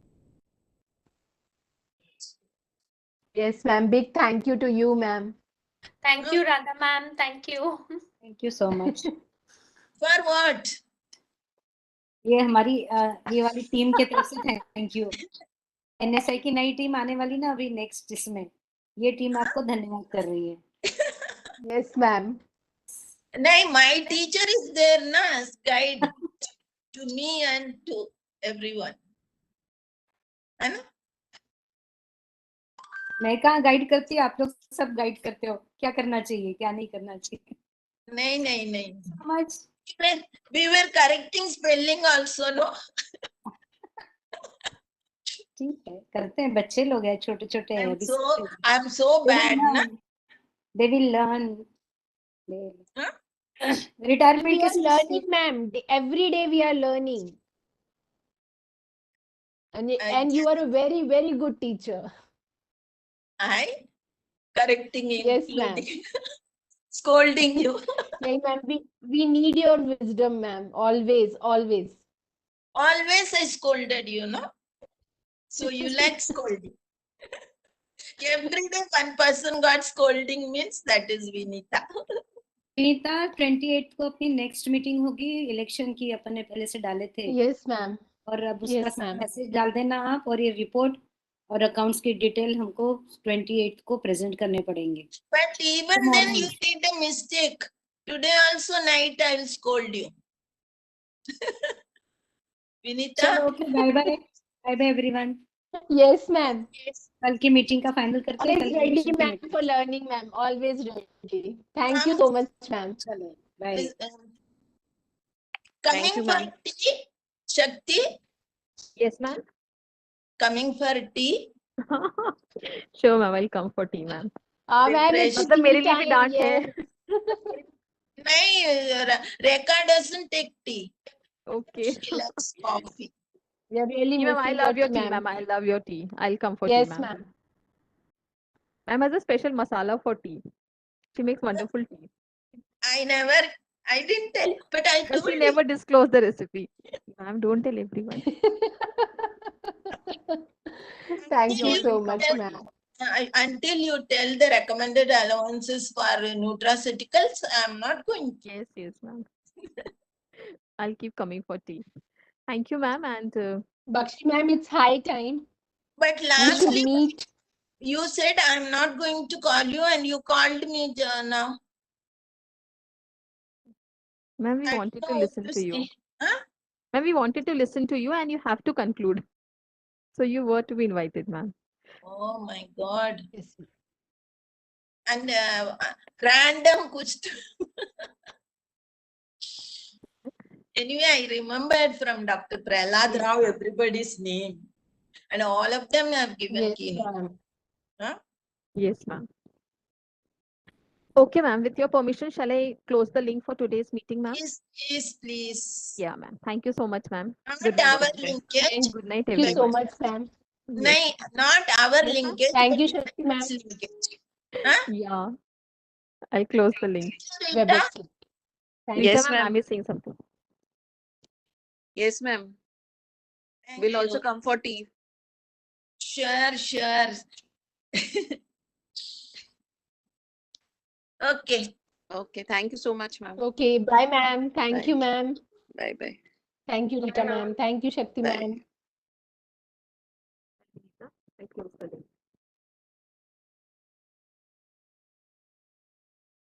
Yes, ma'am. Big thank you to you, ma'am. Thank you, Radha ma'am. Thank you. Thank you so much. For what? ये हमारी ये वाली team के तरफ से thank you. NSI की नई team आने वाली ना अभी नेक्स्ट इसमें, ये टीम आपको धन्यवाद कर रही है। Yes, ma'am. No, my teacher is there na, as guide to me and to everyone. है ना? मैं कहाँ गाइड करती हूँ, आप लोग सब गाइड करते हो क्या करना चाहिए क्या नहीं करना चाहिए। नहीं. So much. We were correcting spelling also, no? ठीक है, करते हैं, बच्चे लोग हैं, छोटे छोटे हैं। I'm so bad, na? They will learn. Huh? Retirement We are learning, ma'am. Every day we are learning. And you are a very, very good teacher. I correcting you. Yes, ma'am. Scolding you. Yes, ma'am. We need your wisdom, ma'am. Always, always. Always I scolded you, no? So you like scolding. Every day one person got scolding means that is Vinita. Vinita 28 को अपनी next meeting होगी election की, अपन ने पहले से डाले थे। Yes, ma'am. और अब Yes, उसका ma'am. मैसेज डाल देना आप, और ये रिपोर्ट और अकाउंट्स की डिटेल हमको 28 को प्रेजेंट करने पड़ेंगे। But even then you did a mistake. Today also night I will scold you. Vinita. चलो okay, bye bye, bye bye everyone. Yes, ma'am. कल की मीटिंग का फाइनल करते हैं। Always ready, ma'am, for learning, ma'am. Always ready. Thank you so much, ma'am. चलो bye. Coming you, for ma'am. tea, Shakti. Yes, ma'am. Coming for tea. Sure, ma'am. I'll come for tea, ma'am. Ma'am, it's Refresh. मतलब मेरे लिए भी tea डांट time, है। नहीं, Rekha doesn't take tea. Okay. She loves coffee. We are really Ma'am, I missing love your tea, ma'am. ma'am. I love your tea. I'll come for Yes, tea, ma'am. ma'am. Ma'am has a special masala for tea. She makes wonderful tea. I didn't tell, but I But told she you. never disclosed the recipe. Ma'am, don't tell everyone. Thank you You so much, tell- ma'am. Until you tell the recommended allowances for nutraceuticals, I'm not going to. Yes, ma'am. I'll keep coming for tea. Thank you, ma'am. And Bakshi ma'am, it's high time. But We last should week meet. you said I'm not going to call you, and you called me now. ma'am, we I wanted to don't know listen what to you. say. Huh? Ma'am, we wanted to listen to you and you have to conclude. So you were to be invited, ma'am. Oh my God. Yes. And random kuch. Anyway, I remembered from Dr. Prahlad Rao everybody's name. And all of them have given Yes, keynote. ma'am. Huh? Yes, ma'am. Okay, ma'am. With your permission, shall I close the link for today's meeting, ma'am? Yes, please. Yeah, ma'am. Thank you so much, ma'am. Not Good night, our everyone. linkage. Good night, Thank you so everyone. much, ma'am. Nahi, not our linkage. Thank you, but Shakti ma'am. linkage. Huh? Yeah, I'll close the link. Webex link. Thank Rita Yes, ma'am, ma'am. I'm saying something. Yes, ma'am. Thank We'll you. also come for tea. Sure, sure. Okay. Okay. Thank you so much, ma'am. Okay, bye ma'am. Thank you, ma'am. Bye bye. Thank you, Rita ma'am. Thank you, Shakti Bye. ma'am. I close the link.